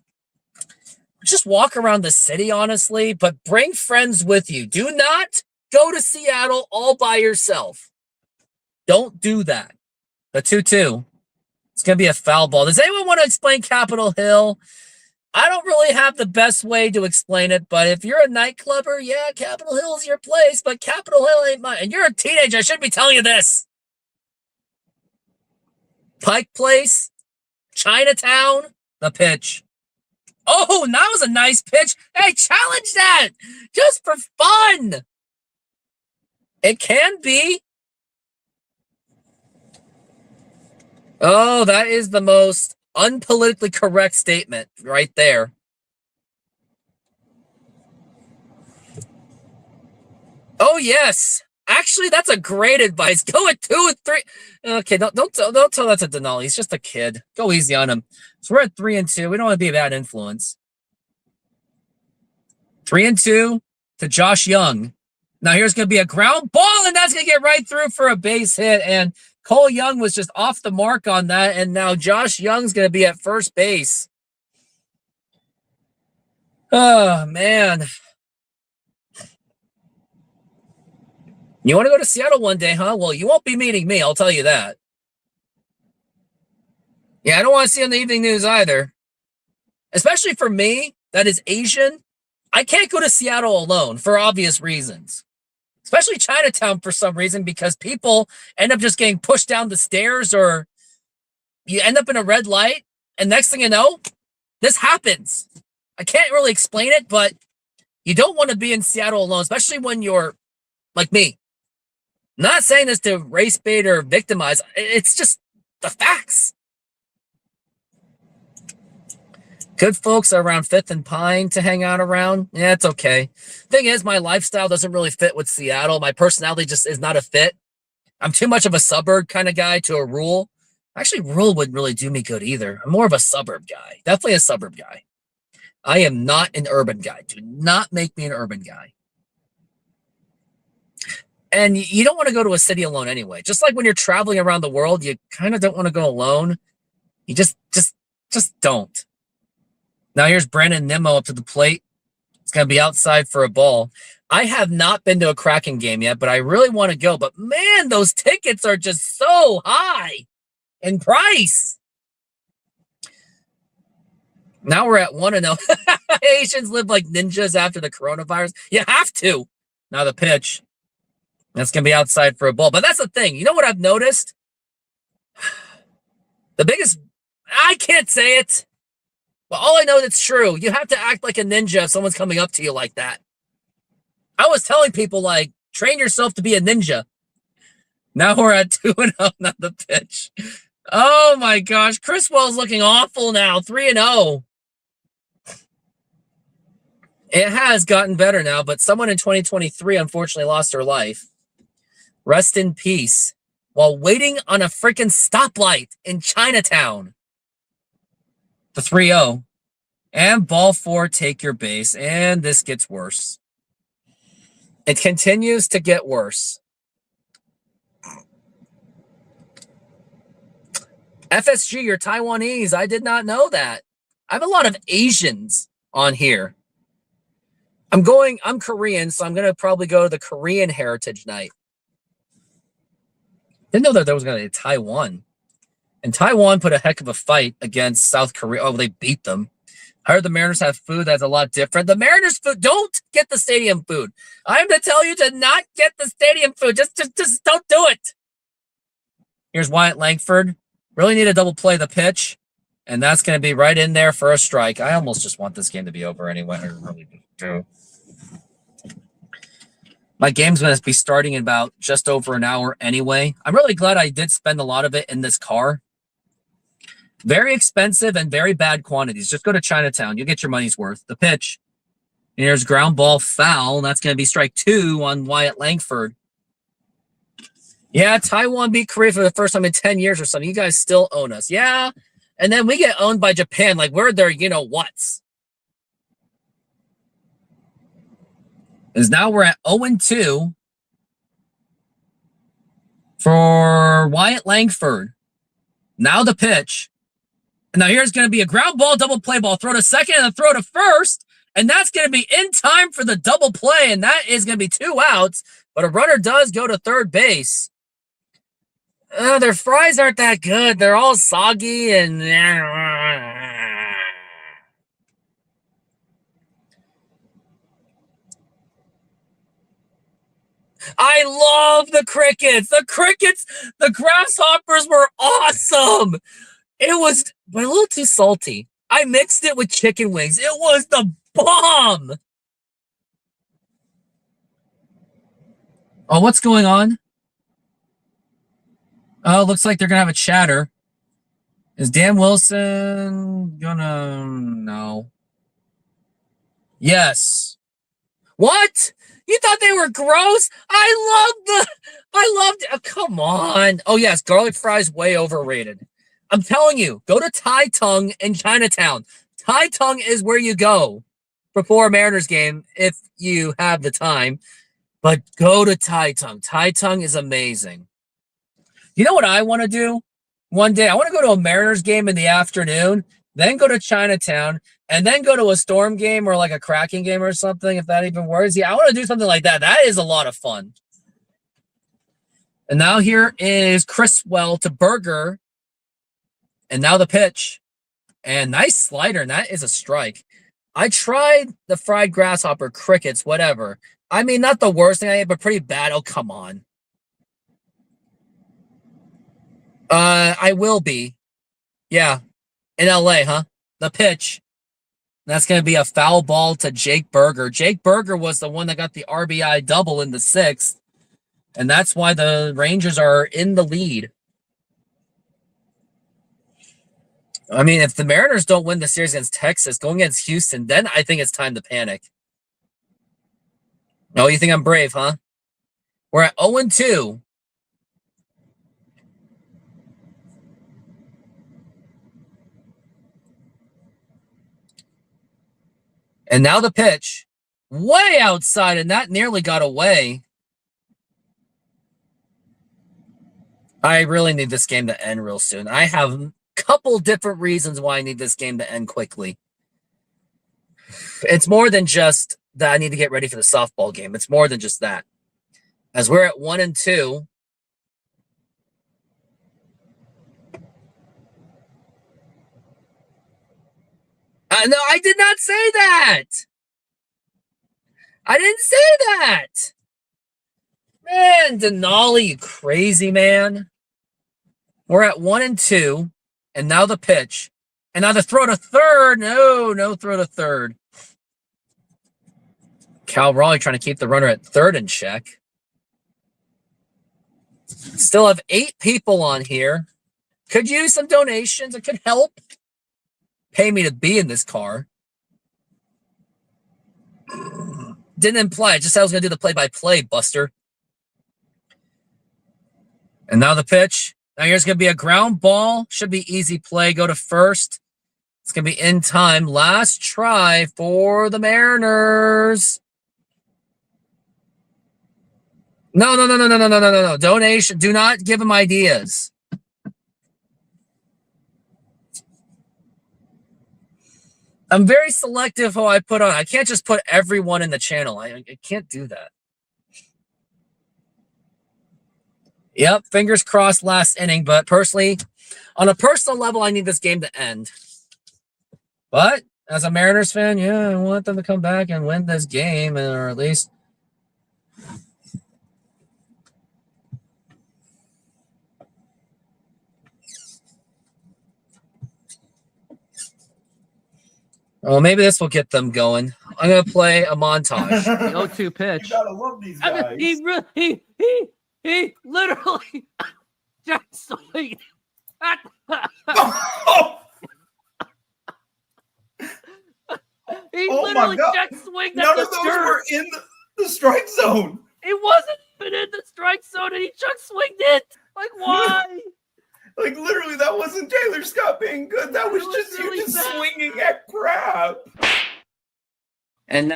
just walk around the city, honestly, but bring friends with you. Do not go to Seattle all by yourself. Don't do that. The 2-2. It's going to be a foul ball. Does anyone want to explain Capitol Hill? I don't really have the best way to explain it, but if you're a nightclubber, yeah, Capitol Hill is your place, but Capitol Hill ain't mine. And you're a teenager, I shouldn't be telling you this. Pike Place, Chinatown, the pitch. Oh, that was a nice pitch. Hey, challenge that just for fun. It can be. Oh, that is the most unpolitically correct statement right there. Oh, yes. Actually, that's a great advice. Go at 2 and 3. Okay, don't tell that to Denali. He's just a kid. Go easy on him. So we're at 3 and 2. We don't want to be a bad influence. 3 and 2 to Josh Young. Now here's going to be a ground ball, and that's going to get right through for a base hit. And Cole Young was just off the mark on that, and now Josh Young's going to be at first base. Oh, man. You want to go to Seattle one day, huh? Well, you won't be meeting me, I'll tell you that. Yeah, I don't want to see on the evening news either. Especially for me, that is Asian. I can't go to Seattle alone for obvious reasons. Especially Chinatown for some reason, because people end up just getting pushed down the stairs, or you end up in a red light, and next thing you know, this happens. I can't really explain it, but you don't want to be in Seattle alone, especially when you're like me. Not saying this to race bait or victimize. It's just the facts. Good folks are around 5th and Pine to hang out around. Yeah, it's okay. Thing is, my lifestyle doesn't really fit with Seattle. My personality just is not a fit. I'm too much of a suburb kind of guy to a rural. Actually, rural wouldn't really do me good either. I'm more of a suburb guy. Definitely a suburb guy. I am not an urban guy. Do not make me an urban guy. And you don't want to go to a city alone anyway. Just like when you're traveling around the world, you kind of don't want to go alone. You just don't. Now here's Brandon Nimmo up to the plate. It's going to be outside for a ball. I have not been to a Kraken game yet, but I really want to go. But man, those tickets are just so high in price. Now we're at 1-0. Asians live like ninjas after the coronavirus. You have to. Now the pitch. That's going to be outside for a ball. But that's the thing. You know what I've noticed? The biggest... I can't say it. But all I know that's true. You have to act like a ninja if someone's coming up to you like that. I was telling people, like, train yourself to be a ninja. Now we're at 2-0, not the pitch. Oh, my gosh. Chris Well's looking awful now. 3-0. It has gotten better now, but someone in 2023 unfortunately lost her life. Rest in peace. While waiting on a freaking stoplight in Chinatown. The 3-0. And ball 4, take your base. And this gets worse. It continues to get worse. FSG, you're Taiwanese. I did not know that. I have a lot of Asians on here. I'm Korean, so I'm going to probably go to the Korean Heritage Night. Didn't know that there was going to be Taiwan. And Taiwan put a heck of a fight against South Korea. Oh, they beat them. I heard the Mariners have food that's a lot different. The Mariners food, don't get the stadium food. I'm to tell you to not get the stadium food. Just don't do it. Here's Wyatt Langford. Really need to double play the pitch. And that's going to be right in there for a strike. I almost just want this game to be over anyway. I really do. My game's going to be starting in about just over an hour anyway. I'm really glad I did spend a lot of it in this car. Very expensive and very bad quantities. Just go to Chinatown. You'll get your money's worth. The pitch. And here's ground ball foul. That's going to be strike 2 on Wyatt Langford. Yeah, Taiwan beat Korea for the first time in 10 years or something. You guys still own us. Yeah. And then we get owned by Japan. Like, we're their you-know-whats. Because now we're at 0-2 for Wyatt Langford. Now the pitch. And now here's going to be a ground ball, double play ball. Throw to second and a throw to first. And that's going to be in time for the double play. And that is going to be 2 outs. But a runner does go to third base. Their fries aren't that good. They're all soggy and. I love the crickets. The grasshoppers were awesome. It was but a little too salty. I mixed it with chicken wings. It was the bomb. Oh, what's going on? Oh, looks like they're going to have a chatter. Is Dan Wilson gonna... No. Yes. What? You thought they were gross? I loved it. Oh, come on. Oh, yes, garlic fries way overrated. I'm telling you, go to Tai Tung in Chinatown. Tai Tung is where you go before a Mariners game if you have the time. But go to Tai Tung. Tai Tung is amazing. You know what I want to do? One day, I want to go to a Mariners game in the afternoon, then go to Chinatown, and then go to a Storm game or like a Kraken game or something, if that even works. Yeah, I want to do something like that. That is a lot of fun. And now here is Criswell to Berger. And now the pitch. And nice slider, and that is a strike. I tried the fried grasshopper, crickets, whatever. I mean, not the worst thing I ate, but pretty bad. Oh, come on. I will be. Yeah. In LA, huh? The pitch. That's going to be a foul ball to Jake Berger. Jake Berger was the one that got the RBI double in the 6th. And that's why the Rangers are in the lead. I mean, if the Mariners don't win the series against Texas, going against Houston, then I think it's time to panic. Oh, you think I'm brave, huh? We're at 0-2. And now the pitch. Way outside, and that nearly got away. I really need this game to end real soon. I have a couple different reasons why I need this game to end quickly. It's more than just that I need to get ready for the softball game. It's more than just that. As we're at 1-2. No, I did not say that. I didn't say that. Man, Denali, you crazy man. We're at 1-2. And now the pitch. And now the throw to third. No throw to third. Cal Raleigh trying to keep the runner at third in check. Still have 8 people on here. Could use some donations. It could help. Pay me to be in this car. Didn't imply. It just said I was going to do the play-by-play, Buster. And now the pitch. Now here's going to be a ground ball. Should be easy play. Go to first. It's going to be in time. Last try for the Mariners. No. Donation. Do not give them ideas. I'm very selective who I put on. I can't just put everyone in the channel. I can't do that. Yep, fingers crossed last inning. But personally, on a personal level, I need this game to end. But as a Mariners fan, yeah, I want them to come back and win this game, or at least... Well, maybe this will get them going. I'm going to play a montage.
The 0-2 pitch.
You gotta love these guys.
He literally just swing. He literally just swinged.
None of those were in the strike zone.
It wasn't even in the strike zone, and he just swinged it. Like, why?
Like, literally, that wasn't Taylor Scott being good. That was just you just swinging at crap.
And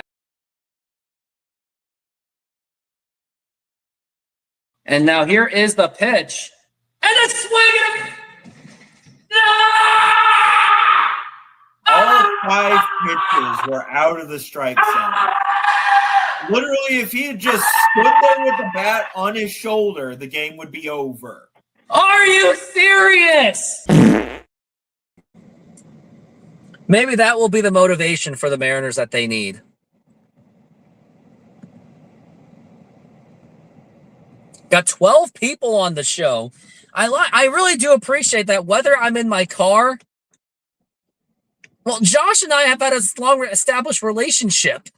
now here is the pitch. And a swing!
All 5 pitches were out of the strike zone. Literally, if he had just stood there with the bat on his shoulder, the game would be over.
Oh, Are you serious? Maybe that will be the motivation for the Mariners that they need. Got 12 people on the show. I really do appreciate that. Whether I'm in my car. Well, Josh and I have had a long established relationship.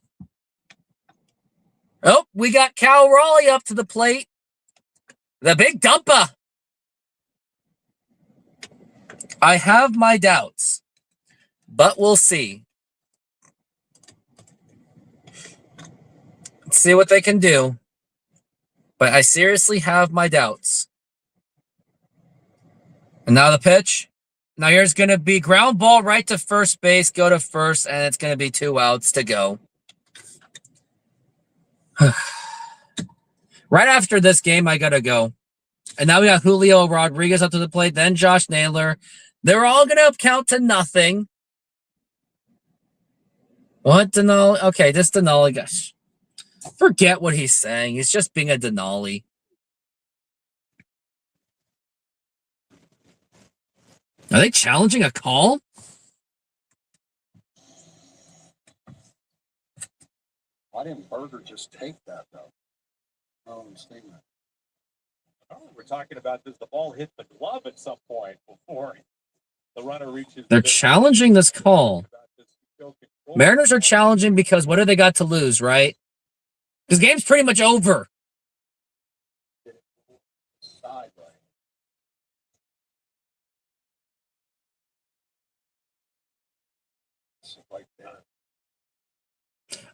Oh, we got Cal Raleigh up to the plate. The big dumper. I have my doubts, but we'll see. Let's see what they can do. But I seriously have my doubts. And now the pitch. Now here's going to be ground ball right to first base, go to first, and it's going to be 2 outs to go. Right after this game, I got to go. And now we got Julio Rodriguez up to the plate, then Josh Naylor. They're all going to count to nothing. What, Denali? Okay, this Denali, gosh. Forget what he's saying. He's just being a Denali. Are they challenging a call?
Why didn't Berger just take that, though? I don't understand that. Oh, we're talking about, does the ball hit the glove at some point before the runner reaches?
They're challenging this call. Mariners are challenging because what do they got to lose, right? This game's pretty much over.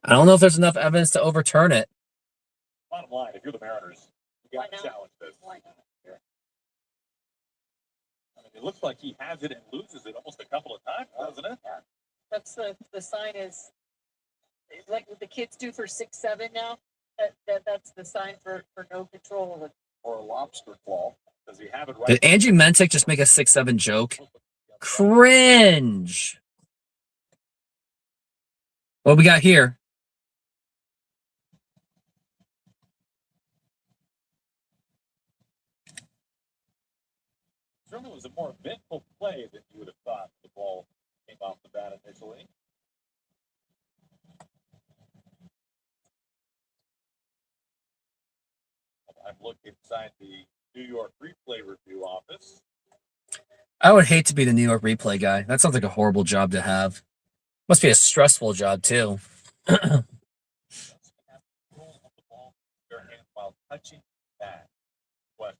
I don't know if there's enough evidence to overturn it.
Bottom line, if you're the Mariners, you got to challenge this. I mean, it looks like he has it and loses it almost a couple of times, doesn't it?
Yeah. That's the sign is like what the kids do for 6-7 now. That's the sign for no control of it.
Or a lobster claw. Does he have it right?
Did Angie Mentick just make a 6-7 joke? Cringe. What we got here?
Certainly was a more eventful play than you would have thought the ball came off the bat initially. I've looked inside the New York replay review office.
I would hate to be the New York replay guy. That sounds like a horrible job to have. Must be a stressful job, too.
While touching that question.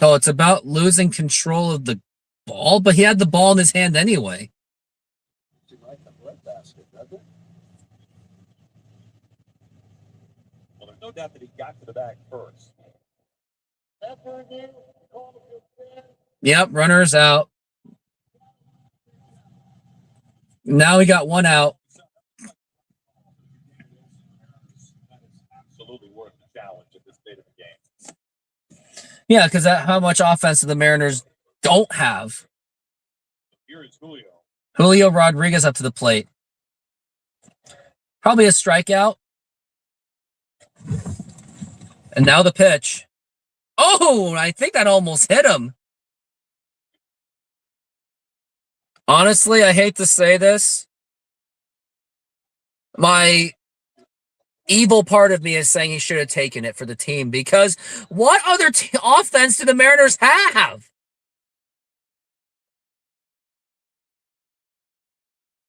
Oh, it's about losing control of the ball, but he had the ball in his hand anyway.
Well, there's no doubt that he got to the bag first.
Yep, runner's out. Now we got 1 out.
Absolutely worth the challenge at this state of the game.
Yeah, because how much offense do the Mariners don't have?
Here is Julio.
Julio Rodriguez up to the plate. Probably a strikeout. And now the pitch. Oh, I think that almost hit him. Honestly, I hate to say this. My evil part of me is saying he should have taken it for the team because what other offense do the Mariners have?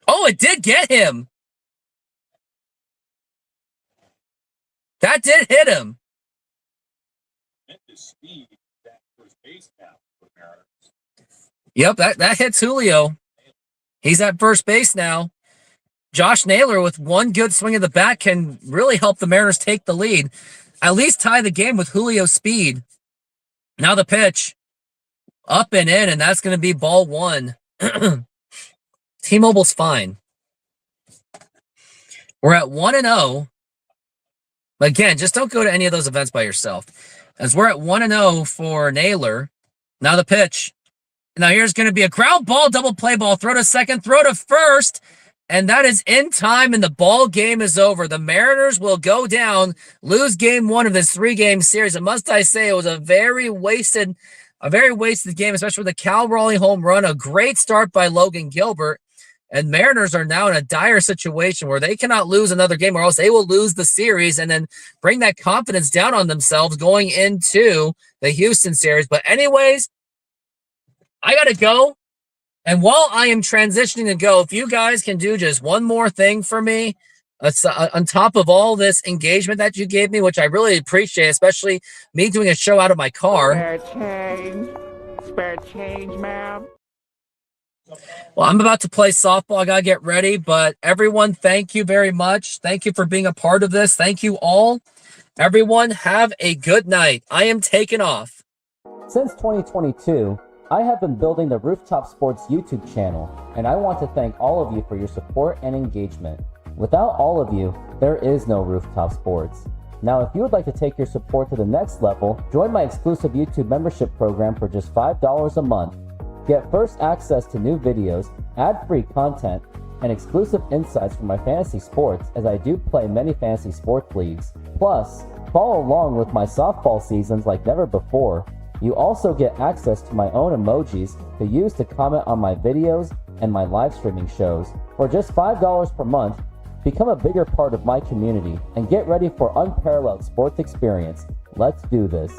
Oh, it did get him. That did hit him.
Speed that first base now for the Mariners.
Yep, that hits Julio. He's at first base now. Josh Naylor with one good swing of the bat can really help the Mariners take the lead. At least tie the game with Julio's speed. Now the pitch. Up and in, and that's going to be ball 1. T-Mobile's fine. We're at 1-0. Again, just don't go to any of those events by yourself. As we're at 1-0 for Naylor. Now the pitch. Now here's going to be a ground ball, double play ball, throw to second, throw to first, and that is in time, and the ball game is over. The Mariners will go down, lose game one of this 3-game series. And must I say, it was a very wasted game, especially with the Cal Raleigh home run, a great start by Logan Gilbert. And Mariners are now in a dire situation where they cannot lose another game, or else they will lose the series and then bring that confidence down on themselves going into the Houston series. But anyways, I got to go. And while I am transitioning to go, if you guys can do just one more thing for me, on top of all this engagement that you gave me, which I really appreciate, especially me doing a show out of my car.
Spare change, ma'am.
Well, I'm about to play softball. I got to get ready. But everyone, thank you very much. Thank you for being a part of this. Thank you all. Everyone, have a good night. I am taking off.
Since 2022, I have been building the Rooftop Sports YouTube channel, and I want to thank all of you for your support and engagement. Without all of you, there is no Rooftop Sports. Now, if you would like to take your support to the next level, join my exclusive YouTube membership program for just $5 a month. Get first access to new videos, ad-free content, and exclusive insights from my fantasy sports, as I do play many fantasy sports leagues. Plus, follow along with my softball seasons like never before. You also get access to my own emojis to use to comment on my videos and my live streaming shows. For just $5 per month, become a bigger part of my community and get ready for unparalleled sports experience. Let's do this.